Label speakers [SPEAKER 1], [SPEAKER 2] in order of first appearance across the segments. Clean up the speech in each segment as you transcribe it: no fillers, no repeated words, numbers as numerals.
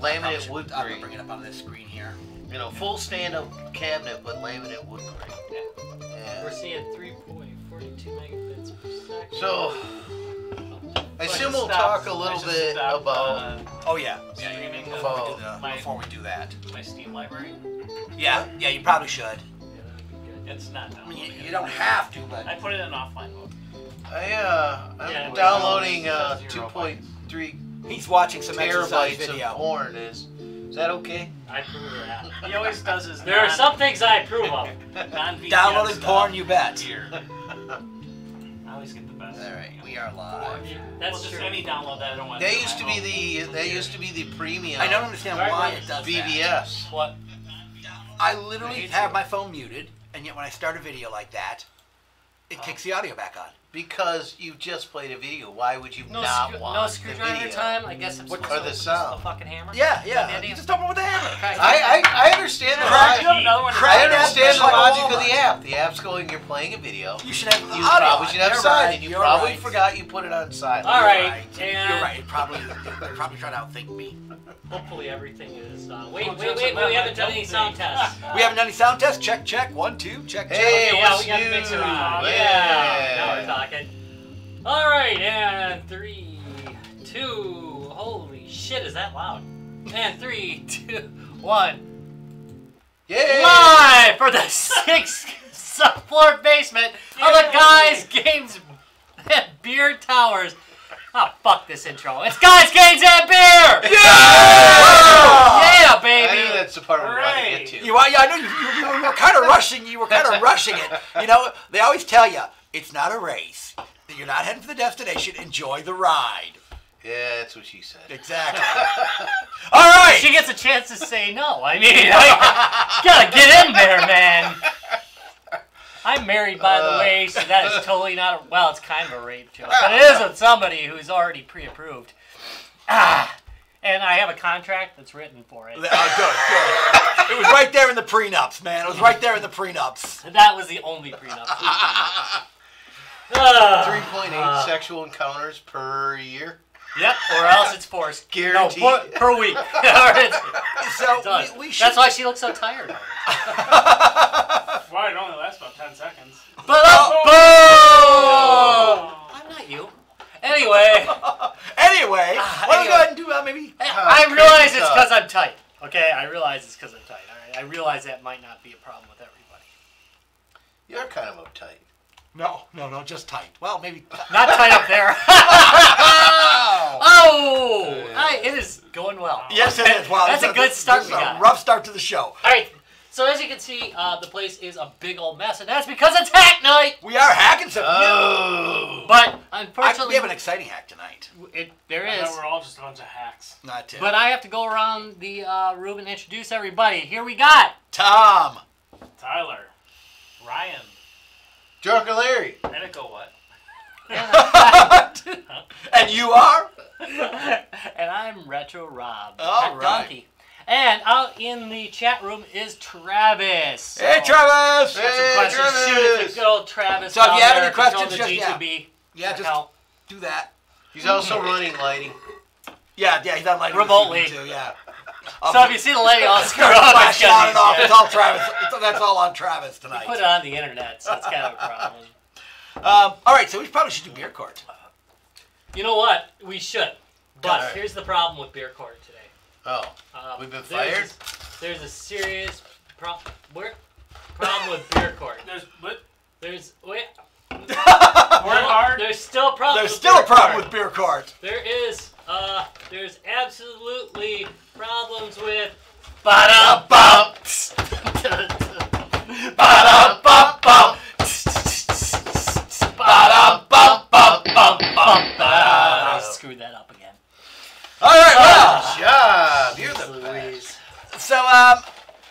[SPEAKER 1] laminate wood
[SPEAKER 2] I'm gonna
[SPEAKER 1] grain.
[SPEAKER 2] bring it up on this screen here.
[SPEAKER 1] You know, full stand-up cabinet, but laminate wood grain.
[SPEAKER 3] Yeah. We're seeing 3.42 megabits per second.
[SPEAKER 1] So, I assume we'll talk a little bit about.
[SPEAKER 2] Oh yeah.
[SPEAKER 3] Streaming
[SPEAKER 2] Before we do that.
[SPEAKER 3] my Steam library.
[SPEAKER 2] Yeah, you probably should.
[SPEAKER 3] Yeah, that'd be good. It's not
[SPEAKER 2] I
[SPEAKER 3] downloading.
[SPEAKER 2] mean, you don't have to, but
[SPEAKER 3] I put it in offline mode.
[SPEAKER 1] I'm downloading 2.3
[SPEAKER 2] he's watching some exercise
[SPEAKER 1] terabytes
[SPEAKER 2] video.
[SPEAKER 1] of porn. Is that okay?
[SPEAKER 3] I approve of that.
[SPEAKER 4] He always does his.
[SPEAKER 3] There are some things I approve of.
[SPEAKER 4] non-VPN
[SPEAKER 2] Downloading
[SPEAKER 4] stuff
[SPEAKER 2] porn, you bet.
[SPEAKER 4] Here. I always get the best.
[SPEAKER 1] All right, we are live.
[SPEAKER 3] That's
[SPEAKER 4] Well, just
[SPEAKER 3] true.
[SPEAKER 4] any download that I don't want.
[SPEAKER 1] That
[SPEAKER 4] to
[SPEAKER 1] used to be the premium.
[SPEAKER 2] I don't understand why it does that.
[SPEAKER 1] VBS.
[SPEAKER 3] What?
[SPEAKER 2] I literally have my phone muted, and yet when I start a video like that, it kicks the audio back on.
[SPEAKER 1] Because you just played a video. Why would you
[SPEAKER 3] No,
[SPEAKER 1] not want
[SPEAKER 3] no
[SPEAKER 1] the
[SPEAKER 3] screwdriver
[SPEAKER 1] video?
[SPEAKER 3] time. I guess I'm
[SPEAKER 1] What-
[SPEAKER 3] supposed
[SPEAKER 1] or
[SPEAKER 3] to
[SPEAKER 1] the
[SPEAKER 3] use
[SPEAKER 1] sound.
[SPEAKER 3] the fucking hammer.
[SPEAKER 2] Yeah,
[SPEAKER 3] Is that the
[SPEAKER 2] you
[SPEAKER 3] idea?
[SPEAKER 2] just open with a hammer.
[SPEAKER 3] Okay.
[SPEAKER 1] I understand the
[SPEAKER 2] Crack
[SPEAKER 1] logic.
[SPEAKER 2] it up, another one.
[SPEAKER 1] I
[SPEAKER 2] Crack it up,
[SPEAKER 1] understand
[SPEAKER 2] just
[SPEAKER 1] the
[SPEAKER 2] like
[SPEAKER 1] logic
[SPEAKER 2] Walmart.
[SPEAKER 1] of the app. The app's going, you're playing a video.
[SPEAKER 2] You should have the
[SPEAKER 1] You
[SPEAKER 2] audio
[SPEAKER 1] probably
[SPEAKER 2] on.
[SPEAKER 1] should have
[SPEAKER 2] You're
[SPEAKER 1] silent.
[SPEAKER 2] right,
[SPEAKER 1] You
[SPEAKER 2] you're
[SPEAKER 1] probably
[SPEAKER 2] right.
[SPEAKER 1] forgot you put it on silent.
[SPEAKER 3] All right.
[SPEAKER 2] You're
[SPEAKER 3] And
[SPEAKER 2] right. You're probably trying to outthink me.
[SPEAKER 3] hopefully everything is. Wait,
[SPEAKER 4] Well,
[SPEAKER 3] wait,
[SPEAKER 4] just
[SPEAKER 3] wait.
[SPEAKER 4] about
[SPEAKER 3] We haven't
[SPEAKER 4] that
[SPEAKER 3] done any
[SPEAKER 4] jump
[SPEAKER 3] sound
[SPEAKER 4] thing.
[SPEAKER 3] tests.
[SPEAKER 2] We haven't done any sound tests. Check. 1, 2. Check.
[SPEAKER 1] Hey,
[SPEAKER 3] Okay, yeah,
[SPEAKER 1] what's
[SPEAKER 3] we got the mixer
[SPEAKER 1] new?
[SPEAKER 3] on.
[SPEAKER 1] Yeah.
[SPEAKER 3] Yeah, now we're talking. All right, and 3, 2. Holy shit, is that loud? And 3, 2, 1.
[SPEAKER 1] Yay!
[SPEAKER 3] Live for the 6th subfloor basement of the Guys Games and Beer Towers. Oh, fuck this intro. It's Guys Games and Beer!
[SPEAKER 1] Yeah!
[SPEAKER 3] Yeah,
[SPEAKER 1] I
[SPEAKER 3] baby!
[SPEAKER 1] knew that's the part we want to get to.
[SPEAKER 2] I know you were kind of rushing. You were kind of rushing it. You know, they always tell you it's not a race. You're not heading for the destination. Enjoy the ride.
[SPEAKER 1] Yeah, that's what she said.
[SPEAKER 2] Exactly. All right.
[SPEAKER 3] She gets a chance to say no. I mean, I gotta get in there, man. I'm married, by the way, so that is totally not a... Well, it's kind of a rape joke, but it is with somebody who's already pre-approved. And I have a contract that's written for it.
[SPEAKER 2] Good. It was right there in the prenups, man. It was right there in the prenups.
[SPEAKER 3] That was the only prenup.
[SPEAKER 1] 3.8 sexual encounters per year.
[SPEAKER 3] Yep, or else it's forced.
[SPEAKER 1] Guaranteed.
[SPEAKER 3] No, per week.
[SPEAKER 2] So
[SPEAKER 3] Done.
[SPEAKER 2] we should.
[SPEAKER 3] That's why she looks so tired.
[SPEAKER 4] Why it only lasts about 10 seconds.
[SPEAKER 3] But boom! I'm not you. Anyway.
[SPEAKER 2] Anyway, why don't we go ahead and do maybe?
[SPEAKER 3] I realize it's because I'm tight. Okay, I realize it's because I'm tight. All right, I realize that might not be a problem with everybody.
[SPEAKER 1] You're kind of uptight.
[SPEAKER 2] No, just tight. Well, maybe.
[SPEAKER 3] Not tight up there. It is going well.
[SPEAKER 2] Yes, it is. Wow,
[SPEAKER 3] That's a good start
[SPEAKER 2] This
[SPEAKER 3] we
[SPEAKER 2] is
[SPEAKER 3] got.
[SPEAKER 2] a rough start to the show.
[SPEAKER 3] All right, so as you can see, the place is a big old mess, and that's because it's hack night.
[SPEAKER 2] We are hacking some.
[SPEAKER 1] Oh.
[SPEAKER 3] But unfortunately,
[SPEAKER 2] We have an exciting hack tonight.
[SPEAKER 3] there
[SPEAKER 4] I
[SPEAKER 3] is.
[SPEAKER 4] thought we're all just a bunch of hacks.
[SPEAKER 2] Not Tim.
[SPEAKER 3] But I have to go around the room and introduce everybody. Here we got
[SPEAKER 2] Tom.
[SPEAKER 4] Tyler. Ryan.
[SPEAKER 1] Drunk and Larry.
[SPEAKER 4] Medico what?
[SPEAKER 2] And you are?
[SPEAKER 3] and I'm Retro Rob.
[SPEAKER 2] All
[SPEAKER 3] Pet
[SPEAKER 2] right.
[SPEAKER 3] Donkey. And out in the chat room is Travis.
[SPEAKER 2] Hey, Travis.
[SPEAKER 3] Got some questions. Shoot it to good old Travis.
[SPEAKER 2] So if you
[SPEAKER 3] down
[SPEAKER 2] have any
[SPEAKER 3] there. Control
[SPEAKER 2] questions,
[SPEAKER 3] the
[SPEAKER 2] just-
[SPEAKER 3] G2B.
[SPEAKER 2] Yeah, just
[SPEAKER 3] account.
[SPEAKER 2] do that.
[SPEAKER 1] He's also running lighting.
[SPEAKER 2] Yeah, he's on lighting
[SPEAKER 3] Remotely.
[SPEAKER 2] too. Yeah.
[SPEAKER 3] So if you see the lady all screw up,
[SPEAKER 2] Flash
[SPEAKER 3] it's
[SPEAKER 2] on and off.
[SPEAKER 3] because
[SPEAKER 2] It's all Travis. That's all on Travis tonight.
[SPEAKER 3] put it on the internet, so it's kind of a problem.
[SPEAKER 2] All right, so we probably should do beer court.
[SPEAKER 3] You know what? We should. But
[SPEAKER 1] Alright.
[SPEAKER 3] here's the problem with beer court today.
[SPEAKER 1] Oh, we've been fired?
[SPEAKER 3] There's a serious problem with beer court.
[SPEAKER 4] There's
[SPEAKER 3] Wait.
[SPEAKER 4] Work hard.
[SPEAKER 3] There's still a problem.
[SPEAKER 2] There's
[SPEAKER 3] with
[SPEAKER 2] still
[SPEAKER 3] beer
[SPEAKER 2] a problem
[SPEAKER 3] court.
[SPEAKER 2] with beer court.
[SPEAKER 3] There's absolutely problems with
[SPEAKER 2] Ba-da-bum. Ba-da-bum-bum. Ba-da-bum-bum-bum-bum.
[SPEAKER 3] I screwed that up again.
[SPEAKER 2] All right, well.
[SPEAKER 1] good job. You're the
[SPEAKER 3] Louise.
[SPEAKER 2] So,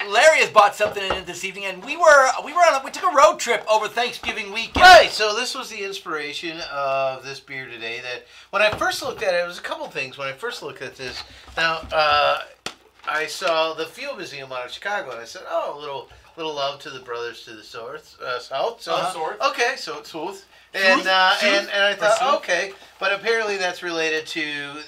[SPEAKER 2] Larry has bought something in this evening, and we took a road trip over Thanksgiving weekend.
[SPEAKER 1] Right, so this was the inspiration of this beer today. That when I first looked at it was a couple things. When I first looked at this, now I saw the Field Museum out of Chicago, and I said, "Oh, a little love to the brothers to the south." So
[SPEAKER 4] South.
[SPEAKER 1] okay, so it's south. And I thought, okay, but apparently that's related to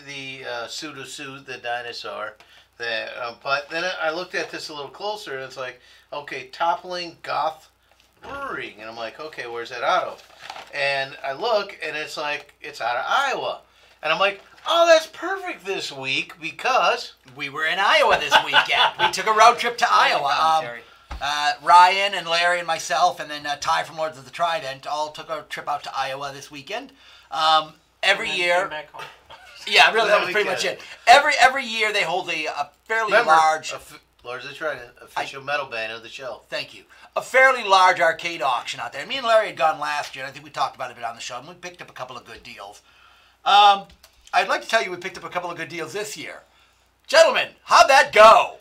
[SPEAKER 1] the Pseudosuit, the dinosaur. That, but then I looked at this a little closer, and it's like, okay, Toppling Goth Brewing, and I'm like, okay, where's that out of? And I look, and it's like, it's out of Iowa, and I'm like, oh, that's perfect this week because
[SPEAKER 2] we were in Iowa this weekend. We took a road trip to Iowa. Ryan and Larry and myself, and then Ty from Lords of the Trident all took a trip out to Iowa this weekend. Every year, yeah, really, that was pretty much it. Every year they hold a fairly large
[SPEAKER 1] Lords of the Trident official metal band of the show.
[SPEAKER 2] Thank you. A fairly large arcade auction out there. Me and Larry had gone last year, and I think we talked about it a bit on the show, and we picked up a couple of good deals. I'd like to tell you we picked up a couple of good deals this year. Gentlemen, how'd that go?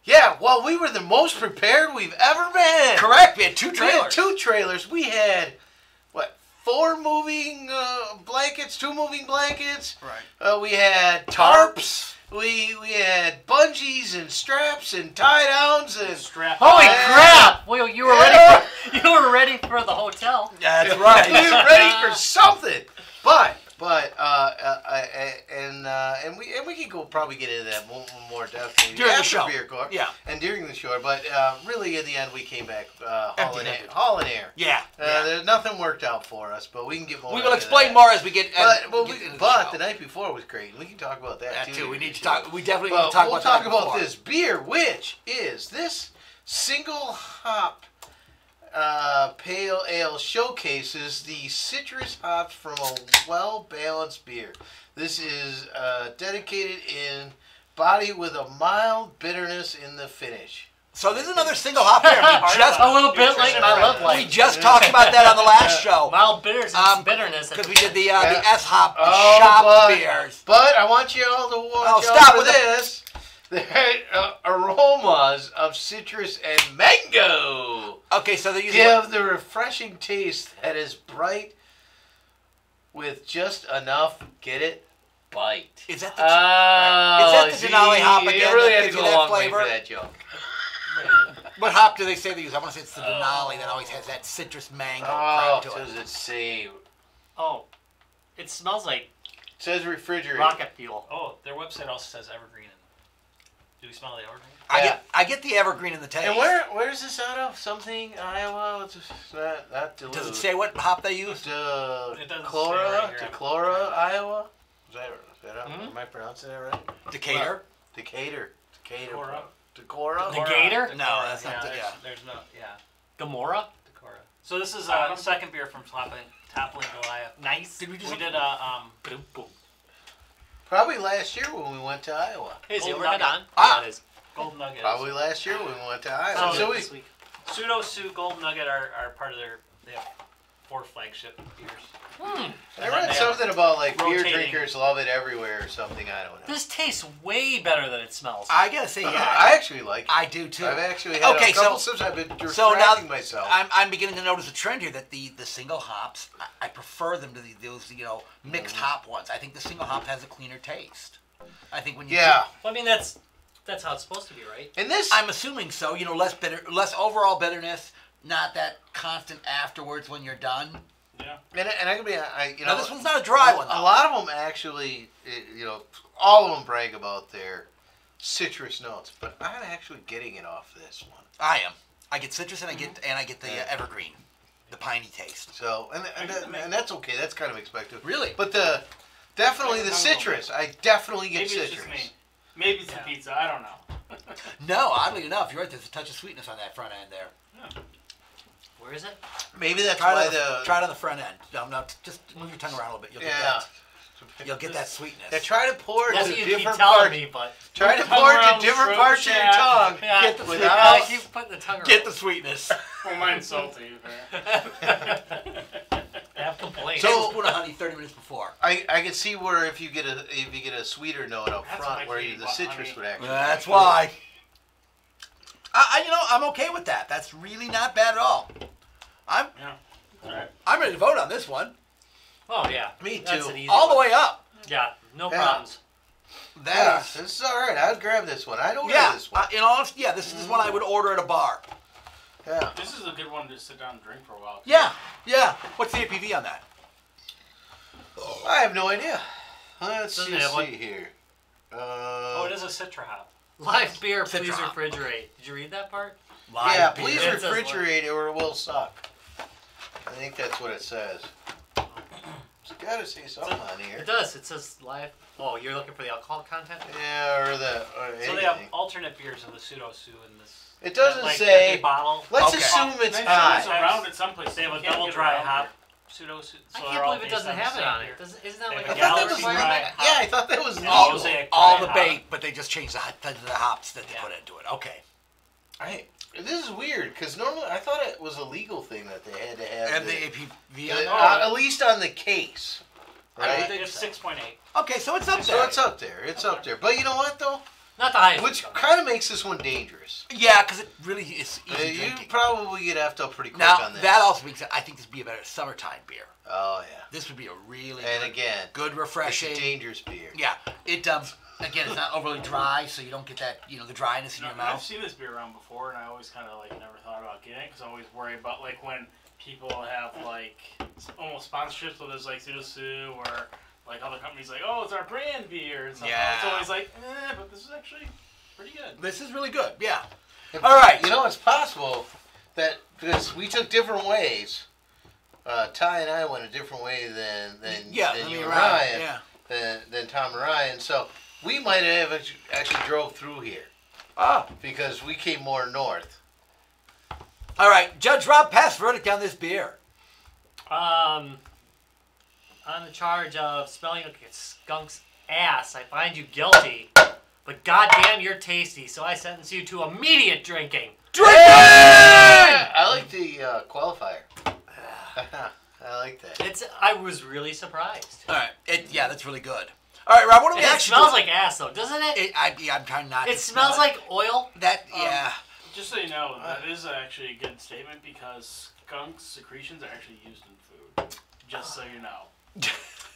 [SPEAKER 1] Yeah, well, we were the most prepared we've ever been.
[SPEAKER 2] Correct. We had 2 trailers.
[SPEAKER 1] We had 2 trailers. We had, what, 4 moving blankets, 2 moving blankets.
[SPEAKER 2] Right.
[SPEAKER 1] We had tarps. We had bungees and straps and tie-downs and
[SPEAKER 4] Strap.
[SPEAKER 3] Holy crap! Well, you were ready for the hotel.
[SPEAKER 2] That's right.
[SPEAKER 1] we were ready for something. But we can probably get into that more definitely
[SPEAKER 2] during the
[SPEAKER 1] after
[SPEAKER 2] show.
[SPEAKER 1] Beer Corps.
[SPEAKER 2] Yeah.
[SPEAKER 1] And during the show, but really in the end we came back hauling air.
[SPEAKER 2] Yeah.
[SPEAKER 1] There's nothing worked out for us, but we can get more.
[SPEAKER 2] We will explain more as we get.
[SPEAKER 1] But the night before was great. We can talk about that too.
[SPEAKER 2] We need to talk. We definitely need to talk about that.
[SPEAKER 1] We'll talk about this beer, which is this single hop. Pale ale showcases the citrus hops from a well-balanced beer. This is dedicated in body with a mild bitterness in the finish.
[SPEAKER 2] So this is another single hop beer.
[SPEAKER 3] Just a little bit like my love life.
[SPEAKER 2] We just talked about that on the last show.
[SPEAKER 3] Mild bitterness, bitterness.
[SPEAKER 2] Because we did the S hop shop beers.
[SPEAKER 1] But I want you all to watch out for this. The aromas of citrus and mango.
[SPEAKER 2] Okay, so they
[SPEAKER 1] give the refreshing taste that is bright with just enough. Get it? Bite.
[SPEAKER 2] Is that the Denali hop again?
[SPEAKER 1] You really
[SPEAKER 2] that
[SPEAKER 1] had to
[SPEAKER 2] gives
[SPEAKER 1] go
[SPEAKER 2] you
[SPEAKER 1] a long
[SPEAKER 2] that
[SPEAKER 1] way
[SPEAKER 2] flavor?
[SPEAKER 1] for that joke.
[SPEAKER 2] What hop do they say they use? I want to say it's the Denali that always has that citrus mango crap to it.
[SPEAKER 1] Does it say?
[SPEAKER 3] Oh, it smells like.
[SPEAKER 1] It says refrigerator.
[SPEAKER 3] Rocket fuel.
[SPEAKER 4] Oh, their website also says evergreen. Do we smell the evergreen?
[SPEAKER 2] I get the evergreen in the taste.
[SPEAKER 1] And where's this out of? Something Iowa? It's not Duluth.
[SPEAKER 2] Does it say what hop they use?
[SPEAKER 1] Decorah, Iowa. Is that am I pronouncing that right?
[SPEAKER 2] Decatur.
[SPEAKER 1] Decatur.
[SPEAKER 4] Decorah.
[SPEAKER 1] Decorah.
[SPEAKER 3] The Gator?
[SPEAKER 2] No, that's not.
[SPEAKER 4] There's no. Yeah.
[SPEAKER 3] Gamora.
[SPEAKER 4] Decorah. So this is second beer from Toppling Goliath.
[SPEAKER 3] Nice.
[SPEAKER 4] We did
[SPEAKER 1] Probably last year when we went to Iowa.
[SPEAKER 3] Hey, is the
[SPEAKER 4] Gold
[SPEAKER 3] overhead
[SPEAKER 4] Nugget.
[SPEAKER 3] on?
[SPEAKER 4] Gold Gold Nugget.
[SPEAKER 1] Probably last year when we went to Iowa.
[SPEAKER 4] So
[SPEAKER 3] this week.
[SPEAKER 4] Pseudo Suit, Gold Nugget are part of they have 4 flagship beers.
[SPEAKER 1] I read something about like beer
[SPEAKER 4] rotating.
[SPEAKER 1] drinkers love it everywhere or something. I don't know.
[SPEAKER 3] This tastes way better than it smells.
[SPEAKER 2] I gotta say,
[SPEAKER 1] I actually like it.
[SPEAKER 2] I do too.
[SPEAKER 1] I've actually had a couple sips. I've been distracting myself.
[SPEAKER 2] I'm beginning to notice a trend here that the single hops, I prefer them to those mixed hop ones. I think the single hop has a cleaner taste. I think when you
[SPEAKER 3] Well, I mean that's how it's supposed to be, right?
[SPEAKER 1] And this,
[SPEAKER 2] I'm assuming so. Less overall bitterness, not that constant afterwards when you're done.
[SPEAKER 4] Yeah.
[SPEAKER 1] And I can be,
[SPEAKER 2] Now this one's not a dry one.
[SPEAKER 1] A lot of them actually, all of them brag about their citrus notes, but I'm actually getting it off this one.
[SPEAKER 2] I am. I get citrus and I get the evergreen, the piney taste.
[SPEAKER 1] So and that's okay. That's kind of expected.
[SPEAKER 2] Really?
[SPEAKER 1] But definitely the citrus. I definitely get
[SPEAKER 4] Maybe
[SPEAKER 1] citrus.
[SPEAKER 4] it's just me. Maybe it's the pizza. I don't know.
[SPEAKER 2] No, oddly enough, you're right. There's a touch of sweetness on that front end there.
[SPEAKER 4] Yeah.
[SPEAKER 3] Where is it?
[SPEAKER 1] Maybe that's
[SPEAKER 2] Try
[SPEAKER 1] why
[SPEAKER 2] it on the front end. No, just move your tongue around a little bit. You'll get that sweetness.
[SPEAKER 1] Yeah, try to pour it
[SPEAKER 3] That's
[SPEAKER 1] to
[SPEAKER 3] what you keep
[SPEAKER 1] different
[SPEAKER 3] telling
[SPEAKER 1] parts.
[SPEAKER 3] me, but
[SPEAKER 1] Try to pour it to different parts of your tongue.
[SPEAKER 3] Yeah,
[SPEAKER 2] Get the
[SPEAKER 3] without I keep putting the tongue around.
[SPEAKER 2] Get the sweetness.
[SPEAKER 4] Well, mine's salty.
[SPEAKER 3] I have complaints.
[SPEAKER 2] Tablespoon of honey 30 minutes before.
[SPEAKER 1] I can see where if you get a sweeter note up
[SPEAKER 4] That's
[SPEAKER 1] front,
[SPEAKER 4] my
[SPEAKER 1] where
[SPEAKER 4] favorite
[SPEAKER 1] the citrus
[SPEAKER 4] honey.
[SPEAKER 1] would actually.
[SPEAKER 2] That's why. I'm okay with that. That's really not bad at all.
[SPEAKER 4] Yeah. All right.
[SPEAKER 2] I'm ready to vote on this one.
[SPEAKER 3] Oh yeah,
[SPEAKER 1] Me
[SPEAKER 3] That's
[SPEAKER 1] too.
[SPEAKER 3] an easy
[SPEAKER 2] All the
[SPEAKER 3] one.
[SPEAKER 2] way up.
[SPEAKER 3] Yeah, no
[SPEAKER 1] Yeah.
[SPEAKER 3] problems.
[SPEAKER 1] Yeah, this is all right. I'd grab this one. I'd order this one.
[SPEAKER 2] in all honesty, this is one I would order at a bar.
[SPEAKER 1] Yeah.
[SPEAKER 5] This is a good one to sit down and drink for a while.
[SPEAKER 2] Yeah, yeah. What's the APV on that?
[SPEAKER 1] I have no idea. Let's
[SPEAKER 3] Doesn't
[SPEAKER 1] see
[SPEAKER 3] have one.
[SPEAKER 1] here.
[SPEAKER 4] Oh, it is a Citra hop.
[SPEAKER 3] Live beer,
[SPEAKER 2] Citra
[SPEAKER 3] please
[SPEAKER 2] hop.
[SPEAKER 3] refrigerate. Did you read that part?
[SPEAKER 1] Yeah,
[SPEAKER 2] Live beer.
[SPEAKER 1] please
[SPEAKER 3] It says
[SPEAKER 1] refrigerate it or it will suck. I think that's what it says. It's got to say something on here.
[SPEAKER 3] It does. It says live. Oh, you're looking for the alcohol content?
[SPEAKER 1] Yeah, or the
[SPEAKER 4] So they have alternate beers in the pseudo-sue in this.
[SPEAKER 1] It doesn't
[SPEAKER 4] like
[SPEAKER 1] say.
[SPEAKER 4] every bottle.
[SPEAKER 1] Let's
[SPEAKER 2] Okay.
[SPEAKER 1] assume it's
[SPEAKER 5] It's
[SPEAKER 1] high.
[SPEAKER 5] around at some place.
[SPEAKER 4] They have a
[SPEAKER 5] You can't
[SPEAKER 4] double
[SPEAKER 5] get
[SPEAKER 4] dry
[SPEAKER 5] around
[SPEAKER 4] hop
[SPEAKER 5] here.
[SPEAKER 4] pseudo-sue.
[SPEAKER 3] I
[SPEAKER 4] So
[SPEAKER 3] can't
[SPEAKER 4] they're all
[SPEAKER 3] believe it
[SPEAKER 4] based
[SPEAKER 3] doesn't
[SPEAKER 4] on the
[SPEAKER 3] have it
[SPEAKER 4] same
[SPEAKER 3] on
[SPEAKER 4] beer.
[SPEAKER 3] it. Isn't that
[SPEAKER 4] They
[SPEAKER 3] like
[SPEAKER 4] have
[SPEAKER 3] a
[SPEAKER 4] a
[SPEAKER 1] I thought that
[SPEAKER 4] Galaxy
[SPEAKER 1] was
[SPEAKER 4] dry
[SPEAKER 1] legal.
[SPEAKER 4] hop.
[SPEAKER 1] Yeah, I thought that was
[SPEAKER 4] And
[SPEAKER 1] legal.
[SPEAKER 4] Mosaic
[SPEAKER 2] All
[SPEAKER 4] dry
[SPEAKER 2] the
[SPEAKER 4] hop.
[SPEAKER 2] bait, but they just changed the hops that they
[SPEAKER 4] Yeah.
[SPEAKER 2] put into it. Okay.
[SPEAKER 1] This is weird because normally I thought it was a legal thing that they had to have.
[SPEAKER 2] And
[SPEAKER 1] the-
[SPEAKER 2] the APV on
[SPEAKER 1] the-
[SPEAKER 2] that?
[SPEAKER 1] at least on the case, right?
[SPEAKER 4] It's 6.8.
[SPEAKER 2] Okay, so it's up
[SPEAKER 1] So
[SPEAKER 2] there.
[SPEAKER 1] it's up there. It's up there. But you know what though?
[SPEAKER 3] not the highest.
[SPEAKER 1] Which kind of makes this one dangerous.
[SPEAKER 2] Yeah, because it really is easy
[SPEAKER 1] You
[SPEAKER 2] drinking.
[SPEAKER 1] probably get effed up pretty quick
[SPEAKER 2] Now,
[SPEAKER 1] on this.
[SPEAKER 2] that also makes it, I think this would be a better summertime beer.
[SPEAKER 1] Oh yeah.
[SPEAKER 2] This would be a really
[SPEAKER 1] And
[SPEAKER 2] good,
[SPEAKER 1] again,
[SPEAKER 2] good
[SPEAKER 1] it's
[SPEAKER 2] refreshing.
[SPEAKER 1] a dangerous beer.
[SPEAKER 2] Yeah, it again, it's not overly dry, so you don't get that, the dryness in
[SPEAKER 5] No,
[SPEAKER 2] your
[SPEAKER 5] I've
[SPEAKER 2] mouth.
[SPEAKER 5] seen this beer around before, and I always kind of never thought about getting it because I always worry about when people have almost sponsorships with this Sudosu or other companies oh, it's our brand beer and stuff.
[SPEAKER 2] Yeah.
[SPEAKER 5] It's always but this is actually pretty good.
[SPEAKER 2] This is really good, yeah.
[SPEAKER 1] If-
[SPEAKER 2] All right.
[SPEAKER 1] You know, it's possible that because we took different ways. Ty and I went a different way than
[SPEAKER 2] Yeah,
[SPEAKER 1] than
[SPEAKER 2] let
[SPEAKER 1] you
[SPEAKER 2] me
[SPEAKER 1] and
[SPEAKER 2] around,
[SPEAKER 1] Ryan,
[SPEAKER 2] yeah.
[SPEAKER 1] than Tom and Ryan. So we might have actually drove through here
[SPEAKER 2] Ah.
[SPEAKER 1] because we came more north.
[SPEAKER 2] All right, Judge Rob, pass verdict on this beer.
[SPEAKER 3] On the charge of smelling like a skunk's ass, I find you guilty. But goddamn, you're tasty, so I sentence you to immediate drinking.
[SPEAKER 2] Drinking!
[SPEAKER 1] I like the qualifier. I like that.
[SPEAKER 3] I was really surprised.
[SPEAKER 2] All right, that's really good. All right, Rob, what do we
[SPEAKER 3] It
[SPEAKER 2] actually
[SPEAKER 3] smells
[SPEAKER 2] do?
[SPEAKER 3] like ass, though, doesn't it?
[SPEAKER 2] I'm trying not to
[SPEAKER 3] It smells
[SPEAKER 2] smell
[SPEAKER 3] like oil.
[SPEAKER 2] that. Yeah.
[SPEAKER 5] Just so you know, that is actually a good statement because skunk secretions are actually used in food. Just so you know.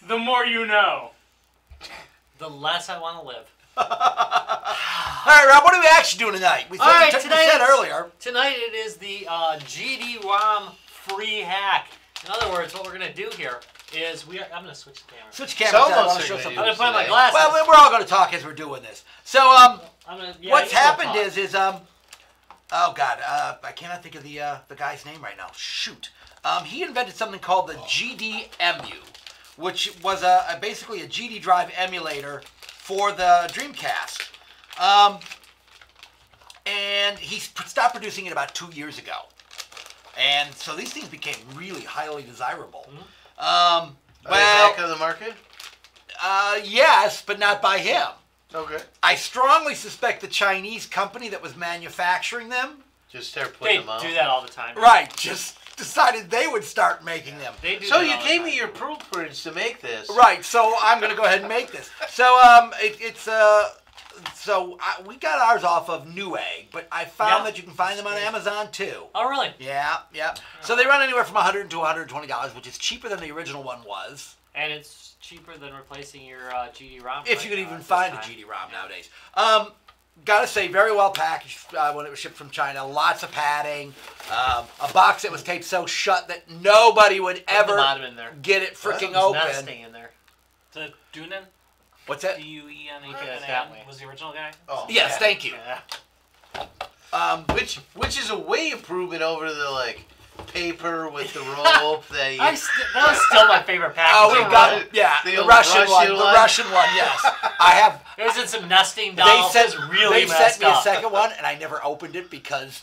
[SPEAKER 5] The more you know.
[SPEAKER 3] The less I want to live.
[SPEAKER 2] All right, Rob, what are we actually doing tonight? We said,
[SPEAKER 3] All right,
[SPEAKER 2] we
[SPEAKER 3] tonight
[SPEAKER 2] said
[SPEAKER 3] it's-
[SPEAKER 2] earlier.
[SPEAKER 3] Tonight it is the GDROM free hack. In other words, what we're going to do here is I'm going to switch the camera.
[SPEAKER 2] Switch cameras.
[SPEAKER 1] Some
[SPEAKER 2] I
[SPEAKER 1] of
[SPEAKER 2] want
[SPEAKER 1] us
[SPEAKER 2] to
[SPEAKER 1] are
[SPEAKER 2] show
[SPEAKER 1] gonna
[SPEAKER 2] something.
[SPEAKER 3] I'm going to put on my
[SPEAKER 1] today.
[SPEAKER 3] glasses.
[SPEAKER 2] Well, we're all going to talk as we're doing this. So, what's
[SPEAKER 3] you go
[SPEAKER 2] happened
[SPEAKER 3] talk.
[SPEAKER 2] is oh God, I cannot think of the guy's name right now. Shoot. He invented something called the GDMU, which was basically a GD drive emulator for the Dreamcast. And he stopped producing it about 2 years ago. And so these things became really highly desirable.
[SPEAKER 1] Are they
[SPEAKER 2] Well,
[SPEAKER 1] back on the market?
[SPEAKER 2] yes, but not by him.
[SPEAKER 1] Okay.
[SPEAKER 2] I strongly suspect the Chinese company that was manufacturing them,
[SPEAKER 1] Just start
[SPEAKER 3] They
[SPEAKER 1] putting them out.
[SPEAKER 3] do that all the time.
[SPEAKER 2] right, just decided they would start making them.
[SPEAKER 3] They do
[SPEAKER 1] So
[SPEAKER 3] that
[SPEAKER 1] you
[SPEAKER 3] all the
[SPEAKER 1] gave
[SPEAKER 3] time.
[SPEAKER 1] me your blueprints to make this.
[SPEAKER 2] Right, so I'm going to go ahead and make this. So we got ours off of Newegg, but I found
[SPEAKER 3] Yeah.
[SPEAKER 2] that you can find them on Amazon too.
[SPEAKER 3] Oh, really?
[SPEAKER 2] Yeah. So they run anywhere from $100 to $120, which is cheaper than the original one was.
[SPEAKER 3] And it's cheaper than replacing your GD-ROM.
[SPEAKER 2] If you could even find a GD-ROM nowadays. Gotta say, very well packaged when it was shipped from China. Lots of padding. A box that was taped so shut that nobody would
[SPEAKER 3] Put the
[SPEAKER 2] ever
[SPEAKER 3] bottom in there.
[SPEAKER 2] get it freaking
[SPEAKER 3] There's
[SPEAKER 2] open.
[SPEAKER 3] nesting in there.
[SPEAKER 4] The Dunen,
[SPEAKER 2] What's that?
[SPEAKER 4] D-U-E-N-E,
[SPEAKER 3] Okay, it's that way.
[SPEAKER 4] was the original guy.
[SPEAKER 1] Oh,
[SPEAKER 2] Yes,
[SPEAKER 1] yeah.
[SPEAKER 2] thank you.
[SPEAKER 3] Yeah.
[SPEAKER 1] Which is a way improvement over the paper with the rope that you.
[SPEAKER 3] That was still my favorite package.
[SPEAKER 2] Oh, we got
[SPEAKER 1] Right.
[SPEAKER 2] it. Yeah,
[SPEAKER 1] The
[SPEAKER 2] the
[SPEAKER 1] old
[SPEAKER 2] Russian one.
[SPEAKER 1] Russian
[SPEAKER 2] The
[SPEAKER 1] one.
[SPEAKER 2] Russian one. Yes, I have.
[SPEAKER 3] It was in some nesting
[SPEAKER 2] They
[SPEAKER 3] dolls.
[SPEAKER 2] sent
[SPEAKER 3] It was really
[SPEAKER 2] They
[SPEAKER 3] messed
[SPEAKER 2] sent me a
[SPEAKER 3] up.
[SPEAKER 2] second one, and I never opened it because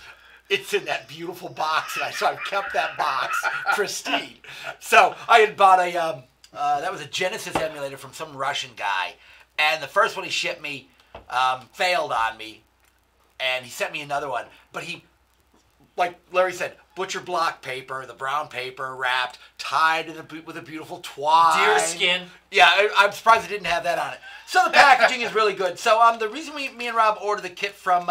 [SPEAKER 2] it's in that beautiful box, and so I've kept that box pristine. So I had bought a that was a Genesis emulator from some Russian guy, and the first one he shipped me failed on me, and he sent me another one, but he, like Larry said, butcher block paper, the brown paper wrapped, tied with a beautiful twine.
[SPEAKER 3] Deer skin.
[SPEAKER 2] Yeah, I'm surprised it didn't have that on it. So the packaging is really good. So the reason me and Rob ordered the kit from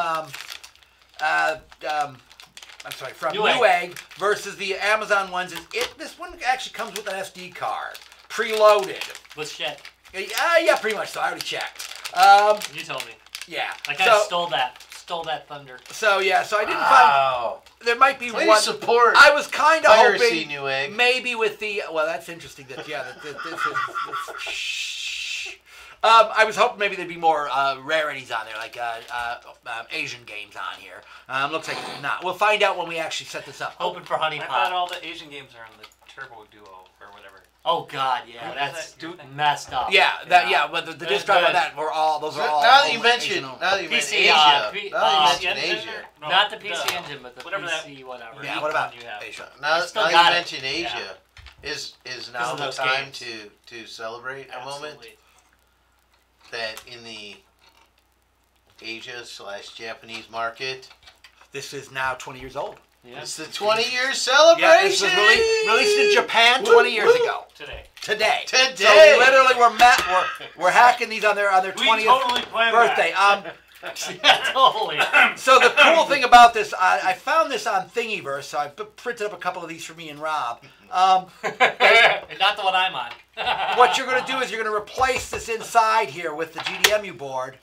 [SPEAKER 2] from Newegg versus the Amazon ones is this one actually comes with an SD card, preloaded.
[SPEAKER 3] With shit.
[SPEAKER 2] Yeah, pretty much. So I already checked.
[SPEAKER 3] You told me.
[SPEAKER 2] Yeah.
[SPEAKER 3] I kind of stole that stole that thunder.
[SPEAKER 2] So yeah, so I didn't find. There might be
[SPEAKER 1] Please
[SPEAKER 2] one.
[SPEAKER 1] support.
[SPEAKER 2] I was kind of
[SPEAKER 1] Piracy,
[SPEAKER 2] hoping
[SPEAKER 1] Newegg.
[SPEAKER 2] maybe with the. Well, that's interesting. That yeah, this is. Shh. I was hoping maybe there'd be more rarities on there, like Asian games on here. Looks like not. We'll find out when we actually set this up.
[SPEAKER 3] Hoping for Honey
[SPEAKER 4] I
[SPEAKER 3] Pot.
[SPEAKER 4] thought all the Asian games are on the Turbo Duo or whatever.
[SPEAKER 3] Oh God, yeah, that's messed up.
[SPEAKER 2] Yeah, but the disc drive on that were all those are all.
[SPEAKER 1] Now that you mention,
[SPEAKER 2] Asian.
[SPEAKER 1] now that you mention
[SPEAKER 3] PC,
[SPEAKER 1] Asia, now that you
[SPEAKER 4] PC
[SPEAKER 1] mention
[SPEAKER 4] engine?
[SPEAKER 1] Asia,
[SPEAKER 4] No,
[SPEAKER 3] Not the PC engine, but the
[SPEAKER 4] whatever
[SPEAKER 3] PC, whatever.
[SPEAKER 2] Yeah, what about
[SPEAKER 4] you have?
[SPEAKER 2] Asia?
[SPEAKER 1] now
[SPEAKER 3] still
[SPEAKER 1] that
[SPEAKER 3] got
[SPEAKER 1] you
[SPEAKER 3] it.
[SPEAKER 1] mention Asia, is now
[SPEAKER 3] of
[SPEAKER 1] the
[SPEAKER 3] those
[SPEAKER 1] time
[SPEAKER 3] games.
[SPEAKER 1] to celebrate a moment
[SPEAKER 4] Absolutely.
[SPEAKER 1] that in the Asia/Japanese market,
[SPEAKER 2] This is now 20 years old.
[SPEAKER 3] Yeah.
[SPEAKER 1] it's the 20-year celebration.
[SPEAKER 2] Yeah, this was released in Japan 20 years ago.
[SPEAKER 4] Today.
[SPEAKER 2] So literally, we're hacking these on their 20th
[SPEAKER 5] We totally planned
[SPEAKER 2] birthday.
[SPEAKER 3] Yeah, totally.
[SPEAKER 2] So the cool thing about this, I found this on Thingiverse, so I printed up a couple of these for me and Rob.
[SPEAKER 3] Not the one I'm on.
[SPEAKER 2] What you're going to do is you're going to replace this inside here with the GDMU board,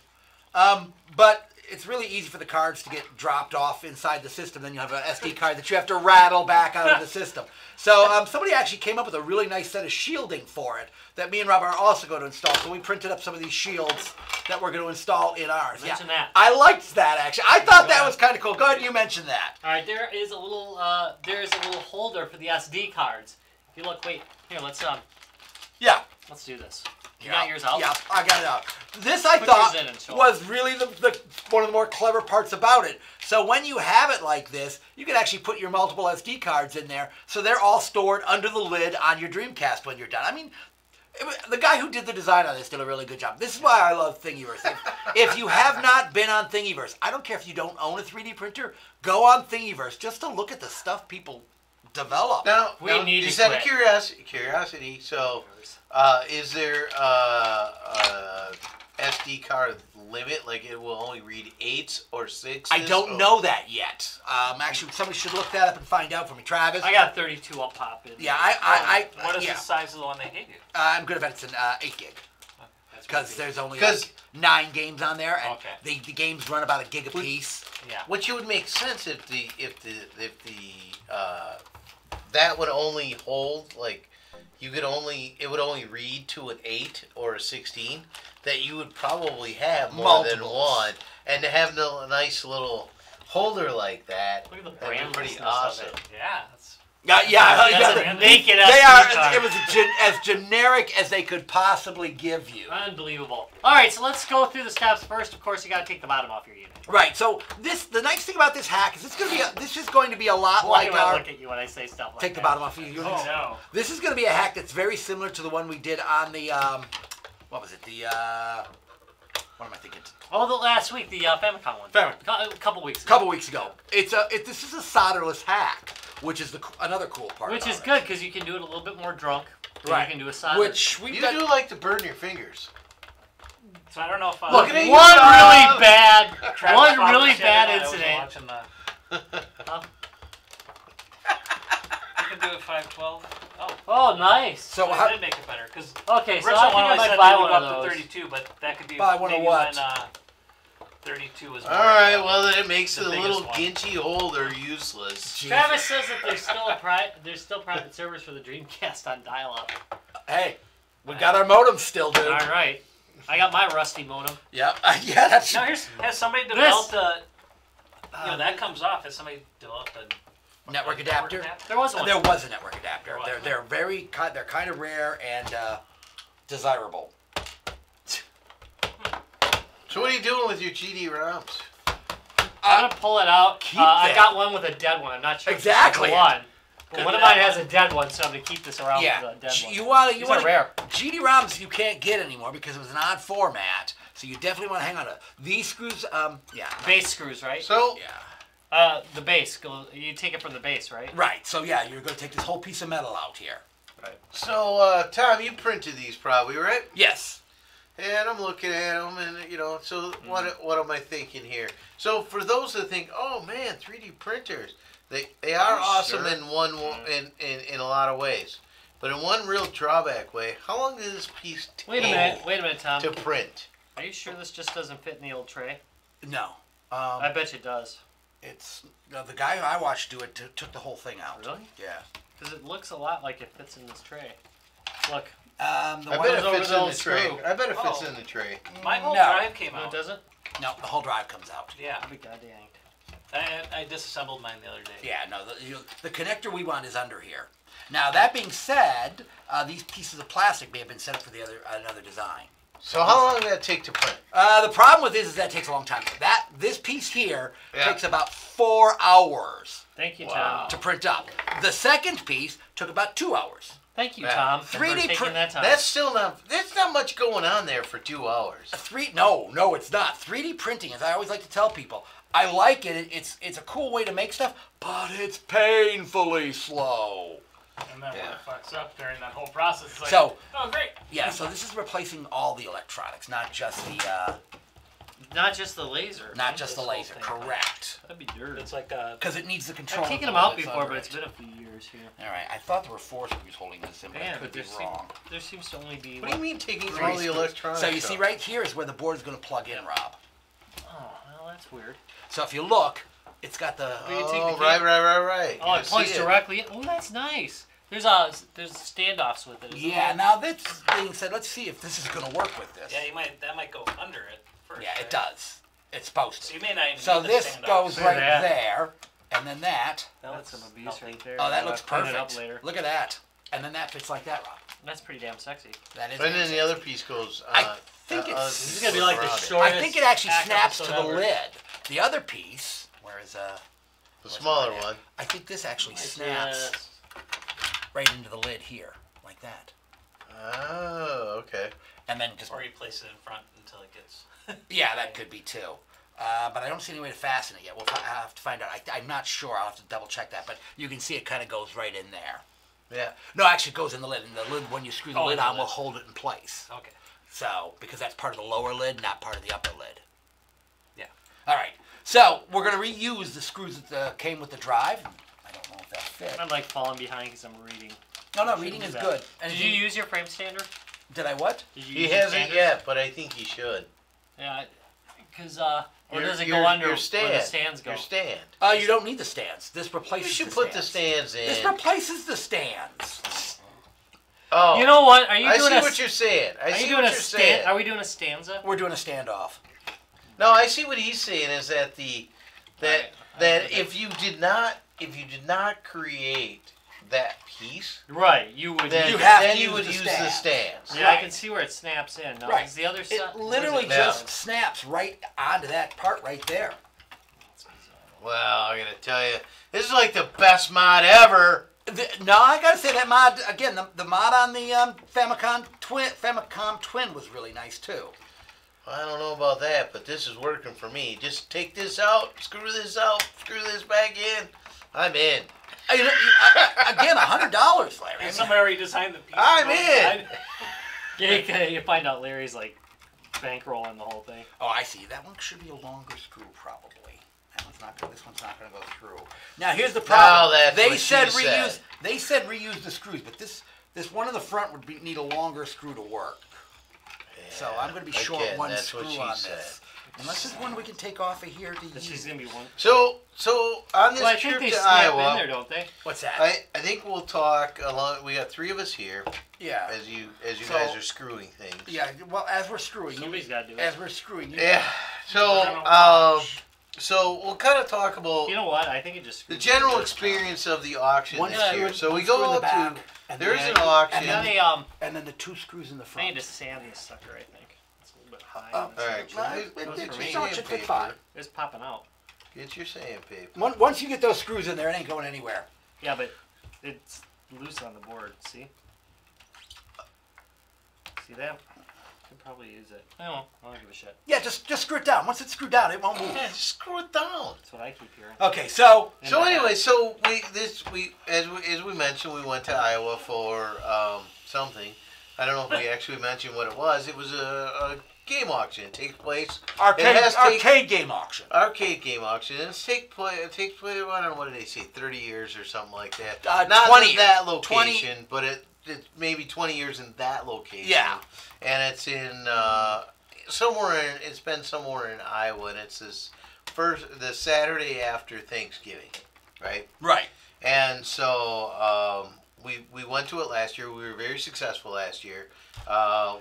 [SPEAKER 2] but it's really easy for the cards to get dropped off inside the system. Then you have an SD card that you have to rattle back out of the system. So somebody actually came up with a really nice set of shielding for it that me and Rob are also going to install. So we printed up some of these shields that we're going to install in ours.
[SPEAKER 3] Mention that.
[SPEAKER 2] I liked that actually. I thought that was kind of cool. Go ahead, you mentioned that.
[SPEAKER 3] All right, there is a little holder for the SD cards. If you look, wait here, let's let's do this. You got yours out?
[SPEAKER 2] Yeah, I got it out. This I
[SPEAKER 3] Put
[SPEAKER 2] thought
[SPEAKER 3] yours in and show
[SPEAKER 2] was really the one of the more clever parts about it. So when you have it like this, you can actually put your multiple SD cards in there, so they're all stored under the lid on your Dreamcast when you're done. I mean, the guy who did the design on this did a really good job. This is why I love Thingiverse. If you have not been on Thingiverse, I don't care if you don't own a 3D printer, go on Thingiverse just to look at the stuff people develop.
[SPEAKER 1] Now,
[SPEAKER 3] We need
[SPEAKER 1] just
[SPEAKER 3] to
[SPEAKER 1] out of
[SPEAKER 3] quit.
[SPEAKER 1] curiosity, so is there SD card limit? Like it will only read 8s or 6s?
[SPEAKER 2] I don't know that yet. Actually, somebody should look that up and find out for me. Travis?
[SPEAKER 3] I got 32. I'll pop in.
[SPEAKER 2] Yeah,
[SPEAKER 4] What is
[SPEAKER 2] yeah.
[SPEAKER 4] the size of the one they gave you?
[SPEAKER 2] I'm good if it's an 8 gig.
[SPEAKER 4] That's
[SPEAKER 2] Because
[SPEAKER 4] pretty
[SPEAKER 2] there's only
[SPEAKER 1] 'Cause-
[SPEAKER 2] like 9 games on there, and
[SPEAKER 4] Okay.
[SPEAKER 2] the games run about a gig a piece.
[SPEAKER 4] big. Yeah.
[SPEAKER 1] Which would make sense if the that would only hold like it would only read to an 8 or a 16. That you would probably have more than
[SPEAKER 2] Multiples.
[SPEAKER 1] one, and to have a nice little holder like that,
[SPEAKER 3] Look at the
[SPEAKER 1] that'd be
[SPEAKER 3] brand
[SPEAKER 1] pretty
[SPEAKER 3] of
[SPEAKER 1] awesome.
[SPEAKER 3] it.
[SPEAKER 4] Yeah. That's
[SPEAKER 3] That's a naked
[SPEAKER 2] they
[SPEAKER 3] SD
[SPEAKER 2] are.
[SPEAKER 3] card.
[SPEAKER 2] It was as generic as they could possibly give you.
[SPEAKER 3] Unbelievable. All right, so let's go through the steps first. Of course, you got to take the bottom off your unit.
[SPEAKER 2] Right. So the nice thing about this hack is this is going to be a lot
[SPEAKER 3] Why
[SPEAKER 2] like
[SPEAKER 3] do I
[SPEAKER 2] our.
[SPEAKER 3] look at you when I say stuff like
[SPEAKER 2] Take
[SPEAKER 3] that?
[SPEAKER 2] the bottom off your unit.
[SPEAKER 5] Oh no.
[SPEAKER 2] This is going to be a hack that's very similar to the one we did on the what was it? The what am I thinking?
[SPEAKER 3] Oh, the last week, the Famicom one. A couple weeks
[SPEAKER 2] A
[SPEAKER 3] ago.
[SPEAKER 2] couple weeks ago. This is a solderless hack, which is another cool part.
[SPEAKER 3] Which
[SPEAKER 2] about
[SPEAKER 3] is
[SPEAKER 2] it.
[SPEAKER 3] good because you can do it a little bit more drunk.
[SPEAKER 2] Right.
[SPEAKER 3] You can do a solid.
[SPEAKER 2] Which we
[SPEAKER 1] You do like to burn your fingers.
[SPEAKER 4] So I don't know if
[SPEAKER 3] Look,
[SPEAKER 1] at you,
[SPEAKER 3] one really
[SPEAKER 1] Bob.
[SPEAKER 3] bad,
[SPEAKER 4] Travis
[SPEAKER 3] one
[SPEAKER 4] Bob
[SPEAKER 3] really
[SPEAKER 4] was the other
[SPEAKER 3] bad
[SPEAKER 4] night, I was
[SPEAKER 3] incident.
[SPEAKER 4] watching the-
[SPEAKER 3] Huh?
[SPEAKER 4] You can do it 512. Oh.
[SPEAKER 3] Oh, nice.
[SPEAKER 2] So
[SPEAKER 4] I
[SPEAKER 2] how,
[SPEAKER 4] did make it better because
[SPEAKER 3] Okay, so
[SPEAKER 4] original
[SPEAKER 3] I
[SPEAKER 4] one
[SPEAKER 3] think I might
[SPEAKER 4] said
[SPEAKER 3] buy
[SPEAKER 4] they would
[SPEAKER 3] one
[SPEAKER 4] go
[SPEAKER 3] of
[SPEAKER 4] up to
[SPEAKER 3] those.
[SPEAKER 4] 32, but that could be
[SPEAKER 2] Buy one of
[SPEAKER 4] maybe
[SPEAKER 2] what?
[SPEAKER 4] when 32 was.
[SPEAKER 1] All right, well then it makes
[SPEAKER 4] The
[SPEAKER 1] the
[SPEAKER 4] biggest
[SPEAKER 1] little
[SPEAKER 4] one.
[SPEAKER 1] ginchy holder useless.
[SPEAKER 3] Travis says that there's still private servers for the Dreamcast on dial-up.
[SPEAKER 2] hey, we got our modem still, dude.
[SPEAKER 3] All right, I got my rusty modem.
[SPEAKER 2] Yep. Yeah, that's.
[SPEAKER 4] Now has somebody
[SPEAKER 3] This-
[SPEAKER 4] developed a? That comes off. Has somebody developed a
[SPEAKER 2] Network adapter.
[SPEAKER 3] There was one.
[SPEAKER 2] There was a network adapter.
[SPEAKER 4] There was.
[SPEAKER 2] They're kind of rare and desirable.
[SPEAKER 1] So what are you doing with your GD-ROMs?
[SPEAKER 3] I'm gonna pull it out.
[SPEAKER 2] Keep
[SPEAKER 3] I
[SPEAKER 2] that.
[SPEAKER 3] got one with a dead one. I'm not sure
[SPEAKER 2] Exactly.
[SPEAKER 3] if it's the one. But
[SPEAKER 2] Good
[SPEAKER 3] one of
[SPEAKER 2] enough.
[SPEAKER 3] mine has a dead one, so I'm gonna keep this around
[SPEAKER 2] Yeah,
[SPEAKER 3] with a dead one.
[SPEAKER 2] you want
[SPEAKER 3] These are rare.
[SPEAKER 2] GD-ROMs you can't get anymore because it was an odd format. So you definitely want to hang on to these screws. Yeah.
[SPEAKER 3] Base screws, right?
[SPEAKER 1] So
[SPEAKER 2] Yeah.
[SPEAKER 3] The base. You take it from the base, right?
[SPEAKER 2] Right. So yeah, you're going to take this whole piece of metal out here.
[SPEAKER 1] So Tom, you printed these probably, right?
[SPEAKER 2] Yes.
[SPEAKER 1] And I'm looking at them, and so what am I thinking here? So for those that think, oh man, 3D printers, they are awesome
[SPEAKER 2] sure.
[SPEAKER 1] in in a lot of ways, but in one real drawback way, how long does this piece take
[SPEAKER 3] Wait a minute, Tom.
[SPEAKER 1] to print?
[SPEAKER 3] Are you sure this just doesn't fit in the old tray?
[SPEAKER 2] No.
[SPEAKER 3] I bet you it does.
[SPEAKER 2] It's the guy I watched do it took the whole thing out.
[SPEAKER 3] Really?
[SPEAKER 2] Yeah.
[SPEAKER 3] Because it looks a lot like it fits in this tray. Look.
[SPEAKER 1] I bet it fits in the tray. I bet it fits in the tray.
[SPEAKER 4] My whole drive came
[SPEAKER 3] No,
[SPEAKER 4] out.
[SPEAKER 3] it doesn't?
[SPEAKER 2] No, the whole drive comes out.
[SPEAKER 4] Yeah.
[SPEAKER 3] I'll be goddamn.
[SPEAKER 4] I disassembled mine the other day.
[SPEAKER 2] Yeah, no, the connector we want is under here. Now, that being said, these pieces of plastic may have been set up for another design.
[SPEAKER 1] So how long did that take to print?
[SPEAKER 2] The problem with this is that takes a long time. This piece here takes about 4 hours.
[SPEAKER 3] Thank you, Tom.
[SPEAKER 2] To print up. The second piece took about 2 hours.
[SPEAKER 3] Thank you, Tom.
[SPEAKER 2] 3D
[SPEAKER 3] taking that time.
[SPEAKER 1] That's still not. There's not much going on there for 2 hours.
[SPEAKER 2] No, it's not. 3D printing, as I always like to tell people, I like it. It's a cool way to make stuff, but it's painfully slow.
[SPEAKER 5] And then when it fucks up during that whole process, it's like,
[SPEAKER 2] So-
[SPEAKER 5] oh, great.
[SPEAKER 2] Yeah, so this is replacing all the electronics, not just the
[SPEAKER 3] Not just the laser.
[SPEAKER 2] not just the
[SPEAKER 3] This whole
[SPEAKER 2] laser.
[SPEAKER 3] thing.
[SPEAKER 2] Correct.
[SPEAKER 3] That'd be dirty.
[SPEAKER 4] It's like a.
[SPEAKER 2] Because it needs the control.
[SPEAKER 3] I've taken them out before, but it's been a few years here.
[SPEAKER 2] All right, I thought there were 4 screws holding this in, but I
[SPEAKER 3] Man,
[SPEAKER 2] could
[SPEAKER 3] but
[SPEAKER 2] be wrong.
[SPEAKER 3] there seems to only be.
[SPEAKER 1] What do you mean taking
[SPEAKER 2] Three
[SPEAKER 1] all the
[SPEAKER 2] screws.
[SPEAKER 1] electronics?
[SPEAKER 2] So you see
[SPEAKER 1] out?
[SPEAKER 2] right here is where the board is going to plug in, Rob.
[SPEAKER 3] Oh, well, that's weird.
[SPEAKER 2] So if you look, it's got the...
[SPEAKER 3] you take the
[SPEAKER 1] Oh,
[SPEAKER 3] cable-
[SPEAKER 1] right.
[SPEAKER 3] Oh,
[SPEAKER 1] I
[SPEAKER 3] it plugs
[SPEAKER 1] see
[SPEAKER 3] directly in. Oh, that's nice. There's standoffs with it. Isn't
[SPEAKER 2] Yeah,
[SPEAKER 3] there?
[SPEAKER 2] now this being said, let's see if this is going to work with this.
[SPEAKER 4] Yeah, that might go under it first.
[SPEAKER 2] Yeah, it
[SPEAKER 4] right?
[SPEAKER 2] does. It's supposed
[SPEAKER 4] So
[SPEAKER 2] to.
[SPEAKER 4] you may not even
[SPEAKER 2] So
[SPEAKER 4] need the
[SPEAKER 2] this
[SPEAKER 4] standoff.
[SPEAKER 2] goes
[SPEAKER 3] Look
[SPEAKER 2] right
[SPEAKER 3] at that.
[SPEAKER 2] there, and then that.
[SPEAKER 3] That's some abuse
[SPEAKER 4] healthy.
[SPEAKER 3] right there.
[SPEAKER 2] Oh, that
[SPEAKER 3] I'll
[SPEAKER 2] looks
[SPEAKER 3] clean it up
[SPEAKER 2] perfect.
[SPEAKER 3] later.
[SPEAKER 2] Look at that. And then that fits like that, Rob.
[SPEAKER 3] That's pretty damn sexy.
[SPEAKER 2] That is.
[SPEAKER 1] And then the other piece goes.
[SPEAKER 2] I think
[SPEAKER 3] This is gonna be like the
[SPEAKER 1] around it.
[SPEAKER 3] shortest.
[SPEAKER 2] I think it actually
[SPEAKER 3] hack
[SPEAKER 2] snaps to
[SPEAKER 3] episode
[SPEAKER 2] the
[SPEAKER 3] ever.
[SPEAKER 2] lid. The other piece, whereas
[SPEAKER 1] The smaller one.
[SPEAKER 2] I think this actually
[SPEAKER 3] It's,
[SPEAKER 2] snaps right into the lid here, like that.
[SPEAKER 1] Oh, okay.
[SPEAKER 2] And then just
[SPEAKER 4] Or you place it in front until it gets.
[SPEAKER 2] yeah, that could be too. But I don't see any way to fasten it yet. We'll have to find out. I'm not sure. I'll have to double check that. But you can see it kind of goes right in there.
[SPEAKER 1] Yeah.
[SPEAKER 2] No, actually, it goes in the lid. And the lid, when you screw the lid
[SPEAKER 4] the
[SPEAKER 2] on,
[SPEAKER 4] lid.
[SPEAKER 2] will hold it in place.
[SPEAKER 4] Okay.
[SPEAKER 2] So, because that's part of the lower lid, not part of the upper lid.
[SPEAKER 4] Yeah.
[SPEAKER 2] All right. So, we're going to reuse the screws that came with the drive. I don't know if that fit.
[SPEAKER 3] I'm like falling behind because I'm reading.
[SPEAKER 2] No, reading is good.
[SPEAKER 3] Did you use your frame stander?
[SPEAKER 2] Did I what?
[SPEAKER 3] Did you
[SPEAKER 1] He
[SPEAKER 3] use your
[SPEAKER 1] hasn't
[SPEAKER 3] standard?
[SPEAKER 1] yet, but I think he should.
[SPEAKER 3] Yeah, because or
[SPEAKER 1] Your-
[SPEAKER 3] does it
[SPEAKER 1] your-
[SPEAKER 3] go under
[SPEAKER 1] your
[SPEAKER 3] where
[SPEAKER 1] stand,
[SPEAKER 3] the stands go?
[SPEAKER 1] Your stand.
[SPEAKER 2] You don't need the stands. This
[SPEAKER 1] You
[SPEAKER 2] replaces
[SPEAKER 1] should
[SPEAKER 2] the
[SPEAKER 1] put
[SPEAKER 2] stands.
[SPEAKER 1] the stands in.
[SPEAKER 2] This replaces the stands.
[SPEAKER 1] Oh.
[SPEAKER 3] You know what? Are you
[SPEAKER 1] I
[SPEAKER 3] doing
[SPEAKER 1] see
[SPEAKER 3] a?
[SPEAKER 1] what you're saying. I
[SPEAKER 3] Are
[SPEAKER 1] see
[SPEAKER 3] you doing
[SPEAKER 1] what
[SPEAKER 3] a
[SPEAKER 1] you're saying.
[SPEAKER 3] Are we doing a stanza?
[SPEAKER 2] We're doing a standoff.
[SPEAKER 1] No, I see what he's saying is that
[SPEAKER 3] Alright,
[SPEAKER 1] if you did not create that piece,
[SPEAKER 3] Right, you would.
[SPEAKER 1] then
[SPEAKER 2] You have to
[SPEAKER 1] then you
[SPEAKER 2] use
[SPEAKER 1] would
[SPEAKER 2] the
[SPEAKER 1] use
[SPEAKER 2] stands.
[SPEAKER 1] the stands.
[SPEAKER 3] Yeah, I
[SPEAKER 2] Right.
[SPEAKER 3] can see where it snaps in. No,
[SPEAKER 2] Right.
[SPEAKER 3] is the other
[SPEAKER 2] It
[SPEAKER 3] side?
[SPEAKER 2] literally
[SPEAKER 1] Yeah.
[SPEAKER 2] just snaps right onto that part right there.
[SPEAKER 1] Well, I gotta tell you, this is like the best mod ever.
[SPEAKER 2] No, I gotta say that mod again. The mod on the Famicom Twin was really nice too.
[SPEAKER 1] I don't know about that, but this is working for me. Just take this out, screw this back in. I'm in.
[SPEAKER 2] Again, $100, Larry. I mean,
[SPEAKER 5] Somebody already designed the piece.
[SPEAKER 1] I'm in.
[SPEAKER 3] Yeah, you find out Larry's like bankrolling the whole thing.
[SPEAKER 2] oh, I see. That one should be a longer screw, probably. That one's not. This one's not going to go through. Now, here's the problem.
[SPEAKER 1] that's
[SPEAKER 2] they
[SPEAKER 1] what
[SPEAKER 2] said
[SPEAKER 1] she
[SPEAKER 2] reuse.
[SPEAKER 1] said.
[SPEAKER 2] They said reuse the screws, but this one in the front would need a longer screw to work. So I'm going to be short
[SPEAKER 1] Again,
[SPEAKER 2] one
[SPEAKER 1] that's
[SPEAKER 2] screw
[SPEAKER 1] what she
[SPEAKER 2] on
[SPEAKER 1] said.
[SPEAKER 2] this. Unless there's one we can take off of here to
[SPEAKER 3] This
[SPEAKER 2] use.
[SPEAKER 3] is gonna be one.
[SPEAKER 1] So on this
[SPEAKER 3] Well, I think
[SPEAKER 1] trip
[SPEAKER 3] they
[SPEAKER 1] to
[SPEAKER 3] snap in
[SPEAKER 1] Iowa,
[SPEAKER 3] there, don't they?
[SPEAKER 2] What's that?
[SPEAKER 1] I think we'll talk along. We got 3 of us here
[SPEAKER 2] yeah.
[SPEAKER 1] as you
[SPEAKER 2] So-
[SPEAKER 1] guys are screwing things.
[SPEAKER 2] Yeah. Well, as we're screwing,
[SPEAKER 3] Somebody's got to do
[SPEAKER 2] as
[SPEAKER 3] it.
[SPEAKER 2] we're screwing.
[SPEAKER 1] Yeah. So we'll kind of talk about
[SPEAKER 3] You know what? I think it just.
[SPEAKER 1] the general experience of the auction
[SPEAKER 2] One
[SPEAKER 1] this
[SPEAKER 2] screw
[SPEAKER 1] year.
[SPEAKER 2] in-
[SPEAKER 1] So we
[SPEAKER 2] one screw in
[SPEAKER 1] go
[SPEAKER 2] the
[SPEAKER 1] out
[SPEAKER 2] back,
[SPEAKER 1] to.
[SPEAKER 2] and
[SPEAKER 1] There's
[SPEAKER 2] then-
[SPEAKER 1] an auction.
[SPEAKER 2] and
[SPEAKER 3] Now
[SPEAKER 2] then-
[SPEAKER 3] they
[SPEAKER 2] And then the 2 screws in the
[SPEAKER 3] I
[SPEAKER 2] front.
[SPEAKER 3] need to sand this sucker. I think it's a little bit high.
[SPEAKER 2] Oh,
[SPEAKER 3] on this
[SPEAKER 1] All
[SPEAKER 3] one.
[SPEAKER 1] right,
[SPEAKER 2] Well,
[SPEAKER 1] get
[SPEAKER 2] it-
[SPEAKER 1] your
[SPEAKER 2] it-
[SPEAKER 3] it
[SPEAKER 2] should fit fine.
[SPEAKER 1] sandpaper.
[SPEAKER 3] It's popping out.
[SPEAKER 1] Get your sandpaper.
[SPEAKER 2] Once you get those screws in there, it ain't going anywhere.
[SPEAKER 3] Yeah, but it's loose on the board. See? See that? Could probably use it. I don't give a shit.
[SPEAKER 2] Yeah, just screw it down. Once it's screwed down, it won't move.
[SPEAKER 1] Yeah, just screw it down.
[SPEAKER 3] That's what I keep hearing.
[SPEAKER 2] Okay, so
[SPEAKER 1] So anyway, so as we mentioned, we went to Iowa for something. I don't know if we actually mentioned what it was. It was a game auction. It takes place
[SPEAKER 2] arcade game auction.
[SPEAKER 1] arcade game auction. And it takes place. I don't know, what did they say? 30 years or something like that.
[SPEAKER 2] 20
[SPEAKER 1] in that
[SPEAKER 2] years.
[SPEAKER 1] location, but it's maybe 20 years in that location.
[SPEAKER 2] Yeah.
[SPEAKER 1] And it's in it's been somewhere in Iowa, and it's the Saturday after Thanksgiving, right?
[SPEAKER 2] Right.
[SPEAKER 1] And so we went to it last year. We were very successful last year.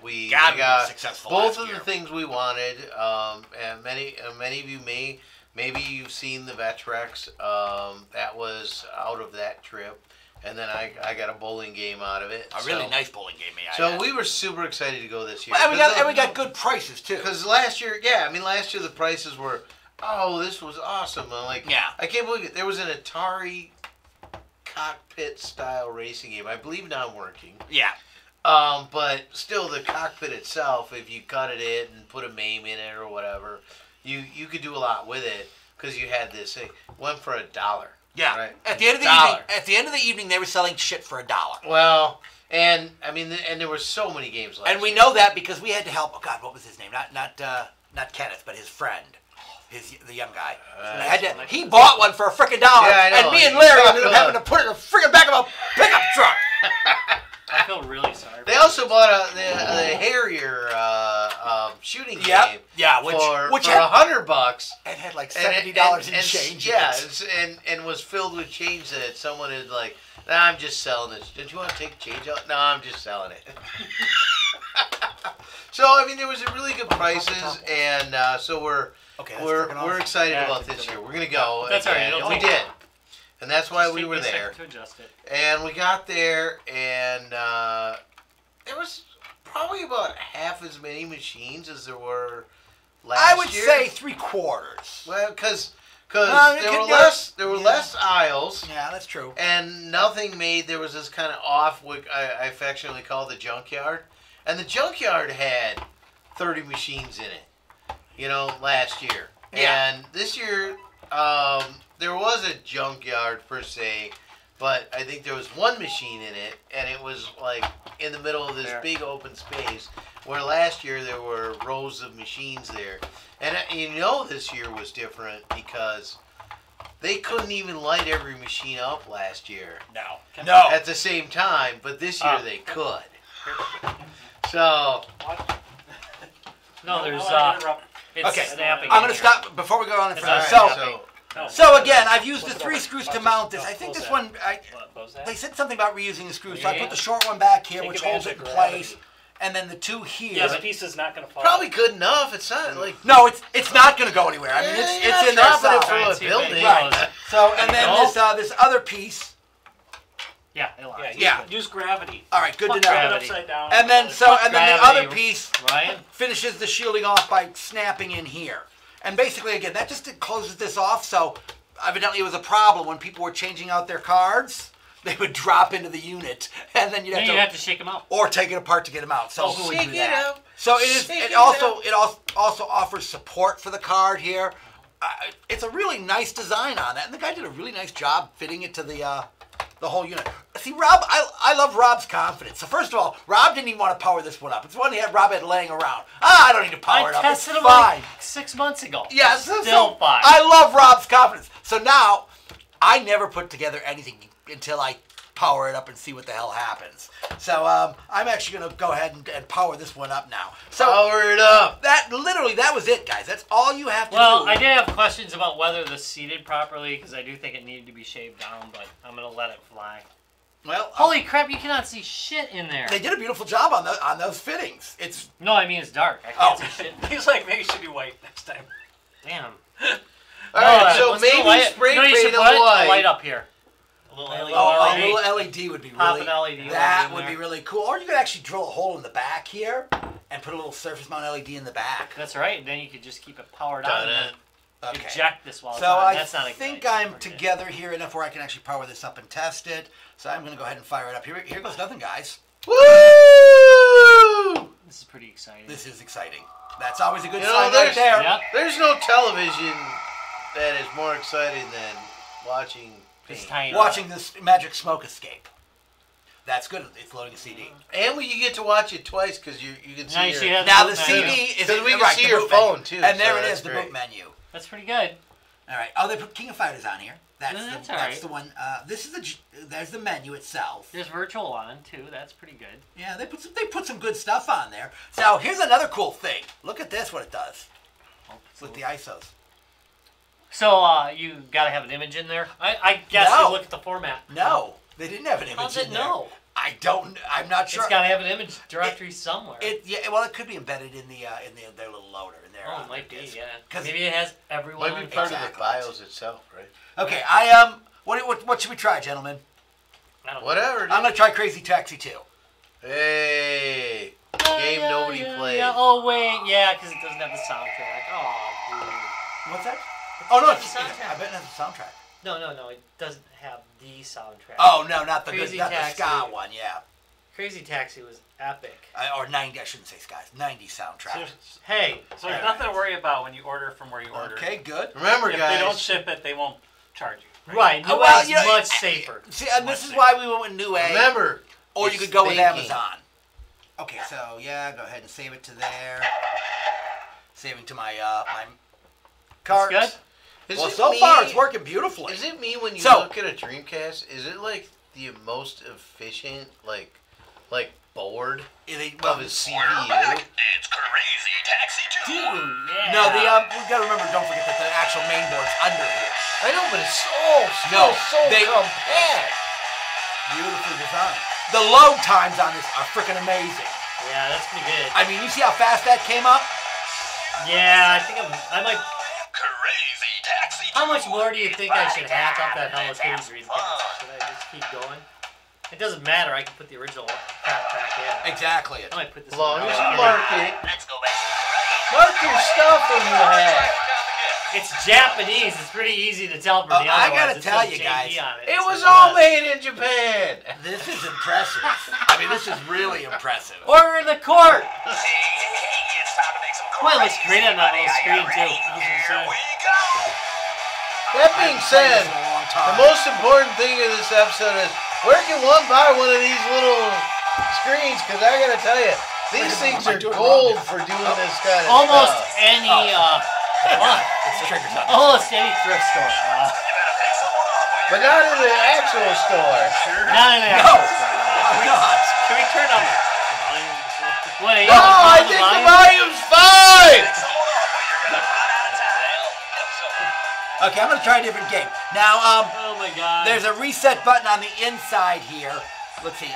[SPEAKER 1] We got
[SPEAKER 2] successful
[SPEAKER 1] both
[SPEAKER 2] last
[SPEAKER 1] of
[SPEAKER 2] year.
[SPEAKER 1] the things we wanted. And many of you maybe you've seen the Vetrex. That was out of that trip. And then I got a bowling game out of it.
[SPEAKER 2] A really nice bowling game,
[SPEAKER 1] So we were super excited to go this year.
[SPEAKER 2] Well, and we got good prices too.
[SPEAKER 1] Because last year the prices were, oh, this was awesome. I'm like, I can't believe it. There was an Atari cockpit style racing game. I believe not working.
[SPEAKER 2] Yeah.
[SPEAKER 1] But still, the cockpit itself, if you cut it and put a MAME in it or whatever, you could do a lot with it because you had this. It went for $1.
[SPEAKER 2] Yeah.
[SPEAKER 1] Right?
[SPEAKER 2] At the end of the evening, they were selling shit for $1.
[SPEAKER 1] Well, and I mean, and there were so many games last year.
[SPEAKER 2] And we know that because we had to help. Oh God, what was his name? Not Kenneth, but his friend. The young guy. He bought one for $1, and me and Larry ended up having to put it in the freaking back of a pickup truck.
[SPEAKER 4] I feel really sorry.
[SPEAKER 1] They also bought the Harrier shooting game.
[SPEAKER 2] Yeah,
[SPEAKER 1] which for $100.
[SPEAKER 2] It had like $70 in change.
[SPEAKER 1] Yeah, and was filled with change that someone had like, nah, I'm just selling this. Don't you want to take change out? No, I'm just selling it. So I mean, there was really good prices, and so we're excited about this year. We're gonna go.
[SPEAKER 3] That's all right.
[SPEAKER 1] We did, and that's why we were there.
[SPEAKER 3] To adjust it.
[SPEAKER 1] And we got there, and there was probably about half as many machines as there were last year.
[SPEAKER 2] I would say 3/4.
[SPEAKER 1] Well, because there were less aisles.
[SPEAKER 2] Yeah, that's true.
[SPEAKER 1] And nothing made. There was this kind of off, what I affectionately call the junkyard. And the junkyard had 30 machines in it, last year.
[SPEAKER 2] Yeah.
[SPEAKER 1] And this year, there was a junkyard per se, but I think there was one machine in it, and it was like in the middle of this big open space, where last year there were rows of machines there. And this year was different because they couldn't even light every machine up last year.
[SPEAKER 2] No.
[SPEAKER 1] At the same time, but this year they could. So.
[SPEAKER 3] No, there's it's
[SPEAKER 2] okay.
[SPEAKER 3] snapping.
[SPEAKER 2] I'm going to stop before we go on. So again, I've used the 3 screws to mount this. I think this one, they said something about reusing the screws, so I put the short one back here, which holds it in place, and then the 2 here.
[SPEAKER 4] Yeah, this piece is not going to fall.
[SPEAKER 1] Probably good enough. It's not like.
[SPEAKER 2] No, it's not going to go anywhere. I mean, it's in there.
[SPEAKER 1] From a building.
[SPEAKER 2] Right. So and then this other piece.
[SPEAKER 3] Yeah.
[SPEAKER 4] Use gravity.
[SPEAKER 2] All right, good to know.
[SPEAKER 3] Gravity.
[SPEAKER 4] Upside down.
[SPEAKER 2] And then the other piece
[SPEAKER 3] Ryan?
[SPEAKER 2] finishes the shielding off by snapping in here. And basically, again, that just closes this off. So evidently, it was a problem when people were changing out their cards. They would drop into the unit, and then you'd have to
[SPEAKER 3] shake them out
[SPEAKER 2] or take it apart to get them out. So
[SPEAKER 3] who would do that?
[SPEAKER 2] So it also offers support for the card here. It's a really nice design on that, and the guy did a really nice job fitting it to the whole unit. See, Rob, I love Rob's confidence. So first of all, Rob didn't even want to power this one up. It's one Rob had laying around. I don't need to power it up.
[SPEAKER 3] I tested
[SPEAKER 2] it's
[SPEAKER 3] him
[SPEAKER 2] fine.
[SPEAKER 3] like 6 months ago.
[SPEAKER 2] Yeah,
[SPEAKER 3] still fine.
[SPEAKER 2] I love Rob's confidence. So now, I never put together anything until I power it up and see what the hell happens. So I'm actually going to go ahead and power this one up now. So
[SPEAKER 1] power it up.
[SPEAKER 2] That was it, guys. That's all you have to do.
[SPEAKER 3] Well, I did have questions about whether this seated properly, because I do think it needed to be shaved down, but I'm going to let it fly.
[SPEAKER 2] Well,
[SPEAKER 3] holy crap! You cannot see shit in there.
[SPEAKER 2] They did a beautiful job on those fittings.
[SPEAKER 3] No, I mean it's dark. I can't see shit.
[SPEAKER 4] He's like, maybe it should be white next time.
[SPEAKER 3] Damn.
[SPEAKER 1] All right, so maybe spray paint a
[SPEAKER 3] light up here.
[SPEAKER 4] A little LED.
[SPEAKER 2] A little LED would be
[SPEAKER 3] Pop
[SPEAKER 2] really.
[SPEAKER 3] an LED
[SPEAKER 2] that would be really cool. Or you could actually drill a hole in the back here and put a little surface mount LED in the back.
[SPEAKER 3] That's right. And then you could just keep it powered on.
[SPEAKER 2] Okay.
[SPEAKER 3] Eject this while it's
[SPEAKER 2] so
[SPEAKER 3] on.
[SPEAKER 2] That's not I think I'm together here enough where I can actually power this up and test it. So I'm going to go ahead and fire it up. Here goes nothing, guys.
[SPEAKER 1] Woo!
[SPEAKER 3] This is pretty exciting.
[SPEAKER 2] This is exciting. That's always a good sign right there.
[SPEAKER 3] Yep.
[SPEAKER 1] There's no television that is more exciting than watching
[SPEAKER 2] this magic smoke escape. That's good. It's loading a CD.
[SPEAKER 1] And you get to watch it twice because you can see
[SPEAKER 2] now the CD is
[SPEAKER 1] because we can see your phone too.
[SPEAKER 2] And there it is, the boot menu.
[SPEAKER 3] That's pretty good.
[SPEAKER 2] All right. Oh, they put King of Fighters on here. That's
[SPEAKER 3] That's
[SPEAKER 2] the one. This is there's the menu itself.
[SPEAKER 3] There's virtual on too. That's pretty good.
[SPEAKER 2] Yeah, they put some good stuff on there. So here's another cool thing. Look at this. What it does with the ISOs.
[SPEAKER 3] So you gotta have an image in there. I guess
[SPEAKER 2] No.
[SPEAKER 3] you look at the format.
[SPEAKER 2] No, they didn't have an image
[SPEAKER 3] How's
[SPEAKER 2] in
[SPEAKER 3] it
[SPEAKER 2] there.
[SPEAKER 3] know?
[SPEAKER 2] I'm not sure.
[SPEAKER 3] It's gotta have an image directory somewhere.
[SPEAKER 2] Well, it could be embedded in their little loader in there.
[SPEAKER 3] Oh, it might be, yeah.
[SPEAKER 2] 'Cause
[SPEAKER 3] Maybe it has everyone.
[SPEAKER 1] Might be
[SPEAKER 3] on
[SPEAKER 1] part
[SPEAKER 3] it.
[SPEAKER 1] of the BIOS itself, right?
[SPEAKER 2] Okay, what should we try, gentlemen?
[SPEAKER 4] I don't know.
[SPEAKER 1] Whatever. Dude.
[SPEAKER 2] I'm gonna try Crazy Taxi 2.
[SPEAKER 1] Hey, game nobody played.
[SPEAKER 3] Yeah. Oh wait, yeah, because it doesn't have the soundtrack. Oh,
[SPEAKER 2] What's that? Oh no,
[SPEAKER 3] got
[SPEAKER 2] it's
[SPEAKER 3] the soundtrack.
[SPEAKER 2] I bet it has a soundtrack.
[SPEAKER 3] no, it doesn't have the soundtrack.
[SPEAKER 2] Oh no, not the
[SPEAKER 3] Crazy
[SPEAKER 2] not the
[SPEAKER 3] Taxi.
[SPEAKER 2] ska one, yeah.
[SPEAKER 3] Crazy Taxi was epic.
[SPEAKER 2] Or 90. I shouldn't say skies. 90 soundtrack.
[SPEAKER 3] Hey,
[SPEAKER 4] So there's nothing to worry about when you order from where you order.
[SPEAKER 2] Okay, good.
[SPEAKER 1] Remember,
[SPEAKER 4] If
[SPEAKER 1] guys.
[SPEAKER 4] they don't ship it, they won't charge you.
[SPEAKER 3] right, New
[SPEAKER 2] well,
[SPEAKER 3] Wave's
[SPEAKER 2] you know,
[SPEAKER 3] much safer.
[SPEAKER 2] See, and this is why we went with New A.
[SPEAKER 1] Remember,
[SPEAKER 2] Or you
[SPEAKER 1] it's
[SPEAKER 2] could go with
[SPEAKER 1] thinking.
[SPEAKER 2] Amazon. Okay, so yeah, go ahead and save it to there. Saving to my my cart.
[SPEAKER 3] Good?
[SPEAKER 1] Is
[SPEAKER 2] Well,
[SPEAKER 1] it
[SPEAKER 2] so
[SPEAKER 1] me-
[SPEAKER 2] far it's working beautifully.
[SPEAKER 1] Is it me when you
[SPEAKER 2] So-
[SPEAKER 1] look at a Dreamcast? Is it like the most efficient, like board of a CPU?
[SPEAKER 6] It's Crazy Taxi 2.
[SPEAKER 3] Dude, yeah.
[SPEAKER 2] No, we gotta remember. Don't forget that the actual main board's under here.
[SPEAKER 1] I know, but it's so compact.
[SPEAKER 2] Beautifully designed. The load times on this are freaking amazing.
[SPEAKER 3] Yeah, that's pretty good.
[SPEAKER 2] I mean, you see how fast that came up?
[SPEAKER 3] Yeah, I think I might.
[SPEAKER 6] Crazy Taxi 2.
[SPEAKER 3] How much more do you think I should hack up that Hello Kitty Dreamcast? Should I just keep going? It doesn't matter. I can put the original crap back in.
[SPEAKER 2] Exactly.
[SPEAKER 3] I might put this.
[SPEAKER 1] As long
[SPEAKER 3] in
[SPEAKER 1] as
[SPEAKER 3] the
[SPEAKER 1] you
[SPEAKER 3] Hello
[SPEAKER 1] mark
[SPEAKER 3] Kitty.
[SPEAKER 1] it,
[SPEAKER 6] Let's go back to the right.
[SPEAKER 1] mark your stuff when you have.
[SPEAKER 3] It's Japanese. It's pretty easy to tell from the
[SPEAKER 2] I
[SPEAKER 3] other
[SPEAKER 2] gotta
[SPEAKER 3] ones. It
[SPEAKER 2] tell
[SPEAKER 3] says
[SPEAKER 2] you
[SPEAKER 3] JP
[SPEAKER 2] guys,
[SPEAKER 3] on
[SPEAKER 1] It
[SPEAKER 3] so
[SPEAKER 1] was
[SPEAKER 3] it
[SPEAKER 1] all
[SPEAKER 3] does.
[SPEAKER 1] made in Japan.
[SPEAKER 2] This is impressive. I mean, this is really impressive.
[SPEAKER 3] Order in the court.
[SPEAKER 6] Hey, it's time to make some
[SPEAKER 3] Boy, it looks great on that little screen too.
[SPEAKER 6] Here we go.
[SPEAKER 1] That being said,
[SPEAKER 2] This in a long
[SPEAKER 1] the
[SPEAKER 2] time.
[SPEAKER 1] most important thing in this episode is where can one buy one of these little screens? Because I gotta tell you, these things are gold for doing this kind of
[SPEAKER 3] Almost
[SPEAKER 1] stuff.
[SPEAKER 3] any
[SPEAKER 2] It's the trigger time.
[SPEAKER 3] almost any thrift store.
[SPEAKER 1] But not in the actual store.
[SPEAKER 3] Not in the
[SPEAKER 2] No,
[SPEAKER 3] actual store.
[SPEAKER 2] I'm not.
[SPEAKER 4] Can we turn on the volume?
[SPEAKER 3] Wait,
[SPEAKER 1] No, I think the volume's fine.
[SPEAKER 2] Okay, I'm gonna try a different game. Now,
[SPEAKER 3] Oh my god.
[SPEAKER 2] there's a reset button on the inside here. Let's see.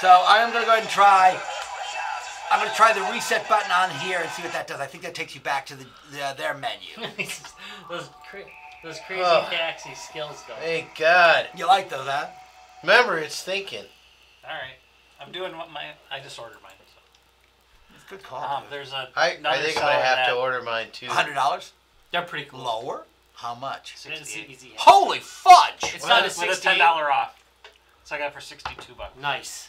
[SPEAKER 2] So I'm gonna go ahead and try. I'm gonna try the reset button on here and see what that does. I think that takes you back to their menu.
[SPEAKER 3] those crazy
[SPEAKER 1] Ugh.
[SPEAKER 3] taxi skills though.
[SPEAKER 1] Thank God.
[SPEAKER 2] You like those, huh?
[SPEAKER 1] Remember, it's thinking.
[SPEAKER 4] All right. I'm doing what I just ordered mine.
[SPEAKER 2] It's a good call. dude.
[SPEAKER 4] There's a.
[SPEAKER 1] I
[SPEAKER 4] another
[SPEAKER 1] think I'm gonna
[SPEAKER 4] seller
[SPEAKER 1] have
[SPEAKER 4] that-
[SPEAKER 1] to order mine too.
[SPEAKER 2] $100
[SPEAKER 3] They're pretty cool.
[SPEAKER 2] lower. How much?
[SPEAKER 3] It's easy.
[SPEAKER 2] Holy fudge!
[SPEAKER 3] It's not a
[SPEAKER 4] with
[SPEAKER 3] 68.
[SPEAKER 4] a $10 off. So I got it for $62.
[SPEAKER 3] Nice.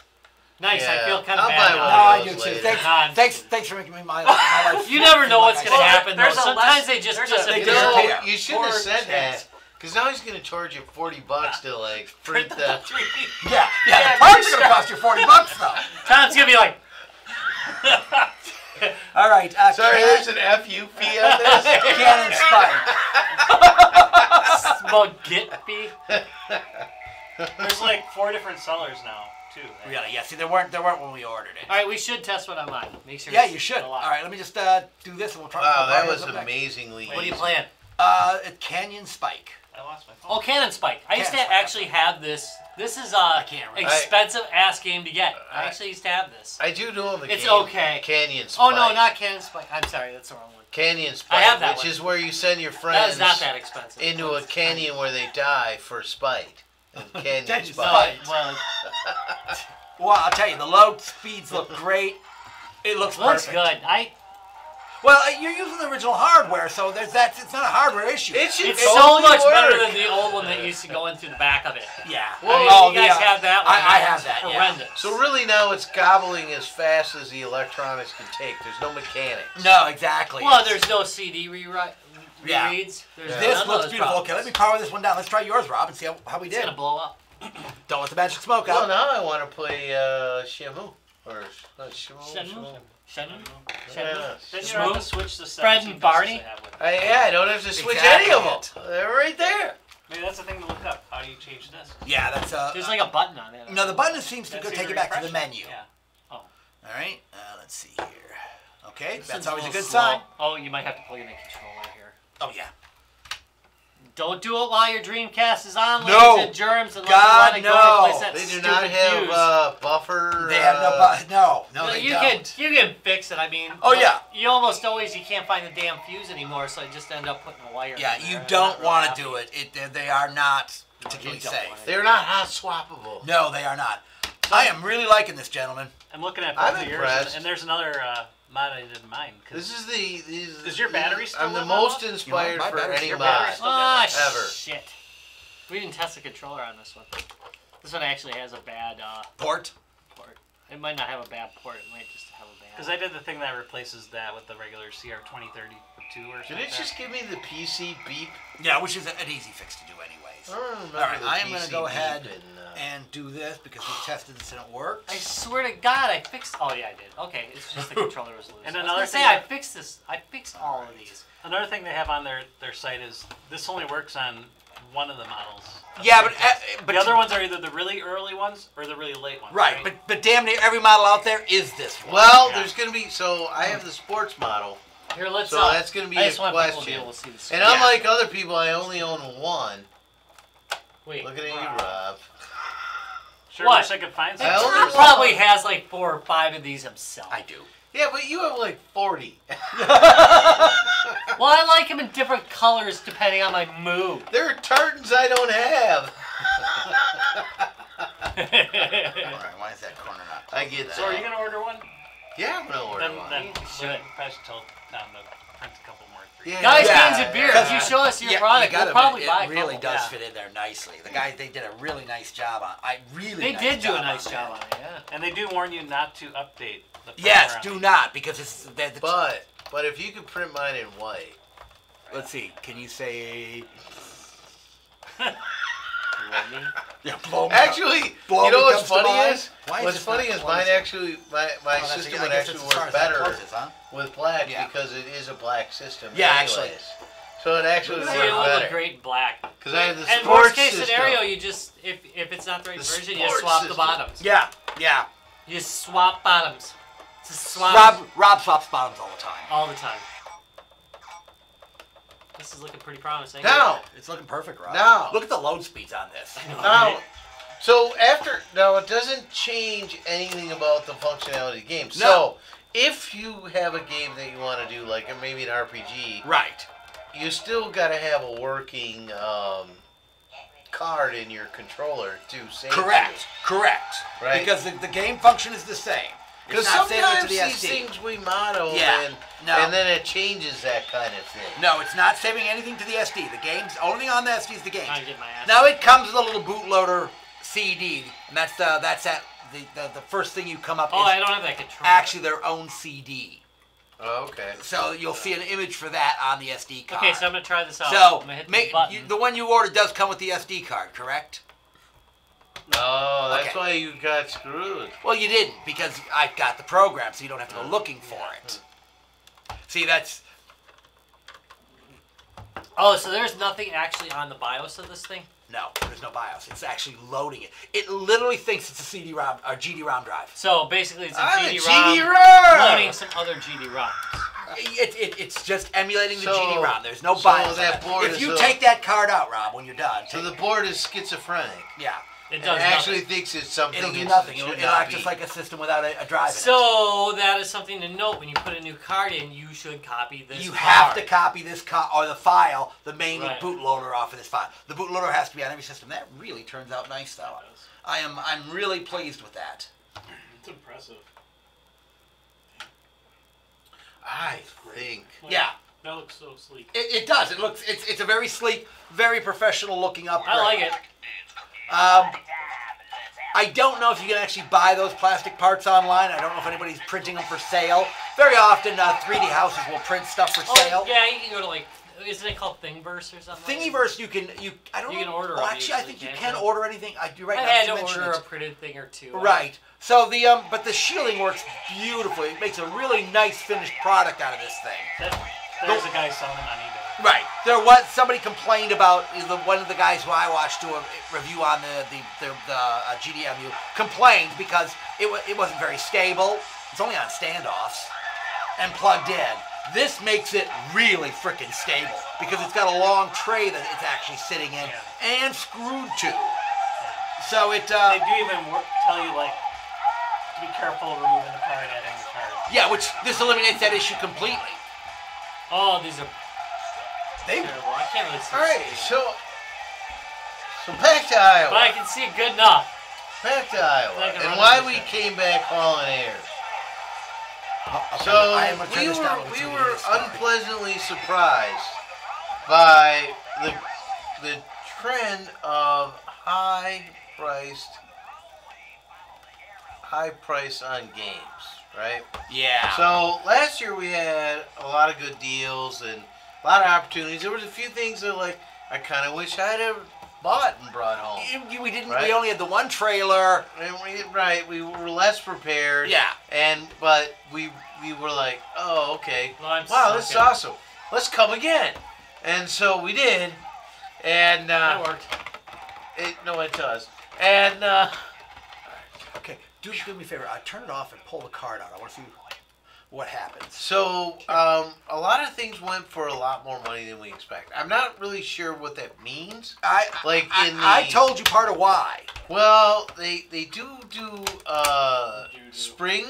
[SPEAKER 3] Nice. I
[SPEAKER 1] Yeah.
[SPEAKER 3] feel kind of
[SPEAKER 1] I'll
[SPEAKER 3] bad.
[SPEAKER 1] buy
[SPEAKER 2] No,
[SPEAKER 1] one.
[SPEAKER 3] now.
[SPEAKER 2] I
[SPEAKER 1] of
[SPEAKER 2] do
[SPEAKER 1] those
[SPEAKER 2] too.
[SPEAKER 1] later.
[SPEAKER 2] Thanks for making me my life.
[SPEAKER 3] You never know what's going to
[SPEAKER 4] Well,
[SPEAKER 3] happen.
[SPEAKER 4] there's
[SPEAKER 3] Though.
[SPEAKER 4] a
[SPEAKER 3] Sometimes
[SPEAKER 4] less-
[SPEAKER 3] they just
[SPEAKER 4] there's a-
[SPEAKER 3] disappear.
[SPEAKER 2] They disappear.
[SPEAKER 1] No, you shouldn't have
[SPEAKER 4] Or
[SPEAKER 1] said
[SPEAKER 4] chance.
[SPEAKER 1] that. Because now he's gonna charge you $40 to like print the.
[SPEAKER 2] Yeah,
[SPEAKER 4] Yeah,
[SPEAKER 2] the parts are gonna cost you $40 though.
[SPEAKER 3] Tom's going to be like,
[SPEAKER 2] All right.
[SPEAKER 1] Sorry, there's an FU fee on this.
[SPEAKER 2] Cannon Spike.
[SPEAKER 3] spaghetti.
[SPEAKER 4] There's like 4 different sellers now, too.
[SPEAKER 2] Really? Yeah. See, there weren't when we ordered it.
[SPEAKER 3] All right, we should test what I'm on. Make sure.
[SPEAKER 2] Yeah,
[SPEAKER 3] it's
[SPEAKER 2] you should.
[SPEAKER 3] a
[SPEAKER 2] All
[SPEAKER 3] lot.
[SPEAKER 2] right, let me just do this and we'll try.
[SPEAKER 1] Wow, that
[SPEAKER 2] we'll
[SPEAKER 1] was
[SPEAKER 2] go back.
[SPEAKER 1] amazingly.
[SPEAKER 3] What are you
[SPEAKER 1] easy.
[SPEAKER 3] playing?
[SPEAKER 2] Canyon Spike.
[SPEAKER 4] I lost my phone.
[SPEAKER 3] Oh, Cannon Spike. I used to
[SPEAKER 2] Cannon Spike.
[SPEAKER 3] actually have this. This is
[SPEAKER 2] can't remember.
[SPEAKER 3] expensive ass game to get. I actually used to have this.
[SPEAKER 1] I do know the
[SPEAKER 3] It's
[SPEAKER 1] game.
[SPEAKER 3] okay.
[SPEAKER 1] Canyon
[SPEAKER 3] Oh
[SPEAKER 1] Spike.
[SPEAKER 3] no, not Cannon Spike. I'm sorry, that's the wrong one.
[SPEAKER 1] Canyon Spike,
[SPEAKER 3] have that
[SPEAKER 1] which
[SPEAKER 3] one.
[SPEAKER 1] is where you send your
[SPEAKER 3] That
[SPEAKER 1] friends
[SPEAKER 3] is not that expensive.
[SPEAKER 1] into a canyon where they die for spite. Canyon
[SPEAKER 2] That's
[SPEAKER 1] Spike.
[SPEAKER 2] spite.
[SPEAKER 3] Well,
[SPEAKER 2] Well, I'll tell you, the load speeds look great. It looks
[SPEAKER 3] it looks
[SPEAKER 2] perfect.
[SPEAKER 3] good.
[SPEAKER 2] Well, you're using the original hardware, so there's that. It's not a hardware issue.
[SPEAKER 1] It should
[SPEAKER 3] It's so
[SPEAKER 1] totally
[SPEAKER 3] much better
[SPEAKER 1] work.
[SPEAKER 3] than the old one that used to go in through the back of it.
[SPEAKER 2] yeah.
[SPEAKER 3] I mean, you guys have that one.
[SPEAKER 2] I
[SPEAKER 3] It's
[SPEAKER 2] have that. Yeah.
[SPEAKER 3] horrendous.
[SPEAKER 1] So really now it's gobbling as fast as the electronics can take. There's no mechanics.
[SPEAKER 2] No, exactly.
[SPEAKER 3] Well, there's no CD
[SPEAKER 2] Yeah.
[SPEAKER 3] reads. There's
[SPEAKER 1] Yeah.
[SPEAKER 3] none
[SPEAKER 2] This
[SPEAKER 3] of
[SPEAKER 2] looks
[SPEAKER 3] those
[SPEAKER 2] beautiful.
[SPEAKER 3] problems.
[SPEAKER 2] Okay, let me power this one down. Let's try yours, Rob, and see how we
[SPEAKER 3] It's
[SPEAKER 2] did.
[SPEAKER 3] gonna blow up.
[SPEAKER 2] Don't let the magic smoke
[SPEAKER 1] Well,
[SPEAKER 2] out.
[SPEAKER 1] now I want to play Shamu. Or
[SPEAKER 3] Shenmue? Shenmue?
[SPEAKER 1] Yeah.
[SPEAKER 5] Then you don't have to switch the
[SPEAKER 3] Fred
[SPEAKER 5] 17
[SPEAKER 3] and Barney?
[SPEAKER 5] buses they have with it.
[SPEAKER 1] I don't have to switch
[SPEAKER 2] Exactly
[SPEAKER 1] any of
[SPEAKER 2] it.
[SPEAKER 1] them. They're right there.
[SPEAKER 5] Maybe that's the thing to look up. How do you change this?
[SPEAKER 2] Yeah, that's
[SPEAKER 3] There's like a button on it.
[SPEAKER 2] no, the button seems to
[SPEAKER 5] That's
[SPEAKER 2] go
[SPEAKER 5] either
[SPEAKER 2] take you back to the
[SPEAKER 5] refresh-
[SPEAKER 2] menu.
[SPEAKER 5] Yeah.
[SPEAKER 2] All right, let's see here. Okay,
[SPEAKER 3] This
[SPEAKER 2] that's
[SPEAKER 3] is
[SPEAKER 2] always a
[SPEAKER 3] little
[SPEAKER 2] good
[SPEAKER 3] slow.
[SPEAKER 2] sign.
[SPEAKER 3] Oh, you might have to plug in a controller here.
[SPEAKER 2] Oh yeah.
[SPEAKER 3] Don't do it while your Dreamcast is on,
[SPEAKER 2] No.
[SPEAKER 3] ladies and germs, unless
[SPEAKER 2] God,
[SPEAKER 3] you want to go replace
[SPEAKER 2] no.
[SPEAKER 3] that
[SPEAKER 1] They do
[SPEAKER 3] stupid
[SPEAKER 1] not have
[SPEAKER 3] fuse.
[SPEAKER 1] buffer.
[SPEAKER 2] They have no they
[SPEAKER 3] you
[SPEAKER 2] don't.
[SPEAKER 3] can fix it. I mean,
[SPEAKER 2] Oh,
[SPEAKER 3] but
[SPEAKER 2] yeah.
[SPEAKER 3] you almost always you can't find the damn fuse anymore, so I just end up putting a wire.
[SPEAKER 2] Yeah,
[SPEAKER 3] in
[SPEAKER 2] you
[SPEAKER 3] there.
[SPEAKER 2] don't
[SPEAKER 3] I'm
[SPEAKER 2] want
[SPEAKER 3] not
[SPEAKER 2] to
[SPEAKER 3] real
[SPEAKER 2] do it. They are not particularly
[SPEAKER 3] you don't
[SPEAKER 2] safe.
[SPEAKER 3] want it.
[SPEAKER 1] They're not hot swappable.
[SPEAKER 2] No, they are not. I am really liking this, gentleman.
[SPEAKER 5] I'm looking at
[SPEAKER 1] I'm
[SPEAKER 5] both of yours,
[SPEAKER 1] impressed.
[SPEAKER 5] and there's another mod I didn't mind.
[SPEAKER 1] This is
[SPEAKER 5] Is your battery still
[SPEAKER 1] I'm the
[SPEAKER 5] lit,
[SPEAKER 1] most
[SPEAKER 5] Mama?
[SPEAKER 1] inspired
[SPEAKER 2] You know, my
[SPEAKER 1] for
[SPEAKER 2] battery's
[SPEAKER 1] any
[SPEAKER 2] still
[SPEAKER 1] mod.
[SPEAKER 5] lit.
[SPEAKER 3] Ah,
[SPEAKER 1] Ever.
[SPEAKER 3] shit. We didn't test the controller on this one. This one actually has a bad
[SPEAKER 2] Port.
[SPEAKER 3] port. It might not have a bad port. It might just have a bad.
[SPEAKER 5] Because I did the thing that replaces that with the regular CR2032 or something.
[SPEAKER 1] Did it just give me the PC beep?
[SPEAKER 2] Yeah, which is an easy fix to do anyways.
[SPEAKER 1] I don't remember
[SPEAKER 2] All right,
[SPEAKER 1] the
[SPEAKER 2] I am
[SPEAKER 1] PC
[SPEAKER 2] going to go
[SPEAKER 1] beep
[SPEAKER 2] ahead
[SPEAKER 1] and,
[SPEAKER 2] and do this because we tested this and it worked.
[SPEAKER 3] I swear to God, I fixed. Oh yeah, I did. Okay, it's just the controller was loose.
[SPEAKER 5] And
[SPEAKER 3] I was
[SPEAKER 5] another
[SPEAKER 3] gonna say
[SPEAKER 5] thing
[SPEAKER 3] I
[SPEAKER 5] that-
[SPEAKER 3] fixed this. I fixed all of these.
[SPEAKER 5] Another thing they have on their site is this only works on one of the models.
[SPEAKER 2] Yeah, but
[SPEAKER 5] The other ones are either the really early ones or the really late ones.
[SPEAKER 2] right, but damn near every model out there is this one.
[SPEAKER 1] Well,
[SPEAKER 5] Yeah.
[SPEAKER 1] there's going to be, so I have the sports model,
[SPEAKER 3] Here, let's.
[SPEAKER 1] so that's going to be
[SPEAKER 3] I
[SPEAKER 1] a
[SPEAKER 3] just want people to be
[SPEAKER 1] question.
[SPEAKER 3] able to see this.
[SPEAKER 1] And
[SPEAKER 2] Yeah.
[SPEAKER 1] unlike other people, I only own one.
[SPEAKER 3] Wait,
[SPEAKER 1] Looking at you, Rob.
[SPEAKER 5] Sure,
[SPEAKER 3] What?
[SPEAKER 5] wish I could find
[SPEAKER 1] I
[SPEAKER 5] some.
[SPEAKER 1] only-
[SPEAKER 3] Tom probably has like 4 or 5 of these himself.
[SPEAKER 2] I do.
[SPEAKER 1] Yeah, but you have like 40.
[SPEAKER 3] Well, I like them in different colors depending on my mood.
[SPEAKER 1] There are tartans I don't have.
[SPEAKER 2] All right, why is that corner not?
[SPEAKER 1] I get that.
[SPEAKER 5] So are you going to order one?
[SPEAKER 1] Yeah, I'm going to order
[SPEAKER 5] Then
[SPEAKER 1] one.
[SPEAKER 3] You should.
[SPEAKER 5] probably should tell Tom to print a couple more.
[SPEAKER 1] Yeah.
[SPEAKER 3] Guys,
[SPEAKER 2] Yeah,
[SPEAKER 3] cans of beer.
[SPEAKER 2] yeah.
[SPEAKER 3] If you show us your
[SPEAKER 2] Yeah,
[SPEAKER 3] product,
[SPEAKER 2] you
[SPEAKER 3] we'll
[SPEAKER 2] gotta
[SPEAKER 3] probably
[SPEAKER 2] admit,
[SPEAKER 3] buy a
[SPEAKER 2] it really
[SPEAKER 3] couple.
[SPEAKER 2] does
[SPEAKER 5] Yeah.
[SPEAKER 2] fit in there nicely. The guys, they did a really nice job on.
[SPEAKER 3] They did do a nice job on it. Yeah.
[SPEAKER 5] And they do warn you not to update the
[SPEAKER 2] Yes,
[SPEAKER 5] printer on
[SPEAKER 2] do not because it's.
[SPEAKER 1] But if you could print mine in white.
[SPEAKER 2] Let's see. Can you say? Yeah, blow me up.
[SPEAKER 1] Actually,
[SPEAKER 2] Blow
[SPEAKER 1] you know
[SPEAKER 2] me
[SPEAKER 1] what's
[SPEAKER 2] comes to
[SPEAKER 1] funny
[SPEAKER 2] mind.
[SPEAKER 1] is?
[SPEAKER 2] Why is
[SPEAKER 1] What's
[SPEAKER 2] this not
[SPEAKER 1] funny is mine
[SPEAKER 2] closing?
[SPEAKER 1] actually, my system would actually work better with black
[SPEAKER 2] Yeah.
[SPEAKER 1] because it is a black system.
[SPEAKER 2] Yeah,
[SPEAKER 1] anyways.
[SPEAKER 2] actually.
[SPEAKER 1] So it actually would
[SPEAKER 3] See, it
[SPEAKER 1] work
[SPEAKER 3] would look
[SPEAKER 1] better.
[SPEAKER 3] great black.
[SPEAKER 1] Because I have the
[SPEAKER 3] And
[SPEAKER 1] sports
[SPEAKER 3] worst case
[SPEAKER 1] system.
[SPEAKER 3] scenario, you just if it's not the right
[SPEAKER 1] The
[SPEAKER 3] version, you
[SPEAKER 1] sports
[SPEAKER 3] swap the
[SPEAKER 1] system.
[SPEAKER 3] bottoms.
[SPEAKER 2] Yeah, yeah.
[SPEAKER 3] You swap bottoms. Just swap
[SPEAKER 2] Rob swaps bottoms all the time.
[SPEAKER 3] all the time. This is looking pretty promising.
[SPEAKER 1] Now,
[SPEAKER 2] It's looking perfect, Rob.
[SPEAKER 1] Now.
[SPEAKER 2] Look at the load speeds on this.
[SPEAKER 1] now, so now it doesn't change anything about the functionality of the game.
[SPEAKER 2] No.
[SPEAKER 1] So if you have a game that you want to do, like maybe an RPG,
[SPEAKER 2] Right.
[SPEAKER 1] you still got to have a working card in your controller to save
[SPEAKER 2] Correct. Correct.
[SPEAKER 1] Right.
[SPEAKER 2] Because the game function is the same.
[SPEAKER 1] Because
[SPEAKER 2] It's not saving it
[SPEAKER 1] sometimes
[SPEAKER 2] to the
[SPEAKER 1] these
[SPEAKER 2] SD.
[SPEAKER 1] things we model
[SPEAKER 2] Yeah. No.
[SPEAKER 1] and then it changes that kind of thing.
[SPEAKER 2] No, it's not saving anything to the SD. The game's only thing on the SD is the game.
[SPEAKER 3] Trying to get my ass.
[SPEAKER 2] Now it comes with a little bootloader CD, and that's the first thing you come up.
[SPEAKER 3] Oh,
[SPEAKER 2] is
[SPEAKER 3] I don't have that control.
[SPEAKER 2] actually their own CD.
[SPEAKER 1] Oh, okay.
[SPEAKER 2] So you'll see an image for that on the SD card.
[SPEAKER 3] Okay, so I'm gonna try this out.
[SPEAKER 2] So
[SPEAKER 3] I'm gonna hit the button.
[SPEAKER 2] the one you ordered does come with the SD card, correct?
[SPEAKER 1] Oh, that's
[SPEAKER 2] Okay.
[SPEAKER 1] why you got screwed.
[SPEAKER 2] Well, you didn't because I got the program, so you don't have to go looking for it. See, that's
[SPEAKER 3] Oh, so there's nothing actually on the BIOS of this thing?
[SPEAKER 2] no. There's no BIOS. It's actually loading it. It literally thinks it's a CD-ROM or GD-ROM drive.
[SPEAKER 3] So basically, it's a
[SPEAKER 1] Ah,
[SPEAKER 3] GD-ROM
[SPEAKER 1] GD-ROM!
[SPEAKER 3] loading some other GD-ROMs.
[SPEAKER 2] It's just emulating the
[SPEAKER 1] So-
[SPEAKER 2] GD-ROM. There's no
[SPEAKER 1] so
[SPEAKER 2] BIOS.
[SPEAKER 1] that
[SPEAKER 2] on it.
[SPEAKER 1] board
[SPEAKER 2] If
[SPEAKER 1] is
[SPEAKER 2] you
[SPEAKER 1] a-
[SPEAKER 2] take that card out, Rob, when you're done,
[SPEAKER 1] So the board is schizophrenic.
[SPEAKER 2] yeah,
[SPEAKER 3] It
[SPEAKER 1] It
[SPEAKER 3] does
[SPEAKER 1] actually
[SPEAKER 3] nothing.
[SPEAKER 1] thinks it's something
[SPEAKER 2] it'll do
[SPEAKER 1] it
[SPEAKER 2] nothing.
[SPEAKER 1] should
[SPEAKER 2] It'll
[SPEAKER 1] not
[SPEAKER 2] act
[SPEAKER 1] be.
[SPEAKER 2] just like a system without a drive in it.
[SPEAKER 3] So that is something to note. When you put a new card in, you should copy this
[SPEAKER 2] You
[SPEAKER 3] card.
[SPEAKER 2] have to copy this or the file, the main
[SPEAKER 3] Right.
[SPEAKER 2] bootloader off of this file. The bootloader has to be on every system. That really turns out nice, though. I'm really pleased with that.
[SPEAKER 5] It's impressive.
[SPEAKER 1] I think.
[SPEAKER 2] Yeah,
[SPEAKER 5] That looks so sleek.
[SPEAKER 2] it does. It's a very sleek, very professional looking upgrade.
[SPEAKER 3] I like it.
[SPEAKER 2] I don't know if you can actually buy those plastic parts online. I don't know if anybody's printing them for sale. Very often, 3D houses will print stuff for sale.
[SPEAKER 3] Yeah, you can go to like, isn't it called Thingiverse or something?
[SPEAKER 2] Thingiverse, I don't know.
[SPEAKER 3] You can order.
[SPEAKER 2] Well, actually, I think you can order anything. I do right
[SPEAKER 3] I
[SPEAKER 2] now.
[SPEAKER 3] had to order a printed thing or two.
[SPEAKER 2] Right. So but the shielding works beautifully. It makes a really nice finished product out of this thing.
[SPEAKER 5] There's a guy selling them on eBay.
[SPEAKER 2] Right. Somebody complained about one of the guys who I watched do a review on the GDMU complained because it wasn't very stable. It's only on standoffs and plugged in. This makes it really freaking stable because it's got a long tray that it's actually sitting in and screwed to. So it.
[SPEAKER 5] They do even tell you like to be careful of removing the card, adding the card.
[SPEAKER 2] Yeah, which this eliminates that issue completely.
[SPEAKER 3] Oh, these are
[SPEAKER 2] They.
[SPEAKER 3] terrible. I can't really see.
[SPEAKER 1] All right, so back to Iowa.
[SPEAKER 3] But I can see it good enough.
[SPEAKER 1] Back to Iowa,
[SPEAKER 3] Like a
[SPEAKER 1] and
[SPEAKER 3] run
[SPEAKER 1] why
[SPEAKER 3] of
[SPEAKER 1] we
[SPEAKER 3] business.
[SPEAKER 1] came back hauling airs.
[SPEAKER 2] Okay,
[SPEAKER 1] So
[SPEAKER 2] I am gonna turn
[SPEAKER 1] we
[SPEAKER 2] this down
[SPEAKER 1] were
[SPEAKER 2] because
[SPEAKER 1] we
[SPEAKER 2] it's
[SPEAKER 1] were
[SPEAKER 2] gonna start.
[SPEAKER 1] unpleasantly surprised by the trend of high price on games, right?
[SPEAKER 2] Yeah.
[SPEAKER 1] So last year we had a lot of good deals and a lot of opportunities. There was a few things that like I kind of wish I'd have bought and brought home.
[SPEAKER 2] We didn't.
[SPEAKER 1] Right.
[SPEAKER 2] We only had the one trailer.
[SPEAKER 1] And we were less prepared.
[SPEAKER 2] Yeah.
[SPEAKER 1] But we were like, oh, okay.
[SPEAKER 3] Well,
[SPEAKER 1] Wow, this is awesome. Let's come again. And so we did. And
[SPEAKER 3] That worked.
[SPEAKER 1] it does. And
[SPEAKER 2] Okay. Do me a favor. Turn it off and pull the card out. I want to see what happens.
[SPEAKER 1] so a lot of things went for a lot more money than we expect. I'm not really sure what that means.
[SPEAKER 2] I told you part of why.
[SPEAKER 1] Well, they do spring.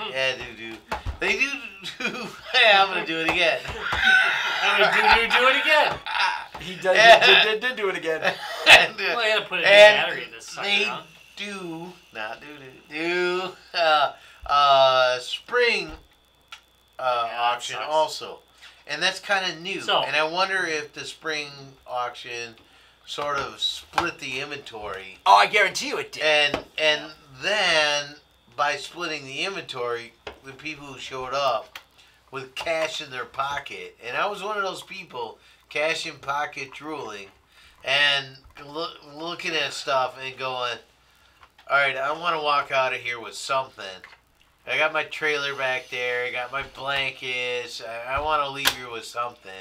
[SPEAKER 1] Yeah, do. They do. Yeah, I'm gonna do it again.
[SPEAKER 3] I'm gonna do it again.
[SPEAKER 2] He did do it again.
[SPEAKER 1] And,
[SPEAKER 3] Well, I gotta put a new
[SPEAKER 1] and
[SPEAKER 3] battery in this sucker.
[SPEAKER 1] they
[SPEAKER 3] Huh?
[SPEAKER 1] do not do spring auction
[SPEAKER 3] sucks.
[SPEAKER 1] also, and that's kind of new.
[SPEAKER 3] So-
[SPEAKER 1] And I wonder if the spring auction sort of split the inventory,
[SPEAKER 2] Oh, I guarantee you it did.
[SPEAKER 1] and then by splitting the inventory, the people who showed up with cash in their pocket, and I was one of those people, cash in pocket drooling, and looking at stuff and going, all right, I want to walk out of here with something. I got my trailer back there. I got my blankets. I want to leave here with something.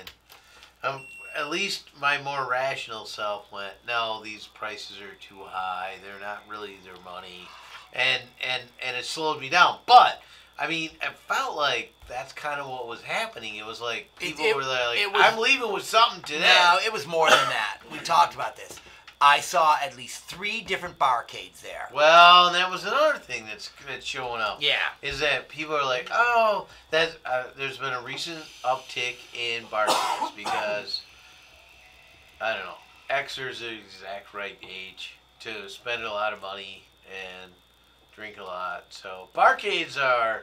[SPEAKER 1] At least my more rational self went, no, these prices are too high. They're not really their money. And it slowed me down. But, I mean, it felt like that's kind of what was happening. It was like people were like, I'm leaving with something today.
[SPEAKER 2] No, it was more than that. We talked about this. I saw at least 3 different barcades there.
[SPEAKER 1] Well, and that was another thing that's showing up.
[SPEAKER 2] Yeah.
[SPEAKER 1] Is that people are like, oh, that there's been a recent uptick in barcades because, I don't know, Xers are the exact right age to spend a lot of money and drink a lot. So barcades are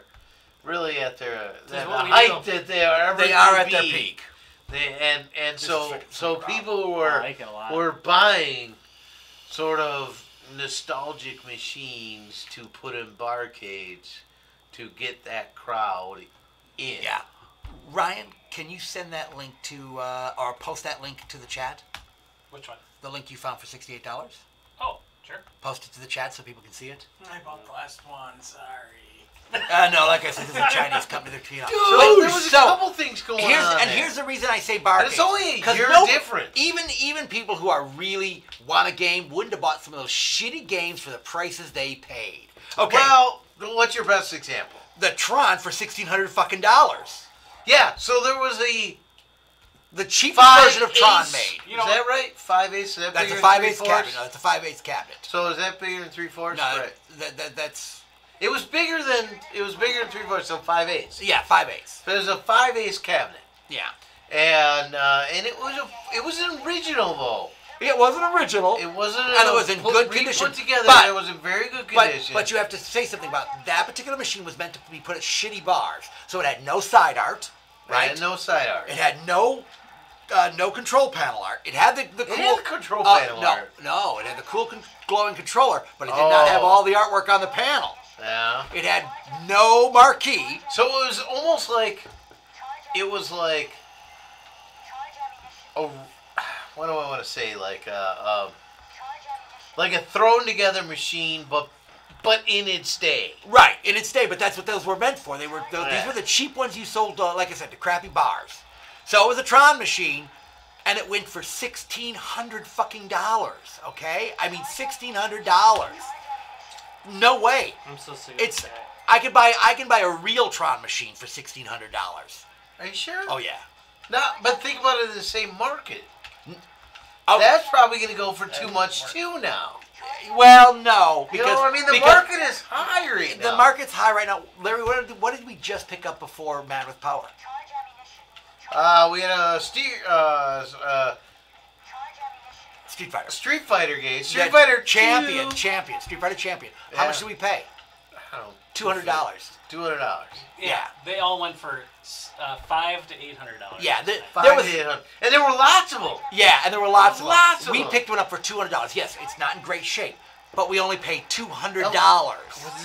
[SPEAKER 1] really at their the
[SPEAKER 3] what we
[SPEAKER 1] height
[SPEAKER 3] do.
[SPEAKER 1] that they are ever
[SPEAKER 2] They are
[SPEAKER 1] gonna
[SPEAKER 2] at their
[SPEAKER 1] be.
[SPEAKER 2] peak.
[SPEAKER 1] And
[SPEAKER 2] This
[SPEAKER 1] so
[SPEAKER 2] is
[SPEAKER 1] so
[SPEAKER 2] freaking
[SPEAKER 1] people
[SPEAKER 3] I like it a lot.
[SPEAKER 1] were buying sort of nostalgic machines to put in barcades to get that crowd in.
[SPEAKER 2] Yeah. Ryan, can you send that link to, or post that link to the chat?
[SPEAKER 5] Which one?
[SPEAKER 2] The link you found for $68?
[SPEAKER 5] Oh, sure.
[SPEAKER 2] Post it to the chat so people can see it.
[SPEAKER 5] I bought the last one. Sorry.
[SPEAKER 2] No, like I said, this is a Chinese company. They're cheating.
[SPEAKER 1] So there was a couple things going on there.
[SPEAKER 2] Here's the reason I say barcades.
[SPEAKER 1] And it's only a
[SPEAKER 2] 'Cause
[SPEAKER 1] year difference.
[SPEAKER 2] Even people who are really want a game wouldn't have bought some of those shitty games for the prices they paid. Okay.
[SPEAKER 1] Well, what's your best example?
[SPEAKER 2] The Tron for $1,600 fucking dollars.
[SPEAKER 1] Yeah, so there was
[SPEAKER 2] The cheapest version of Tron made.
[SPEAKER 1] Is that right? 5/8?
[SPEAKER 2] That's a 5/8 cabinet. No, that's a 5/8 cabinet.
[SPEAKER 1] So is that bigger than 3/4?
[SPEAKER 2] No,
[SPEAKER 1] Right.
[SPEAKER 2] that's
[SPEAKER 1] It was bigger than 3/4, so 5/8.
[SPEAKER 2] yeah, 5/8.
[SPEAKER 1] So there's a 5/8 cabinet,
[SPEAKER 2] Yeah.
[SPEAKER 1] and it was an original though.
[SPEAKER 2] It wasn't original.
[SPEAKER 1] It wasn't.
[SPEAKER 2] And it was in good condition.
[SPEAKER 1] Put together.
[SPEAKER 2] But-
[SPEAKER 1] it was in very good condition.
[SPEAKER 2] But you have to say something about that particular machine was meant to be put at shitty bars, so it had no side art, right?
[SPEAKER 1] And no side art.
[SPEAKER 2] It had no no control panel art. It had the cool...
[SPEAKER 1] It had the control panel art.
[SPEAKER 2] No, it had the cool glowing controller, but it did not have all the artwork on the panel.
[SPEAKER 1] Yeah.
[SPEAKER 2] It had no marquee.
[SPEAKER 1] So it was almost like... It was like... Oh, what do I want to say? Like a thrown together machine, but in its day.
[SPEAKER 2] Right, in its day, but that's what those were meant for. These were the cheap ones you sold, like I said, the crappy bars. So it was a Tron machine, and it went for $1,600 fucking dollars. Okay, I mean $1,600. No way.
[SPEAKER 3] I'm so sick of
[SPEAKER 2] It's.
[SPEAKER 3] that.
[SPEAKER 2] I can buy a real Tron machine for $1,600.
[SPEAKER 1] Are you sure?
[SPEAKER 2] Oh yeah.
[SPEAKER 1] No, but think about it in the same market.
[SPEAKER 2] Oh,
[SPEAKER 1] That's probably going to go for too much too now.
[SPEAKER 2] well, no.
[SPEAKER 1] You know what I mean? The
[SPEAKER 2] because
[SPEAKER 1] market is high right now.
[SPEAKER 2] The market's high right now. Larry, what did we just pick up before Man with Power?
[SPEAKER 1] We had a Street Fighter. Street Fighter game. Street Fighter
[SPEAKER 2] Champion. Street Fighter Champion. How
[SPEAKER 1] Yeah.
[SPEAKER 2] much did we pay?
[SPEAKER 1] I don't know,
[SPEAKER 2] $200.
[SPEAKER 1] $200.
[SPEAKER 2] Yeah.
[SPEAKER 4] They all went for $500 to $800.
[SPEAKER 2] Yeah, there
[SPEAKER 1] There
[SPEAKER 2] was.
[SPEAKER 1] and there were lots of them.
[SPEAKER 2] Yeah, and there were lots of
[SPEAKER 1] Lots
[SPEAKER 2] them.
[SPEAKER 1] of
[SPEAKER 2] We
[SPEAKER 1] them.
[SPEAKER 2] picked one up for $200. Yes, it's not in great shape, but we only paid $200.
[SPEAKER 1] Well,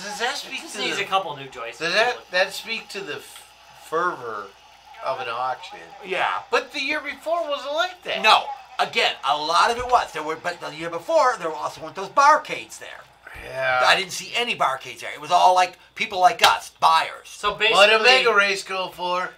[SPEAKER 1] does that speak
[SPEAKER 3] Just
[SPEAKER 1] to
[SPEAKER 3] needs a
[SPEAKER 1] the,
[SPEAKER 3] couple new joysticks.
[SPEAKER 1] does that speak to the fervor of an auction?
[SPEAKER 2] Yeah.
[SPEAKER 1] But the year before wasn't like that.
[SPEAKER 2] No. Again, a lot of it was. But the year before, there also weren't those barcades there.
[SPEAKER 1] Yeah.
[SPEAKER 2] I didn't see any barcades there. It was all like people like us, buyers.
[SPEAKER 3] So basically,
[SPEAKER 1] What did Mega Race go for?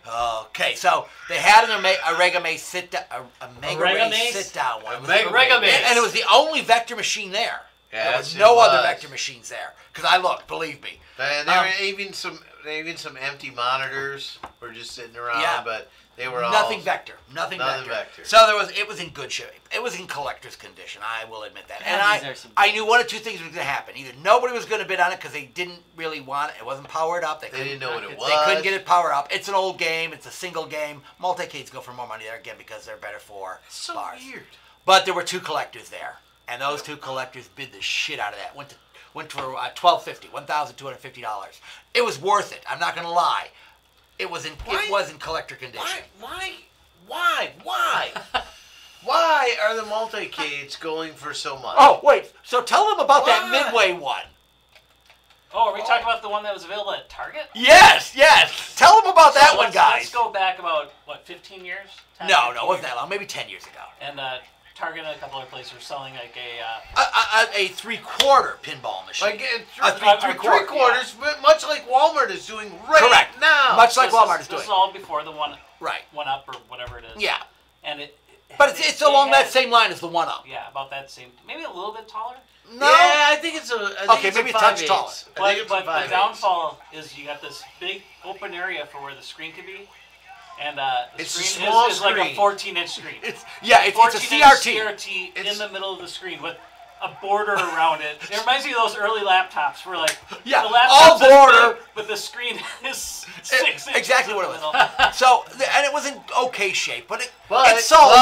[SPEAKER 2] Okay, so they had a Regamaze sit down, a Mega
[SPEAKER 3] Regamaze?
[SPEAKER 2] Race sit down one.
[SPEAKER 1] A Mega
[SPEAKER 3] Regamaze.
[SPEAKER 2] And it was the only Vector machine there. There
[SPEAKER 1] Yes,
[SPEAKER 2] was no
[SPEAKER 1] it
[SPEAKER 2] other
[SPEAKER 1] was.
[SPEAKER 2] Vector machines there. Because I looked, believe me.
[SPEAKER 1] And there were even some empty monitors were just sitting around,
[SPEAKER 2] Yeah.
[SPEAKER 1] but they were all
[SPEAKER 2] Nothing Vector. Nothing
[SPEAKER 1] Nothing
[SPEAKER 2] Vector.
[SPEAKER 1] Vector.
[SPEAKER 2] So it was in good shape. It was in collector's condition. I will admit that. And
[SPEAKER 3] Yeah, these are some-
[SPEAKER 2] I knew one of two things was going to happen. Either nobody was going to bid on it because they didn't really want it. It wasn't powered up.
[SPEAKER 1] They didn't know what it was.
[SPEAKER 2] They couldn't get it powered up. It's an old game. It's a single game. Multi-cades go for more money there again because they're better for
[SPEAKER 1] So
[SPEAKER 2] bars.
[SPEAKER 1] weird.
[SPEAKER 2] But there were two collectors there, and those two collectors bid the shit out of that. Went for $1,250, $1,250. It was worth it. I'm not going to lie. It was in collector condition.
[SPEAKER 1] Why are the multi-cades going for so much?
[SPEAKER 2] Oh wait, so tell them about that
[SPEAKER 1] Why?
[SPEAKER 2] Midway one.
[SPEAKER 4] Oh, are we talking about the one that was available at Target?
[SPEAKER 2] Yes. Tell them about that one,
[SPEAKER 4] Let's
[SPEAKER 2] guys.
[SPEAKER 4] go back about, 15 years? 10,
[SPEAKER 2] No,
[SPEAKER 4] 15
[SPEAKER 2] it wasn't that
[SPEAKER 4] years?
[SPEAKER 2] long. Maybe 10 years ago.
[SPEAKER 4] And Target and a couple other places were selling like
[SPEAKER 2] A 3/4 pinball machine.
[SPEAKER 1] Like
[SPEAKER 2] three-quarter,
[SPEAKER 1] three-quarters, but much like Walmart is doing right
[SPEAKER 2] Correct.
[SPEAKER 1] now.
[SPEAKER 2] Much like Walmart is
[SPEAKER 4] This
[SPEAKER 2] doing.
[SPEAKER 4] is all before the one
[SPEAKER 2] Right.
[SPEAKER 4] up or whatever it is.
[SPEAKER 2] Yeah.
[SPEAKER 4] And
[SPEAKER 2] But it's
[SPEAKER 4] they
[SPEAKER 2] along
[SPEAKER 4] had-
[SPEAKER 2] that same line as the one up.
[SPEAKER 4] Yeah, about that same. Maybe a little bit taller.
[SPEAKER 2] No.
[SPEAKER 1] Yeah, I think it's a.
[SPEAKER 2] Okay, maybe a touch taller.
[SPEAKER 4] But the downfall is you got this big open area for where the screen could be, and the
[SPEAKER 1] It's a
[SPEAKER 4] screen
[SPEAKER 1] small
[SPEAKER 4] is like a
[SPEAKER 1] screen.
[SPEAKER 4] 14-inch screen.
[SPEAKER 2] It's a
[SPEAKER 4] 14-inch
[SPEAKER 2] CRT.
[SPEAKER 4] CRT in
[SPEAKER 1] It's-
[SPEAKER 4] the middle of the screen with a border around it. It reminds me of those early laptops where
[SPEAKER 2] Yeah,
[SPEAKER 4] the laptop's
[SPEAKER 2] all
[SPEAKER 4] this
[SPEAKER 2] border.
[SPEAKER 4] big, but the screen is 6 inches.
[SPEAKER 2] Exactly what it
[SPEAKER 4] in the
[SPEAKER 2] was.
[SPEAKER 4] middle.
[SPEAKER 2] So, and it was in okay shape, but
[SPEAKER 1] But
[SPEAKER 2] it's sold.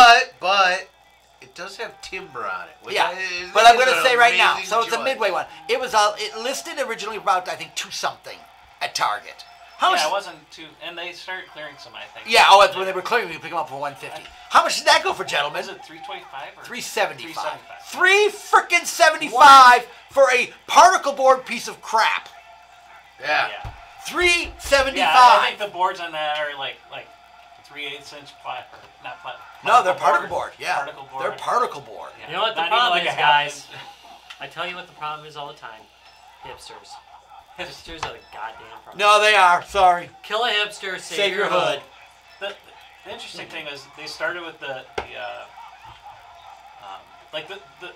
[SPEAKER 1] it does have timber on it. which
[SPEAKER 2] Yeah,
[SPEAKER 1] I
[SPEAKER 2] but I'm
[SPEAKER 1] think
[SPEAKER 2] going
[SPEAKER 1] is
[SPEAKER 2] to
[SPEAKER 1] an
[SPEAKER 2] say right now,
[SPEAKER 1] amazing
[SPEAKER 2] so it's a
[SPEAKER 1] choice.
[SPEAKER 2] Midway one. It listed originally about, I think, 2-something at Target. How much?
[SPEAKER 4] Yeah, it wasn't too, and they started clearing some, I think.
[SPEAKER 2] Yeah, that's when they were clearing, we could pick them up for $150. How much did that go for, gentlemen?
[SPEAKER 4] Was it $325 or
[SPEAKER 2] $375.
[SPEAKER 4] $375.
[SPEAKER 2] $375 for a particle board piece of crap.
[SPEAKER 1] Yeah.
[SPEAKER 4] Yeah.
[SPEAKER 2] $375.
[SPEAKER 4] Yeah, I think the boards on that are like 3/8 inch plat, or not plat.
[SPEAKER 2] No, they're particle board. Yeah,
[SPEAKER 4] Particle board.
[SPEAKER 2] they're particle board.
[SPEAKER 4] Yeah.
[SPEAKER 3] You know what the
[SPEAKER 4] Not even
[SPEAKER 3] problem
[SPEAKER 4] like
[SPEAKER 3] is,
[SPEAKER 4] a half
[SPEAKER 3] guys?
[SPEAKER 4] inch.
[SPEAKER 3] I tell you what the problem is all the time. Hipsters. Hipsters are the goddamn problem.
[SPEAKER 2] No, they are. Sorry.
[SPEAKER 3] Kill a hipster,
[SPEAKER 2] Save your hood.
[SPEAKER 4] The interesting thing is they started with the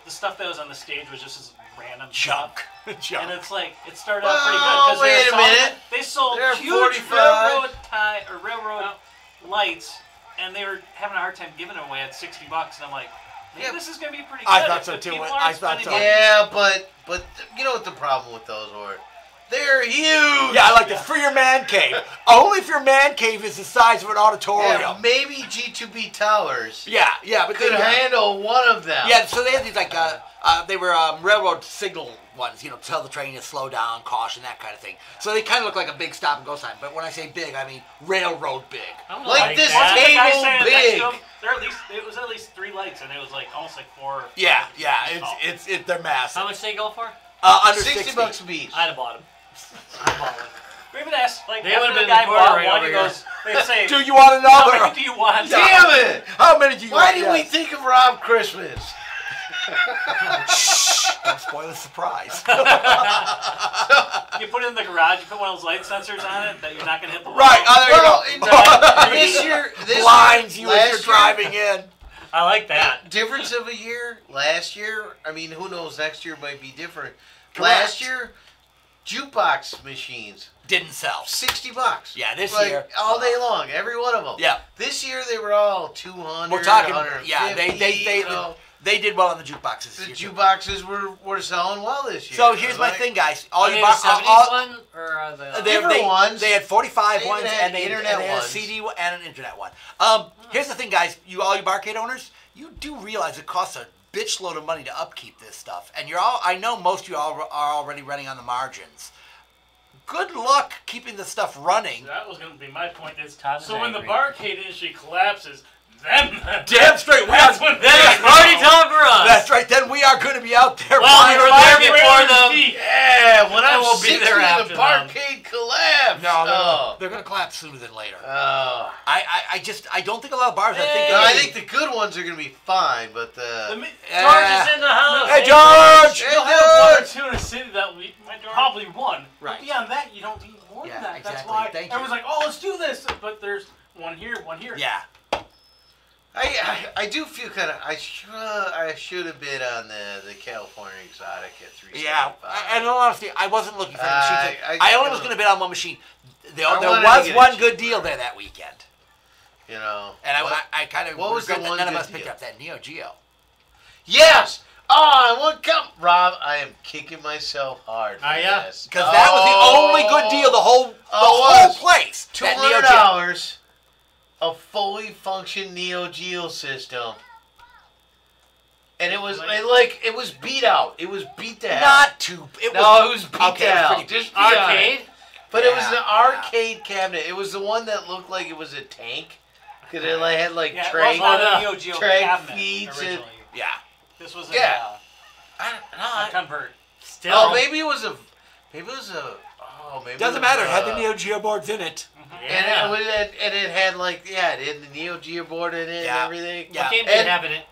[SPEAKER 4] stuff that was on the stage was just as random
[SPEAKER 2] Junk.
[SPEAKER 4] stuff.
[SPEAKER 2] Junk.
[SPEAKER 4] And it's like it started out pretty good
[SPEAKER 1] wait a
[SPEAKER 4] because
[SPEAKER 1] minute.
[SPEAKER 4] they sold
[SPEAKER 1] They're
[SPEAKER 4] huge
[SPEAKER 1] 45.
[SPEAKER 4] railroad lights, and they were having a hard time giving them away at $60. And I'm like, maybe
[SPEAKER 1] Yeah.
[SPEAKER 4] this is gonna be pretty good.
[SPEAKER 2] I thought
[SPEAKER 4] if
[SPEAKER 2] so
[SPEAKER 4] the
[SPEAKER 2] too.
[SPEAKER 4] people
[SPEAKER 2] I
[SPEAKER 4] aren't
[SPEAKER 2] thought
[SPEAKER 4] spending
[SPEAKER 2] so.
[SPEAKER 4] money.
[SPEAKER 1] Yeah, but you know what the problem with those were? They're huge.
[SPEAKER 2] Yeah, I like the for your man cave. Only if your man cave is the size of an auditorium.
[SPEAKER 1] Yeah, maybe G2B Towers
[SPEAKER 2] Yeah, but
[SPEAKER 1] could
[SPEAKER 2] they,
[SPEAKER 1] handle one of them.
[SPEAKER 2] Yeah, so they had these like They were railroad signal ones, to tell the train to slow down, caution, that kind of thing. So they kind of look like a big stop and go sign. But when I say big, I mean railroad big.
[SPEAKER 1] Like this
[SPEAKER 4] The guy saying
[SPEAKER 1] table
[SPEAKER 4] next to
[SPEAKER 1] big.
[SPEAKER 4] him, it was at least 3 lights, and it was like almost like 4.
[SPEAKER 2] Yeah, they're massive.
[SPEAKER 3] How much they go for?
[SPEAKER 2] Under
[SPEAKER 1] $60 a piece.
[SPEAKER 3] I'd have bought them. I'd bought them.
[SPEAKER 4] We even asked, like,
[SPEAKER 3] They
[SPEAKER 4] after
[SPEAKER 3] would've
[SPEAKER 4] the
[SPEAKER 3] been
[SPEAKER 4] guy
[SPEAKER 3] in the corner
[SPEAKER 4] bought
[SPEAKER 3] right
[SPEAKER 4] one,
[SPEAKER 3] over
[SPEAKER 4] he
[SPEAKER 3] here.
[SPEAKER 4] goes, they say,
[SPEAKER 2] Do you want
[SPEAKER 4] how
[SPEAKER 2] another?
[SPEAKER 4] many do you want?
[SPEAKER 1] Damn it!
[SPEAKER 2] How many do you
[SPEAKER 1] Why
[SPEAKER 2] want?
[SPEAKER 1] did we think of Rob Christmas?
[SPEAKER 2] Shh! Don't spoil the surprise.
[SPEAKER 4] You put it in the garage, you put one of those light sensors on it that you're not going to hit the wall.
[SPEAKER 2] Right, there you go.
[SPEAKER 1] This year,
[SPEAKER 2] Blinds you as
[SPEAKER 1] last
[SPEAKER 2] you're
[SPEAKER 1] year,
[SPEAKER 2] driving in.
[SPEAKER 3] I like that.
[SPEAKER 1] Difference of a year, last year, I mean, who knows, next year might be different.
[SPEAKER 2] Correct.
[SPEAKER 1] Last year, jukebox machines,
[SPEAKER 2] Didn't sell.
[SPEAKER 1] $60.
[SPEAKER 2] Yeah, this
[SPEAKER 1] like,
[SPEAKER 2] year.
[SPEAKER 1] all day long, every one of them.
[SPEAKER 2] Yeah.
[SPEAKER 1] This year, they were all 200,
[SPEAKER 2] We're talking,
[SPEAKER 1] 150,
[SPEAKER 2] yeah,
[SPEAKER 1] you know.
[SPEAKER 2] they did well on the jukeboxes.
[SPEAKER 1] The
[SPEAKER 2] this year.
[SPEAKER 1] jukeboxes were selling well this year.
[SPEAKER 2] So here's my
[SPEAKER 1] Like,
[SPEAKER 2] thing, guys.
[SPEAKER 3] Are they the 70s one or are the?
[SPEAKER 1] Different ones.
[SPEAKER 2] They had 45
[SPEAKER 1] They
[SPEAKER 2] ones
[SPEAKER 1] even had
[SPEAKER 2] and they
[SPEAKER 1] internet
[SPEAKER 2] had a
[SPEAKER 1] ones.
[SPEAKER 2] CD and an internet one. Here's the thing, guys. All you barcade owners, you do realize it costs a bitch load of money to upkeep this stuff, and I know most of you all are already running on the margins. Good luck keeping the stuff running.
[SPEAKER 5] That was going to be my point.
[SPEAKER 3] Todd's
[SPEAKER 5] So when the
[SPEAKER 3] angry.
[SPEAKER 5] barcade industry collapses, then
[SPEAKER 2] Damn straight,
[SPEAKER 5] that's when
[SPEAKER 3] Then it's party time for us.
[SPEAKER 2] That's right. Then we are going to be out there.
[SPEAKER 3] Well, we
[SPEAKER 2] buying
[SPEAKER 3] were
[SPEAKER 2] our
[SPEAKER 3] there
[SPEAKER 2] barcade.
[SPEAKER 3] before them.
[SPEAKER 1] Yeah, when I
[SPEAKER 3] we'll
[SPEAKER 1] was
[SPEAKER 3] be
[SPEAKER 1] 60,
[SPEAKER 3] there
[SPEAKER 1] the
[SPEAKER 3] after them.
[SPEAKER 1] barcade collapsed.
[SPEAKER 2] No, they're going to collapse sooner than later.
[SPEAKER 1] Oh.
[SPEAKER 2] I don't think a lot of bars.
[SPEAKER 1] No, I think the good ones are going to be fine, but
[SPEAKER 3] George is in the house.
[SPEAKER 2] Hey, George!
[SPEAKER 1] Hey,
[SPEAKER 5] You'll have 1 or
[SPEAKER 1] George!
[SPEAKER 5] 2 in a city that we probably won.
[SPEAKER 2] Right.
[SPEAKER 5] But beyond that, you don't need more
[SPEAKER 2] Yeah,
[SPEAKER 5] than that. That's
[SPEAKER 2] exactly.
[SPEAKER 5] why
[SPEAKER 2] Thank you.
[SPEAKER 5] everyone's like, oh, let's do this. But there's one here, one here.
[SPEAKER 2] Yeah.
[SPEAKER 1] I do feel kind of I should have bid on the California Exotic at $375.
[SPEAKER 2] Yeah, and in all honesty, I wasn't looking for any machines.
[SPEAKER 1] I
[SPEAKER 2] I only was going to bid on one machine. There
[SPEAKER 1] wanted to
[SPEAKER 2] was
[SPEAKER 1] get a
[SPEAKER 2] one
[SPEAKER 1] cheap
[SPEAKER 2] good deal there that weekend,
[SPEAKER 1] You know.
[SPEAKER 2] and
[SPEAKER 1] What-
[SPEAKER 2] I kind of
[SPEAKER 1] what was the
[SPEAKER 2] regret that
[SPEAKER 1] one
[SPEAKER 2] none of
[SPEAKER 1] good
[SPEAKER 2] us picked
[SPEAKER 1] deal?
[SPEAKER 2] up that Neo Geo.
[SPEAKER 1] Yes! Oh, I want come, Rob. I am kicking myself hard for
[SPEAKER 3] Are ya?
[SPEAKER 1] this.
[SPEAKER 2] Because that was the only good deal the whole
[SPEAKER 1] was.
[SPEAKER 2] place. That Neo Geo.
[SPEAKER 1] $200, a fully functioning Neo Geo system, and it was it was beat out. It was beat to hell.
[SPEAKER 2] Not too. It
[SPEAKER 1] was beat
[SPEAKER 2] okay,
[SPEAKER 1] to hell.
[SPEAKER 2] pretty
[SPEAKER 1] Just be honest.
[SPEAKER 3] Arcade.
[SPEAKER 1] But it was the
[SPEAKER 2] Yeah.
[SPEAKER 1] arcade cabinet. It was the one that looked like it was a tank. Because it had like
[SPEAKER 4] Yeah,
[SPEAKER 1] tray,
[SPEAKER 4] it was not
[SPEAKER 3] Oh,
[SPEAKER 4] a Neo Geo
[SPEAKER 1] tray
[SPEAKER 4] cabinet
[SPEAKER 1] feeds and-
[SPEAKER 4] originally.
[SPEAKER 2] Yeah.
[SPEAKER 4] This was
[SPEAKER 1] Yeah.
[SPEAKER 4] a
[SPEAKER 1] I,
[SPEAKER 4] convert.
[SPEAKER 3] Still.
[SPEAKER 1] oh, maybe it was a.
[SPEAKER 2] Doesn't matter. It had the Neo Geo boards in it.
[SPEAKER 3] Yeah.
[SPEAKER 1] And it had like it had the Neo Geo board in it
[SPEAKER 2] Yeah.
[SPEAKER 1] and everything.
[SPEAKER 2] Yeah.
[SPEAKER 3] What game did it
[SPEAKER 1] And-
[SPEAKER 3] have in it?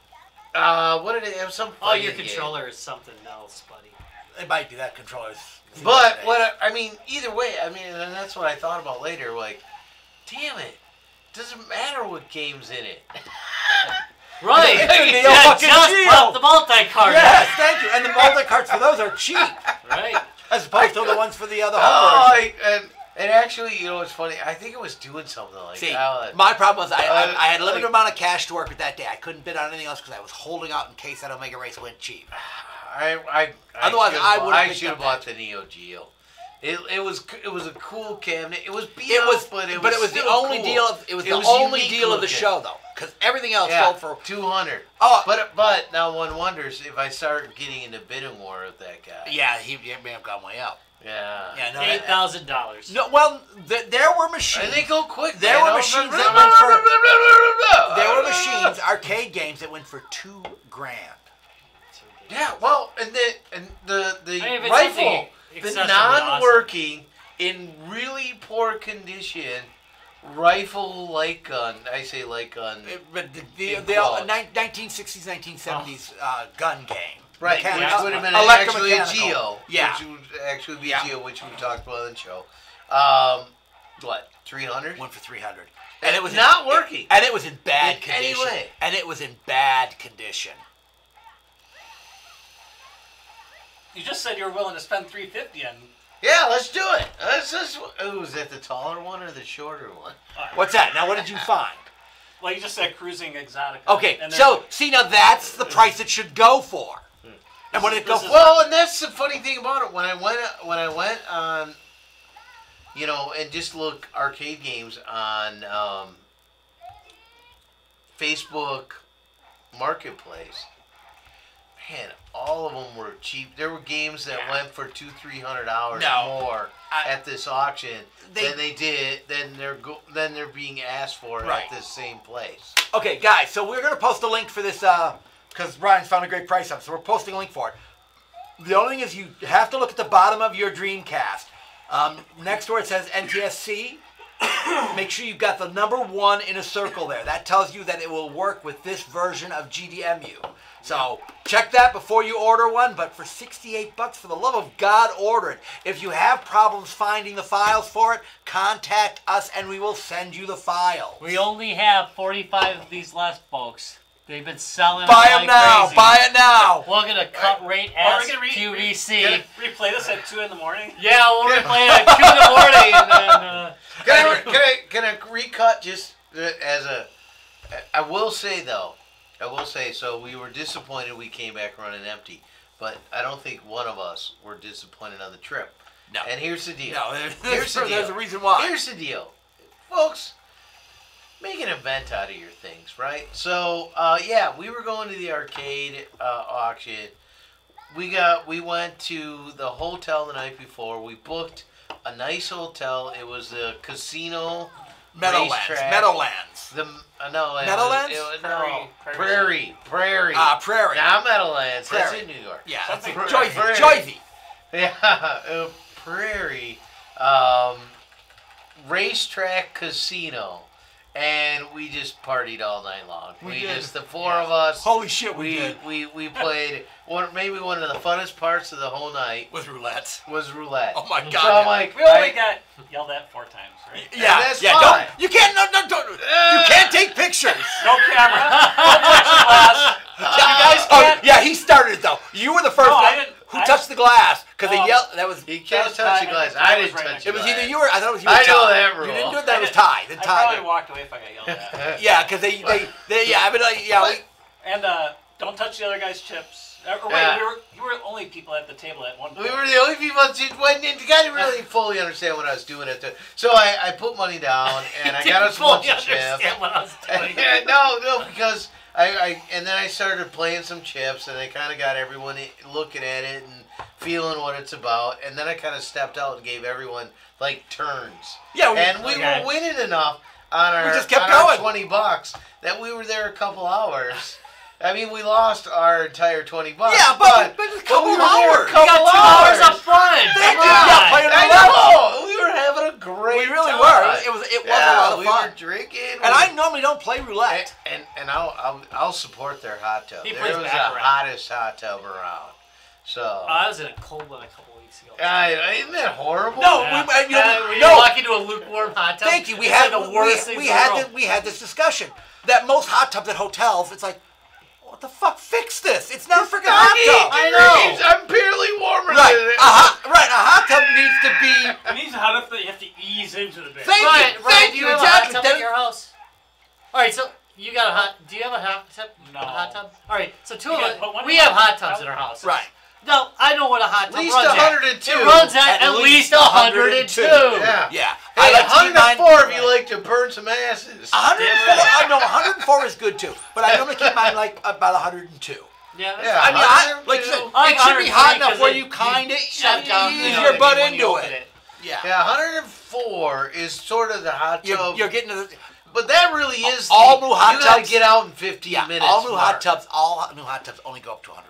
[SPEAKER 1] What did it have? Some.
[SPEAKER 3] Oh, your
[SPEAKER 1] fighting game.
[SPEAKER 3] controller is something else, buddy.
[SPEAKER 2] It might be that controllers.
[SPEAKER 1] But I mean, either way, I mean, and that's what I thought about later. Like, damn it, doesn't matter what game's in it.
[SPEAKER 3] Right.
[SPEAKER 2] It's a Neo
[SPEAKER 3] Yeah,
[SPEAKER 2] fucking
[SPEAKER 3] just
[SPEAKER 2] Geo.
[SPEAKER 3] put the multi-card.
[SPEAKER 2] Yes, thank you. And the multi-carts for those are cheap,
[SPEAKER 3] Right.
[SPEAKER 2] as opposed to the ones for the other
[SPEAKER 1] Oh,
[SPEAKER 2] home version.
[SPEAKER 1] and actually, you know what's funny? I think it was doing something like
[SPEAKER 2] See,
[SPEAKER 1] that.
[SPEAKER 2] my problem was I had a limited
[SPEAKER 1] like-
[SPEAKER 2] amount of cash to work with that day. I couldn't bid on anything else because I was holding out in case that Omega Race went cheap. Otherwise, I would've
[SPEAKER 1] I
[SPEAKER 2] picked
[SPEAKER 1] should have
[SPEAKER 2] up
[SPEAKER 1] bought
[SPEAKER 2] that.
[SPEAKER 1] the Neo Geo. It was a cool cabinet. It was beat
[SPEAKER 2] It was,
[SPEAKER 1] up, but it
[SPEAKER 2] but
[SPEAKER 1] was
[SPEAKER 2] it was the
[SPEAKER 1] still
[SPEAKER 2] only
[SPEAKER 1] cool.
[SPEAKER 2] deal. It was the
[SPEAKER 1] was
[SPEAKER 2] only
[SPEAKER 1] unique
[SPEAKER 2] deal of the
[SPEAKER 1] looking.
[SPEAKER 2] show, though, because everything else
[SPEAKER 1] Yeah,
[SPEAKER 2] sold for.
[SPEAKER 1] 200.
[SPEAKER 2] Oh,
[SPEAKER 1] But now one wonders if I start getting into bidding war with that guy.
[SPEAKER 2] yeah, he may have gone way up.
[SPEAKER 1] Yeah.
[SPEAKER 2] Yeah, no,
[SPEAKER 3] $8,000.
[SPEAKER 2] no. Well, there were machines.
[SPEAKER 1] And they go quick.
[SPEAKER 2] There
[SPEAKER 1] man.
[SPEAKER 2] were
[SPEAKER 1] I was
[SPEAKER 2] machines
[SPEAKER 1] like,
[SPEAKER 2] that went for. There were machines, arcade games that went for $2,000.
[SPEAKER 1] Yeah, well, and the
[SPEAKER 3] I mean, if it's
[SPEAKER 1] rifle,
[SPEAKER 3] something
[SPEAKER 1] the
[SPEAKER 3] excessively
[SPEAKER 1] non-working, in really poor condition, rifle light gun. I say light gun.
[SPEAKER 2] But the
[SPEAKER 1] In quality.
[SPEAKER 2] 1960s, 1970s gun game.
[SPEAKER 1] Right,
[SPEAKER 2] Mechanical-
[SPEAKER 1] which would have been actually
[SPEAKER 2] electromechanical.
[SPEAKER 1] a Geo.
[SPEAKER 2] Yeah.
[SPEAKER 1] Which would actually be
[SPEAKER 2] Yeah.
[SPEAKER 1] a Geo, which we talked about in the show. What, 300?
[SPEAKER 2] Went for 300. And it was
[SPEAKER 1] not working.
[SPEAKER 2] And it was in bad
[SPEAKER 1] In any
[SPEAKER 2] condition.
[SPEAKER 1] way.
[SPEAKER 2] And it was in bad condition.
[SPEAKER 4] You just said you were willing to spend $350 on.
[SPEAKER 1] Yeah, let's do it. Was that the taller one or the shorter one?
[SPEAKER 2] What's that? Now, what did you find?
[SPEAKER 4] Well, you just said cruising exotic.
[SPEAKER 2] Okay,
[SPEAKER 4] And
[SPEAKER 2] so see now that's the price it should go for. And when it goes,
[SPEAKER 1] Well, and that's the funny thing about it. When I went on, you know, and just look arcade games on Facebook Marketplace, man, all of them were cheap. There were games that went for $200-300 more at this auction than they did. Then they're being asked for at this same place.
[SPEAKER 2] Okay, guys. So we're gonna post a link for this because Brian's found a great price on it. So we're posting a link for it. The only thing is you have to look at the bottom of your Dreamcast. Next to where it says NTSC, make sure you've got the number 1 in a circle there. That tells you that it will work with this version of GDMU. So check that before you order one. But for $68, for the love of God, order it. If you have problems finding the files for it, contact us and we will send you the file.
[SPEAKER 3] We only have 45 of these left, folks. They've been selling
[SPEAKER 2] Buy
[SPEAKER 3] them
[SPEAKER 2] them now.
[SPEAKER 3] crazy.
[SPEAKER 2] Buy it now.
[SPEAKER 3] We're gonna cut rate
[SPEAKER 4] Are
[SPEAKER 3] as
[SPEAKER 4] we gonna
[SPEAKER 3] QVC.
[SPEAKER 4] replay this at 2 in the morning?
[SPEAKER 3] Yeah, we'll replay it at 2 in the morning. And then,
[SPEAKER 1] Can I recut just as a? I will say though. So we were disappointed we came back running empty, but I don't think one of us were disappointed on the trip.
[SPEAKER 2] No.
[SPEAKER 1] And here's the deal.
[SPEAKER 2] No,
[SPEAKER 1] Here's the deal.
[SPEAKER 2] there's a reason why.
[SPEAKER 1] Here's the deal, folks. Make an event out of your things, right? So, yeah, we were going to the arcade auction. We went to the hotel the night before. We booked a nice hotel. It was the casino racetrack.
[SPEAKER 2] Meadowlands.
[SPEAKER 1] The no,
[SPEAKER 2] Meadowlands?
[SPEAKER 1] Prairie.
[SPEAKER 2] Prairie.
[SPEAKER 1] Not Meadowlands. That's
[SPEAKER 2] Prairie.
[SPEAKER 1] in New York.
[SPEAKER 2] Yeah, that's
[SPEAKER 1] Prairie.
[SPEAKER 2] Joyzy.
[SPEAKER 1] Yeah, Prairie racetrack casino. And we just partied all night long. We just, the 4 of us.
[SPEAKER 2] Holy shit, we did.
[SPEAKER 1] We played, maybe one of the funnest parts of the whole night
[SPEAKER 2] Was roulette.
[SPEAKER 1] was roulette.
[SPEAKER 2] Oh my God.
[SPEAKER 1] So I'm like,
[SPEAKER 4] We only got yelled at 4 times, right?
[SPEAKER 2] Yeah,
[SPEAKER 1] that's
[SPEAKER 2] yeah.
[SPEAKER 1] fine.
[SPEAKER 2] You can't. Don't. You can't take pictures.
[SPEAKER 4] No camera. Don't touch the glass. You guys can't.
[SPEAKER 2] Oh, yeah, he started it though. You were the first
[SPEAKER 4] No, I
[SPEAKER 2] one
[SPEAKER 4] didn't.
[SPEAKER 2] who touched the glass because they
[SPEAKER 4] Oh.
[SPEAKER 2] yelled. That was.
[SPEAKER 1] He can't
[SPEAKER 4] That was
[SPEAKER 1] touch the
[SPEAKER 4] Ty.
[SPEAKER 1] glass.
[SPEAKER 4] That
[SPEAKER 1] I
[SPEAKER 4] was
[SPEAKER 1] didn't
[SPEAKER 4] right
[SPEAKER 1] touch
[SPEAKER 4] next
[SPEAKER 1] the
[SPEAKER 2] It was
[SPEAKER 1] glass.
[SPEAKER 2] either you or I thought it was you. Or
[SPEAKER 1] I know
[SPEAKER 2] Ty.
[SPEAKER 1] that rule.
[SPEAKER 2] You didn't do it. That was Ty. Then
[SPEAKER 4] I
[SPEAKER 2] Ty.
[SPEAKER 4] probably walked away if I got yelled at.
[SPEAKER 2] Yeah, because they yeah. I mean, like, yeah.
[SPEAKER 4] And don't touch the other guy's chips. Wait,
[SPEAKER 1] Yeah.
[SPEAKER 4] you were the only people at the table at one point.
[SPEAKER 1] We were the only people that didn't really fully understand what I was doing at the. So I put money down and I got us a bunch of chips.
[SPEAKER 3] understand what I was doing.
[SPEAKER 1] No, because and then I started playing some chips and I kind of got everyone looking at it and feeling what it's about. And then I kind of stepped out and gave everyone like turns.
[SPEAKER 2] Yeah,
[SPEAKER 1] and we were winning enough on our,
[SPEAKER 2] just kept
[SPEAKER 1] on our
[SPEAKER 2] going.
[SPEAKER 1] $20 that we were there a couple hours. I mean, we lost our entire $20.
[SPEAKER 2] Yeah, but a couple
[SPEAKER 1] we were there
[SPEAKER 2] hours.
[SPEAKER 1] a couple
[SPEAKER 3] You got 2 hours of fun.
[SPEAKER 2] Thank
[SPEAKER 3] Come
[SPEAKER 2] you.
[SPEAKER 3] on.
[SPEAKER 2] Yeah, playing
[SPEAKER 1] I
[SPEAKER 2] roulette.
[SPEAKER 1] know. We were having a great
[SPEAKER 2] We really
[SPEAKER 1] time.
[SPEAKER 2] were. It was a lot of
[SPEAKER 1] we
[SPEAKER 2] fun.
[SPEAKER 1] were drinking.
[SPEAKER 2] And I normally don't play roulette.
[SPEAKER 1] And I'll support their hot tub.
[SPEAKER 3] He
[SPEAKER 1] There
[SPEAKER 3] plays
[SPEAKER 1] was the
[SPEAKER 3] baccarat.
[SPEAKER 1] hottest hot tub around. So.
[SPEAKER 3] I was in a cold one a couple weeks ago.
[SPEAKER 1] Isn't that horrible?
[SPEAKER 2] No,
[SPEAKER 3] Yeah. When you
[SPEAKER 2] no.
[SPEAKER 3] walk into a lukewarm hot tub,
[SPEAKER 2] Thank you. We
[SPEAKER 3] it's
[SPEAKER 2] had
[SPEAKER 3] like the worst things in the world.
[SPEAKER 2] we had this discussion that most hot tubs at hotels, it's like, what the fuck? Fix this. It's not a freaking hot tub.
[SPEAKER 3] I know.
[SPEAKER 1] I'm barely warmer
[SPEAKER 2] Right.
[SPEAKER 1] than it.
[SPEAKER 2] A hot tub needs to be.
[SPEAKER 5] It needs hot enough that you have to ease into the bed.
[SPEAKER 2] Thank
[SPEAKER 3] Ryan,
[SPEAKER 2] you.
[SPEAKER 3] Ryan,
[SPEAKER 2] Thank
[SPEAKER 3] do
[SPEAKER 2] you.
[SPEAKER 3] you have a
[SPEAKER 2] Exactly.
[SPEAKER 3] hot tub at your house? All right, so you got a hot. Do you have a hot tub?
[SPEAKER 4] No.
[SPEAKER 3] A hot tub. All right, so two
[SPEAKER 4] You
[SPEAKER 3] of
[SPEAKER 4] gotta
[SPEAKER 3] us.
[SPEAKER 4] put one
[SPEAKER 3] We
[SPEAKER 4] in
[SPEAKER 3] have
[SPEAKER 4] the
[SPEAKER 3] hot tubs
[SPEAKER 4] house.
[SPEAKER 3] in our house.
[SPEAKER 2] Right.
[SPEAKER 3] No, I know what a hot tub
[SPEAKER 1] At least
[SPEAKER 3] runs
[SPEAKER 1] 102.
[SPEAKER 3] at. It runs at least 102.
[SPEAKER 1] Yeah.
[SPEAKER 2] Yeah.
[SPEAKER 1] Hey,
[SPEAKER 2] I like to keep mine-
[SPEAKER 1] 104 if you like to burn some asses.
[SPEAKER 2] 104. No, 104 is good too. But I normally keep mine like about 102.
[SPEAKER 3] Yeah. That's
[SPEAKER 1] Yeah,
[SPEAKER 2] I mean, like you said,
[SPEAKER 3] I
[SPEAKER 2] it should be hot
[SPEAKER 3] 103
[SPEAKER 2] enough
[SPEAKER 3] 'cause
[SPEAKER 2] where
[SPEAKER 3] it-
[SPEAKER 2] you kind of
[SPEAKER 3] shut down.
[SPEAKER 2] ease
[SPEAKER 3] You know
[SPEAKER 2] your
[SPEAKER 3] what I
[SPEAKER 2] butt
[SPEAKER 3] mean, when you
[SPEAKER 2] into
[SPEAKER 3] open
[SPEAKER 2] it. Yeah.
[SPEAKER 1] Yeah, 104 is sort of the hot tub.
[SPEAKER 2] You're getting to the.
[SPEAKER 1] But that really is
[SPEAKER 2] All new hot
[SPEAKER 1] you gotta
[SPEAKER 2] tubs-
[SPEAKER 1] get out in 15
[SPEAKER 2] Yeah,
[SPEAKER 1] minutes.
[SPEAKER 2] all new hot
[SPEAKER 1] mark.
[SPEAKER 2] tubs. All new hot tubs only go up to 104.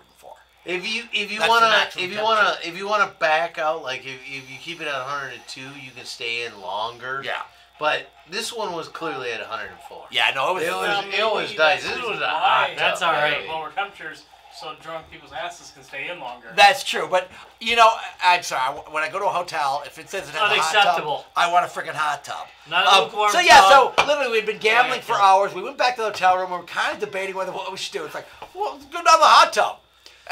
[SPEAKER 1] If you
[SPEAKER 2] That's the
[SPEAKER 1] wanna
[SPEAKER 2] maximum
[SPEAKER 1] if you wanna back out, like if you keep it at 102, you can stay in longer.
[SPEAKER 2] Yeah.
[SPEAKER 1] But this one was clearly at 104.
[SPEAKER 2] Yeah, no,
[SPEAKER 1] It was
[SPEAKER 5] maybe
[SPEAKER 1] nice.
[SPEAKER 5] that's
[SPEAKER 1] This
[SPEAKER 5] the
[SPEAKER 1] was a
[SPEAKER 5] reason
[SPEAKER 1] hot
[SPEAKER 5] why.
[SPEAKER 1] tub.
[SPEAKER 3] That's all right.
[SPEAKER 5] Lower temperatures, so drunk people's asses can stay in longer.
[SPEAKER 2] That's true, but you know, I'm sorry. When I go to a hotel, if it says it has a hot
[SPEAKER 3] Unacceptable.
[SPEAKER 2] tub, I want a freaking hot tub.
[SPEAKER 3] Not a lukewarm
[SPEAKER 2] So yeah,
[SPEAKER 3] tub.
[SPEAKER 2] so literally we'd been gambling for hours. We went back to the hotel room. We were kind of debating what we should do. It's like, well, let's go down to the hot tub.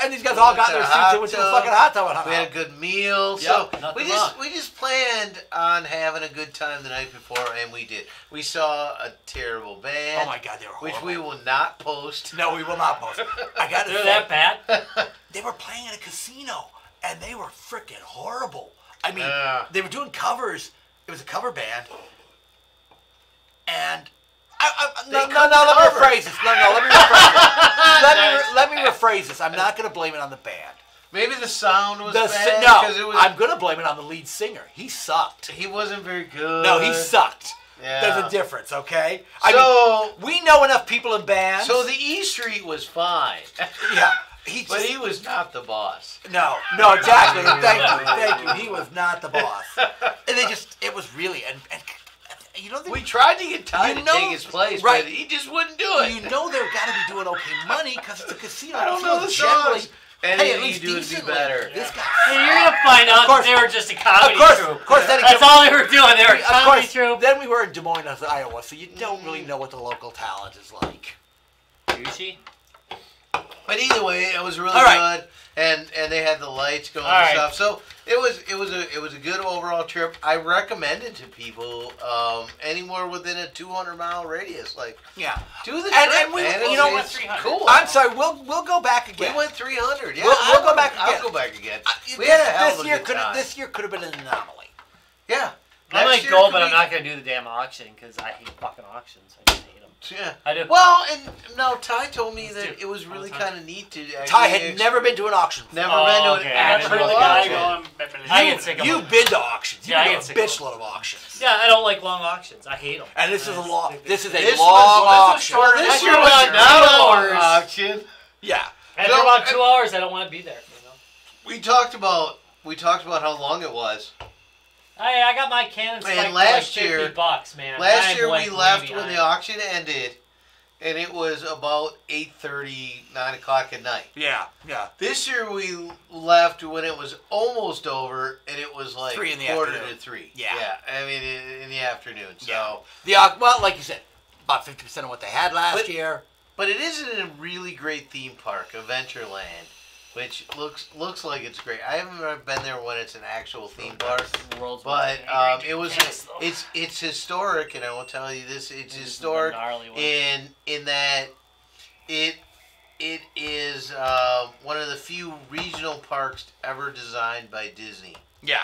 [SPEAKER 2] And these guys all got in their suits and went to the fucking hot tub and hung
[SPEAKER 1] We had a
[SPEAKER 2] out.
[SPEAKER 1] good meal.
[SPEAKER 2] Yep,
[SPEAKER 1] So
[SPEAKER 3] nothing
[SPEAKER 1] we
[SPEAKER 3] wrong.
[SPEAKER 1] just planned on having a good time the night before, and we did. We saw a terrible band.
[SPEAKER 2] Oh my God, they were horrible.
[SPEAKER 1] Which we will not post.
[SPEAKER 2] No, we will not post. I got to
[SPEAKER 3] They're
[SPEAKER 2] say,
[SPEAKER 3] that bad?
[SPEAKER 2] they were playing in a casino, and they were freaking horrible. I mean,
[SPEAKER 1] Yeah.
[SPEAKER 2] they were doing covers. It was a cover band, and
[SPEAKER 1] They
[SPEAKER 2] let me
[SPEAKER 1] couldn't cover.
[SPEAKER 2] rephrase this. No, let me rephrase this. Let me rephrase rephrase this. I'm not going to blame it on the band.
[SPEAKER 1] Maybe the sound was
[SPEAKER 2] No,
[SPEAKER 1] bad. 'cause it was,
[SPEAKER 2] I'm going to blame it on the lead singer. He sucked.
[SPEAKER 1] he wasn't very good.
[SPEAKER 2] No, he sucked.
[SPEAKER 1] Yeah.
[SPEAKER 2] There's a difference, okay?
[SPEAKER 1] So,
[SPEAKER 2] we know enough people in bands.
[SPEAKER 1] so the E Street was fine.
[SPEAKER 2] yeah.
[SPEAKER 1] But he was not the boss.
[SPEAKER 2] No, exactly. Thank you. He was not the boss. And it was really, and you know,
[SPEAKER 1] We tried to get Ty to take his place,
[SPEAKER 2] right.
[SPEAKER 1] but he just wouldn't do it.
[SPEAKER 2] You know they've got to be doing okay money because it's a casino.
[SPEAKER 1] I don't know the
[SPEAKER 2] generally,
[SPEAKER 1] songs.
[SPEAKER 2] Hey,
[SPEAKER 1] Anything
[SPEAKER 2] at least
[SPEAKER 1] you do would be
[SPEAKER 2] decently.
[SPEAKER 1] better.
[SPEAKER 2] This guy.
[SPEAKER 3] Hey, you're gonna find out
[SPEAKER 2] course-
[SPEAKER 3] that they were just a comedy troupe.
[SPEAKER 2] Of course,
[SPEAKER 3] That's all they were doing. They were a
[SPEAKER 2] Of
[SPEAKER 3] comedy
[SPEAKER 2] course,
[SPEAKER 3] troupe.
[SPEAKER 2] then we were in Des Moines, Iowa, so you don't really know what the local talent is like.
[SPEAKER 3] Gucci.
[SPEAKER 1] But either way, it was really
[SPEAKER 2] All right.
[SPEAKER 1] good, and they had the lights going
[SPEAKER 3] All
[SPEAKER 1] and
[SPEAKER 3] right.
[SPEAKER 1] stuff. So it was a good overall trip. I recommend it to people anywhere within a 200-mile radius. Like,
[SPEAKER 2] Yeah.
[SPEAKER 1] do the trip,
[SPEAKER 2] And we,
[SPEAKER 1] man.
[SPEAKER 2] you know,
[SPEAKER 1] it's
[SPEAKER 4] 300.
[SPEAKER 1] cool.
[SPEAKER 2] I'm sorry. We'll go back
[SPEAKER 1] We
[SPEAKER 2] again.
[SPEAKER 1] went 300. Yeah,
[SPEAKER 2] We'll go back
[SPEAKER 1] I'll
[SPEAKER 2] again.
[SPEAKER 1] go back again. We had a hell of a good time.
[SPEAKER 2] This year could have been an anomaly.
[SPEAKER 1] Yeah.
[SPEAKER 3] I
[SPEAKER 1] Next
[SPEAKER 3] might
[SPEAKER 1] year
[SPEAKER 3] go,
[SPEAKER 1] could
[SPEAKER 3] but I'm
[SPEAKER 1] be-
[SPEAKER 3] not gonna do the damn auction because I hate fucking auctions. I just hate them.
[SPEAKER 1] Yeah.
[SPEAKER 3] I do.
[SPEAKER 1] Well, and no, Ty told me
[SPEAKER 3] Let's
[SPEAKER 1] that
[SPEAKER 3] do
[SPEAKER 1] it was
[SPEAKER 3] all
[SPEAKER 1] really
[SPEAKER 3] the time.
[SPEAKER 1] kind of neat to.
[SPEAKER 2] Ty
[SPEAKER 1] actually
[SPEAKER 2] had never been to an auction.
[SPEAKER 1] Never
[SPEAKER 3] Oh,
[SPEAKER 1] been to
[SPEAKER 3] okay.
[SPEAKER 1] an
[SPEAKER 3] I
[SPEAKER 4] I've
[SPEAKER 3] didn't
[SPEAKER 4] heard
[SPEAKER 1] actual
[SPEAKER 4] the
[SPEAKER 3] really
[SPEAKER 4] guy
[SPEAKER 1] auction.
[SPEAKER 4] going.
[SPEAKER 3] I get sick of them.
[SPEAKER 2] You've been to auctions.
[SPEAKER 3] Yeah, I
[SPEAKER 2] You've
[SPEAKER 3] get
[SPEAKER 2] been
[SPEAKER 3] sick
[SPEAKER 2] to a
[SPEAKER 3] of
[SPEAKER 2] bitch
[SPEAKER 3] them.
[SPEAKER 2] load of auctions.
[SPEAKER 3] Yeah, I don't like long auctions. I hate them.
[SPEAKER 2] And this is a long. This is a
[SPEAKER 1] This
[SPEAKER 2] long
[SPEAKER 1] was
[SPEAKER 2] auction.
[SPEAKER 1] Well, this
[SPEAKER 3] After
[SPEAKER 1] year was
[SPEAKER 3] about
[SPEAKER 1] not
[SPEAKER 3] 2 hours.
[SPEAKER 1] an auction.
[SPEAKER 2] Yeah.
[SPEAKER 3] After
[SPEAKER 1] So-
[SPEAKER 3] about 2 hours, I don't want to be there. You know.
[SPEAKER 1] We talked about how long it was.
[SPEAKER 3] I got my Canon spiked for
[SPEAKER 1] last
[SPEAKER 3] like
[SPEAKER 1] year-
[SPEAKER 3] $50, man.
[SPEAKER 1] Last
[SPEAKER 3] I
[SPEAKER 1] year
[SPEAKER 3] went
[SPEAKER 1] we left
[SPEAKER 3] way
[SPEAKER 1] when the
[SPEAKER 3] behind.
[SPEAKER 1] auction ended, and it was about 8:30, 9 o'clock at night.
[SPEAKER 2] Yeah. Yeah.
[SPEAKER 1] This year we left when it was almost over, and it was like
[SPEAKER 2] 3 in the
[SPEAKER 1] quarter
[SPEAKER 2] afternoon.
[SPEAKER 1] to 3.
[SPEAKER 2] Yeah.
[SPEAKER 1] I mean in the afternoon. So,
[SPEAKER 2] Yeah. Well, like you said, about 50% of what they had last
[SPEAKER 1] But-
[SPEAKER 2] year.
[SPEAKER 1] but it is in a really great theme park, Adventureland, which looks like it's great. I haven't ever been there when it's an actual theme park.
[SPEAKER 3] The world's
[SPEAKER 1] But
[SPEAKER 3] most
[SPEAKER 1] it was
[SPEAKER 3] Dreamcast, though.
[SPEAKER 1] it's historic, and I will tell you this: it's
[SPEAKER 3] This is the
[SPEAKER 1] historic
[SPEAKER 3] gnarly one.
[SPEAKER 1] in that it is one of the few regional parks ever designed by Disney.
[SPEAKER 2] Yeah.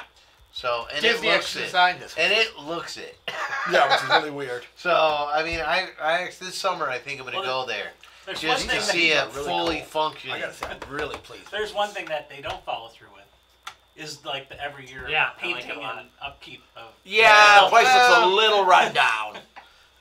[SPEAKER 1] So and
[SPEAKER 2] Disney
[SPEAKER 1] it looks
[SPEAKER 2] actually
[SPEAKER 1] it,
[SPEAKER 2] designed this.
[SPEAKER 1] and it looks it.
[SPEAKER 2] Yeah, which is really weird.
[SPEAKER 1] So I mean, I this summer I think I'm gonna
[SPEAKER 4] Well,
[SPEAKER 1] go there
[SPEAKER 4] There's
[SPEAKER 1] just
[SPEAKER 4] one
[SPEAKER 1] to
[SPEAKER 4] thing
[SPEAKER 1] see
[SPEAKER 2] that-
[SPEAKER 1] it
[SPEAKER 2] really
[SPEAKER 1] fully
[SPEAKER 2] cool.
[SPEAKER 1] functioning.
[SPEAKER 2] I gotta say, I'm really pleased.
[SPEAKER 4] There's one thing that they don't follow through with, is like the every year
[SPEAKER 3] Yeah, I like
[SPEAKER 4] painting
[SPEAKER 3] it a lot.
[SPEAKER 4] and upkeep of.
[SPEAKER 2] Yeah, the place looks a
[SPEAKER 1] well-
[SPEAKER 2] little run down.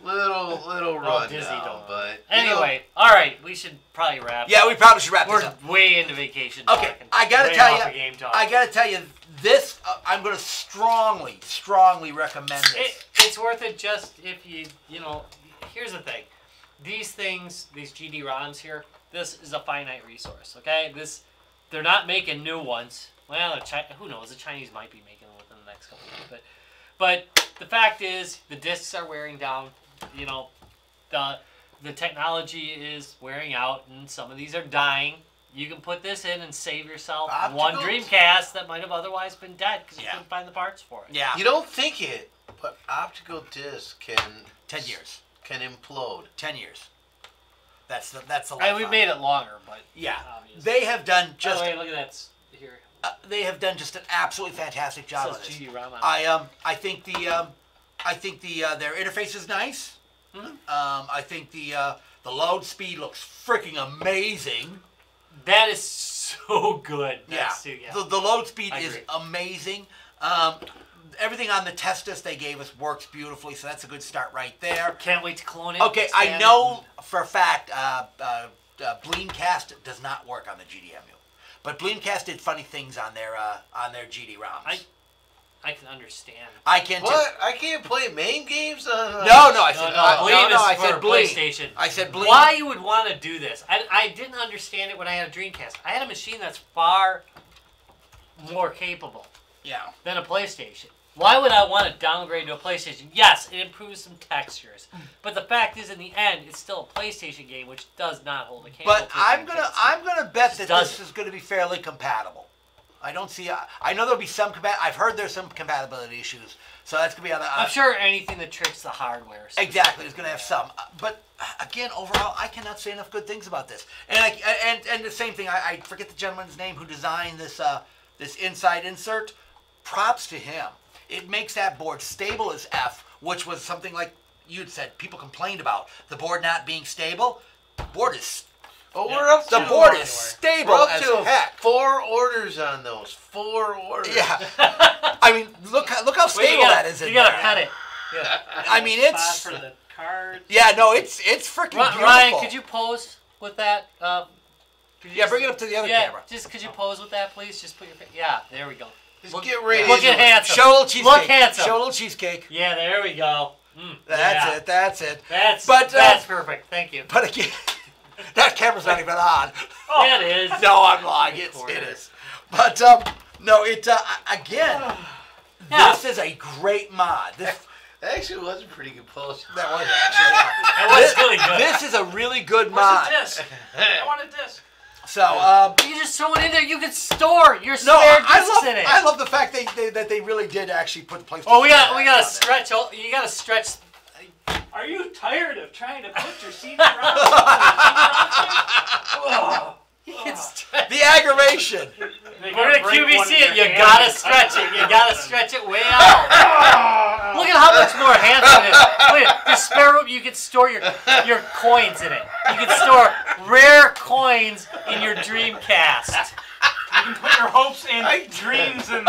[SPEAKER 1] Little run
[SPEAKER 3] Disney
[SPEAKER 1] down,
[SPEAKER 3] don't.
[SPEAKER 1] but you know,
[SPEAKER 3] Anyway, all right, we should probably wrap.
[SPEAKER 2] Yeah, we probably should wrap this
[SPEAKER 3] We're
[SPEAKER 2] up.
[SPEAKER 3] way into vacation.
[SPEAKER 2] Okay,
[SPEAKER 3] talk and
[SPEAKER 2] I gotta
[SPEAKER 3] way
[SPEAKER 2] tell
[SPEAKER 3] off
[SPEAKER 2] you,
[SPEAKER 3] of game talk.
[SPEAKER 2] I gotta tell you, this I'm gonna strongly recommend this.
[SPEAKER 3] It's worth it just if you know. Here's the thing, these things, these GD-ROMs here, this is a finite resource. Okay, they're not making new ones. Well, who knows? The Chinese might be making them within the next couple of years, but the fact is, the discs are wearing down. You know, the technology is wearing out, and some of these are dying. You can put this in and save yourself one Dreamcast that might have otherwise been dead because you couldn't find the parts for it.
[SPEAKER 2] Yeah,
[SPEAKER 1] you don't think it, but optical disc can
[SPEAKER 2] 10 years.
[SPEAKER 1] can implode.
[SPEAKER 2] 10 years. That's the
[SPEAKER 3] Right, we've made it longer, but
[SPEAKER 2] Yeah,
[SPEAKER 3] obviously.
[SPEAKER 2] they have done
[SPEAKER 3] By
[SPEAKER 2] just
[SPEAKER 3] the way, look at that here.
[SPEAKER 2] they have done just an absolutely fantastic
[SPEAKER 3] It
[SPEAKER 2] job
[SPEAKER 3] says
[SPEAKER 2] of this.
[SPEAKER 3] GD-ROM on it.
[SPEAKER 2] I think their interface is nice. I think the load speed looks freaking amazing.
[SPEAKER 3] That is so good.
[SPEAKER 2] Yeah,
[SPEAKER 3] That's too,
[SPEAKER 2] The load speed
[SPEAKER 3] I
[SPEAKER 2] is
[SPEAKER 3] agree.
[SPEAKER 2] amazing. Everything on the test disc they gave us works beautifully, so that's a good start right there.
[SPEAKER 3] Can't wait to clone it.
[SPEAKER 2] Okay, I
[SPEAKER 3] expand
[SPEAKER 2] know for a fact Dreamcast does not work on the GDMU, but Dreamcast did funny things on their GD-ROMs.
[SPEAKER 3] I can understand.
[SPEAKER 2] I can too.
[SPEAKER 1] What? I can't play main games on.
[SPEAKER 2] No, I said
[SPEAKER 3] Bleed is
[SPEAKER 2] I
[SPEAKER 3] for
[SPEAKER 2] said Bleed.
[SPEAKER 3] PlayStation.
[SPEAKER 2] I said Bleed.
[SPEAKER 3] Why you would want to do this? I didn't understand it when I had a Dreamcast. I had a machine that's far more capable
[SPEAKER 2] Yeah.
[SPEAKER 3] than a PlayStation. Why would I want to downgrade to a PlayStation? Yes, it improves some textures, but the fact is, in the end, it's still a PlayStation game, which does not hold a cable.
[SPEAKER 2] But
[SPEAKER 3] to
[SPEAKER 2] I'm
[SPEAKER 3] Dreamcast.
[SPEAKER 2] gonna bet that this
[SPEAKER 3] doesn't.
[SPEAKER 2] is gonna be fairly compatible. I don't see. I know there'll be some I've heard there's some compatibility issues, so that's gonna be on the.
[SPEAKER 3] I'm sure anything that tricks the hardware.
[SPEAKER 2] Exactly, it's gonna have some. But again, overall, I cannot say enough good things about this. And the same thing. I forget the gentleman's name who designed this this inside insert. Props to him. It makes that board stable as F, which was something like you'd said people complained about the board not being stable. Board is
[SPEAKER 1] Oh, we're up to
[SPEAKER 2] The board is stable
[SPEAKER 1] we're up
[SPEAKER 2] as
[SPEAKER 1] to
[SPEAKER 2] heck.
[SPEAKER 1] 4 orders on those. 4 orders.
[SPEAKER 2] Yeah. I mean, look how stable that is.
[SPEAKER 3] You gotta pet it. Yeah.
[SPEAKER 2] I mean, it's.
[SPEAKER 4] Spot for the cards.
[SPEAKER 2] Yeah, no, it's freaking beautiful.
[SPEAKER 3] Ryan, could you pose with that?
[SPEAKER 2] Yeah, bring it up to the other camera.
[SPEAKER 3] Just could you pose with that, please? Just put your. Yeah, there we go.
[SPEAKER 1] Just get ready.
[SPEAKER 3] Look at handsome.
[SPEAKER 2] Show a little cheesecake.
[SPEAKER 3] Look handsome.
[SPEAKER 2] Show a little cheesecake.
[SPEAKER 3] Yeah, there we go.
[SPEAKER 2] That's it. That's it.
[SPEAKER 3] That's perfect. Thank you.
[SPEAKER 2] But again, that camera's not even on.
[SPEAKER 3] Yeah, it is.
[SPEAKER 2] No, I'm lying. It is. But no, it again. This is a great mod. This
[SPEAKER 1] actually was a pretty good pose.
[SPEAKER 2] that was actually.
[SPEAKER 3] That was really good.
[SPEAKER 2] This is a really good
[SPEAKER 4] Where's
[SPEAKER 2] mod.
[SPEAKER 4] the disc? I want a disc.
[SPEAKER 2] So
[SPEAKER 3] You just throw it in there. You can store your
[SPEAKER 2] no,
[SPEAKER 3] spare discs in it.
[SPEAKER 2] I love the fact that they really did actually put the PlayStation.
[SPEAKER 3] Oh, we gotta stretch. You gotta stretch.
[SPEAKER 4] Are you tired of trying to put your CD-ROM? Oh.
[SPEAKER 2] The aggravation.
[SPEAKER 3] We're gonna QVC it. You gotta stretch it. You gotta stretch it way out. Look at how much more handsome it is. Look at the spare room. You can store your coins in it. You can store rare coins in your Dreamcast.
[SPEAKER 4] You can put your hopes and dreams in.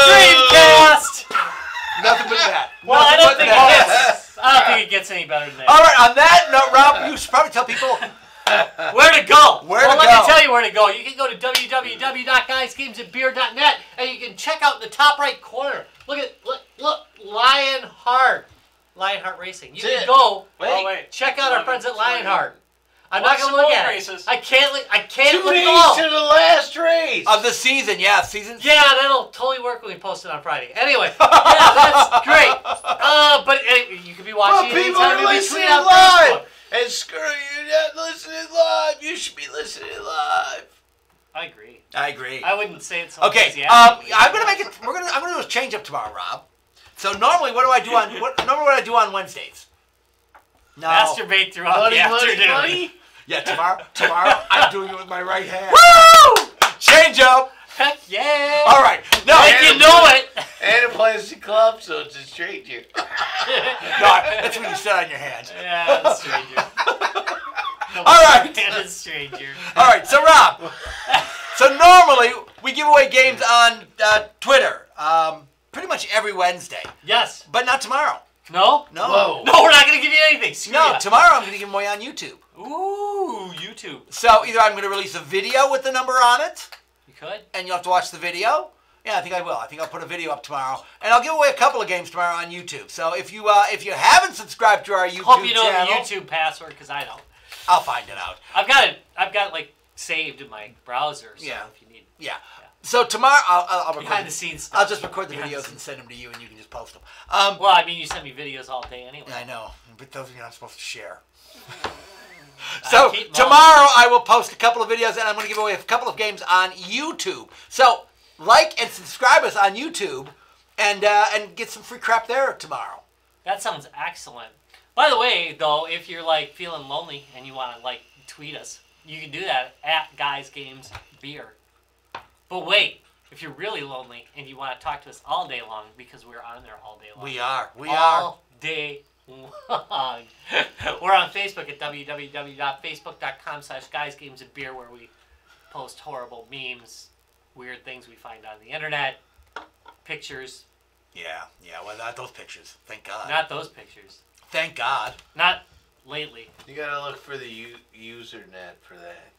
[SPEAKER 3] Dreamcast.
[SPEAKER 2] Nothing but that.
[SPEAKER 3] Well, I don't think it gets any better than that.
[SPEAKER 2] All right. On that note, Rob, you should probably tell people
[SPEAKER 3] where to go.
[SPEAKER 2] Let
[SPEAKER 3] me tell you where to go. You can go to www.guysgamesandbeer.net and you can check out in the top right corner. Look, Lionheart Racing. You can go. Check out our friends at Lionheart. I'm not gonna look at it. I can't look
[SPEAKER 1] 2
[SPEAKER 3] below.
[SPEAKER 1] days to the last race
[SPEAKER 2] of the season. Yeah, season.
[SPEAKER 3] Yeah, that'll totally work when we post it on Friday. Anyway, yeah, that's great. But you could be watching it
[SPEAKER 1] people
[SPEAKER 3] anytime
[SPEAKER 1] are
[SPEAKER 3] you
[SPEAKER 1] listening
[SPEAKER 3] tweet out
[SPEAKER 1] live.
[SPEAKER 3] Facebook.
[SPEAKER 1] And screw you, not listening live. You should be listening live.
[SPEAKER 3] I agree.
[SPEAKER 2] I
[SPEAKER 3] wouldn't say it so
[SPEAKER 2] Okay,
[SPEAKER 3] enthusiastically.
[SPEAKER 2] I'm gonna make it. I'm gonna do a change up tomorrow, Rob. So normally, what do I do on Wednesdays? No.
[SPEAKER 3] Masturbate throughout the afternoon.
[SPEAKER 1] Money?
[SPEAKER 2] Yeah, tomorrow I'm doing it with my right hand. Woo! Change up.
[SPEAKER 3] Heck yeah!
[SPEAKER 2] All right. No,
[SPEAKER 3] like you know it.
[SPEAKER 1] And a plastic club, so it's a stranger.
[SPEAKER 2] No, that's when you sit on your hands.
[SPEAKER 3] Yeah, that's stranger.
[SPEAKER 2] All right.
[SPEAKER 3] And a stranger.
[SPEAKER 2] All right. So Rob. So normally we give away games on Twitter, pretty much every Wednesday.
[SPEAKER 3] Yes.
[SPEAKER 2] But not tomorrow.
[SPEAKER 3] No.
[SPEAKER 2] No.
[SPEAKER 3] No, we're not gonna give you anything.
[SPEAKER 2] No, tomorrow I'm gonna give them away on YouTube.
[SPEAKER 3] Ooh, YouTube.
[SPEAKER 2] So either I'm gonna release a video with the number on it.
[SPEAKER 3] You could.
[SPEAKER 2] And you'll have to watch the video. Yeah, I think I will. I think I'll put a video up tomorrow, and I'll give away a couple of games tomorrow on YouTube. So if you haven't subscribed to our YouTube
[SPEAKER 3] hope you know
[SPEAKER 2] channel,
[SPEAKER 3] the YouTube password because I don't.
[SPEAKER 2] I'll find it out.
[SPEAKER 3] I've got it like saved in my browser. So
[SPEAKER 2] Yeah.
[SPEAKER 3] if you need.
[SPEAKER 2] Yeah. So tomorrow I'll record
[SPEAKER 3] behind the scenes stuff.
[SPEAKER 2] I'll just record the videos and send them to you, and you can just post them.
[SPEAKER 3] Well, I mean, you send me videos all day anyway.
[SPEAKER 2] I know, but those you're not supposed to share. So tomorrow I will post a couple of videos, and I'm going to give away a couple of games on YouTube. So like and subscribe us on YouTube, and get some free crap there tomorrow.
[SPEAKER 3] That sounds excellent. By the way, though, if you're like feeling lonely and you want to like tweet us, you can do that at Guys Games Beer. But wait, if you're really lonely and you want to talk to us all day long, because we're on there all day long.
[SPEAKER 2] We are.
[SPEAKER 3] All day long. We're on Facebook at www.facebook.com/guysgamesandbeer, where we post horrible memes, weird things we find on the internet, pictures.
[SPEAKER 2] Yeah. Well, not those pictures. Thank God.
[SPEAKER 3] Not those pictures.
[SPEAKER 2] Thank God.
[SPEAKER 3] Not lately.
[SPEAKER 1] You gotta look for the usernet for that.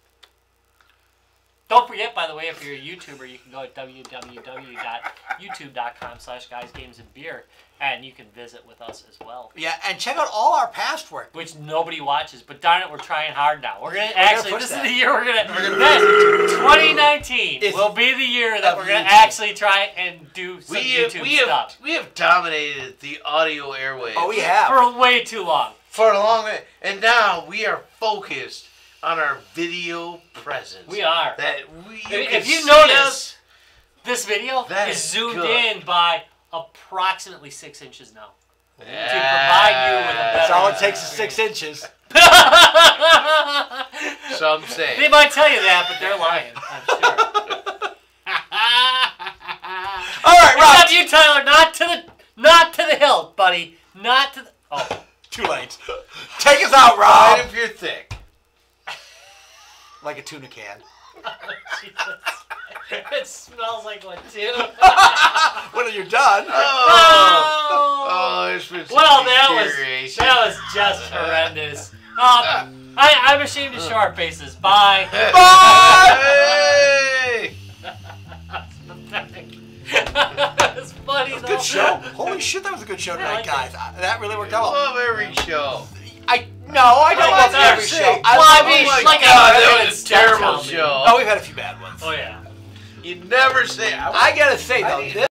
[SPEAKER 3] Don't forget, by the way, if you're a YouTuber, you can go to www.youtube.com/guysgamesandbeer, and you can visit with us as well.
[SPEAKER 2] Yeah, and check out all our past work.
[SPEAKER 3] Which nobody watches, but darn it, we're trying hard now. We're gonna actually. This is the year we're gonna. 2019 will be the year that we're gonna actually try and do some YouTube stuff.
[SPEAKER 1] We have dominated the audio airwaves.
[SPEAKER 2] Oh, we have
[SPEAKER 3] for way too long.
[SPEAKER 1] For a long time, and now we are focused on our video presence.
[SPEAKER 3] We are.
[SPEAKER 1] If
[SPEAKER 3] you notice, this video is zoomed in by approximately 6 inches now.
[SPEAKER 1] Yeah.
[SPEAKER 3] To provide you with a better.
[SPEAKER 2] That's all it takes is 6 inches.
[SPEAKER 1] Some say.
[SPEAKER 3] They might tell you that, but they're lying, I'm sure.
[SPEAKER 2] All right, Rob.
[SPEAKER 3] Except you, Tyler, not to the hilt, buddy. Not to the. Oh.
[SPEAKER 2] Too late. Take us out,
[SPEAKER 1] Right
[SPEAKER 2] Rob.
[SPEAKER 1] if you're thick.
[SPEAKER 2] Like a tuna can.
[SPEAKER 3] Jesus. It smells like one too.
[SPEAKER 2] When you're done.
[SPEAKER 1] Oh, there's been some
[SPEAKER 3] Well, that
[SPEAKER 1] deterioration.
[SPEAKER 3] was just horrendous. I'm ashamed to show our faces. Bye.
[SPEAKER 1] Hey!
[SPEAKER 3] It's funny though.
[SPEAKER 2] Good show. Holy shit, that was a good show tonight, guys. That really worked
[SPEAKER 1] I
[SPEAKER 2] out.
[SPEAKER 1] love every show.
[SPEAKER 2] I don't love every
[SPEAKER 3] Well,
[SPEAKER 2] show.
[SPEAKER 3] I mean,
[SPEAKER 1] Oh my
[SPEAKER 3] like
[SPEAKER 1] God,
[SPEAKER 3] I
[SPEAKER 1] that was a terrible show.
[SPEAKER 2] Oh, we've had a few bad ones.
[SPEAKER 3] Oh yeah.
[SPEAKER 1] You never say.
[SPEAKER 2] I gotta say though, this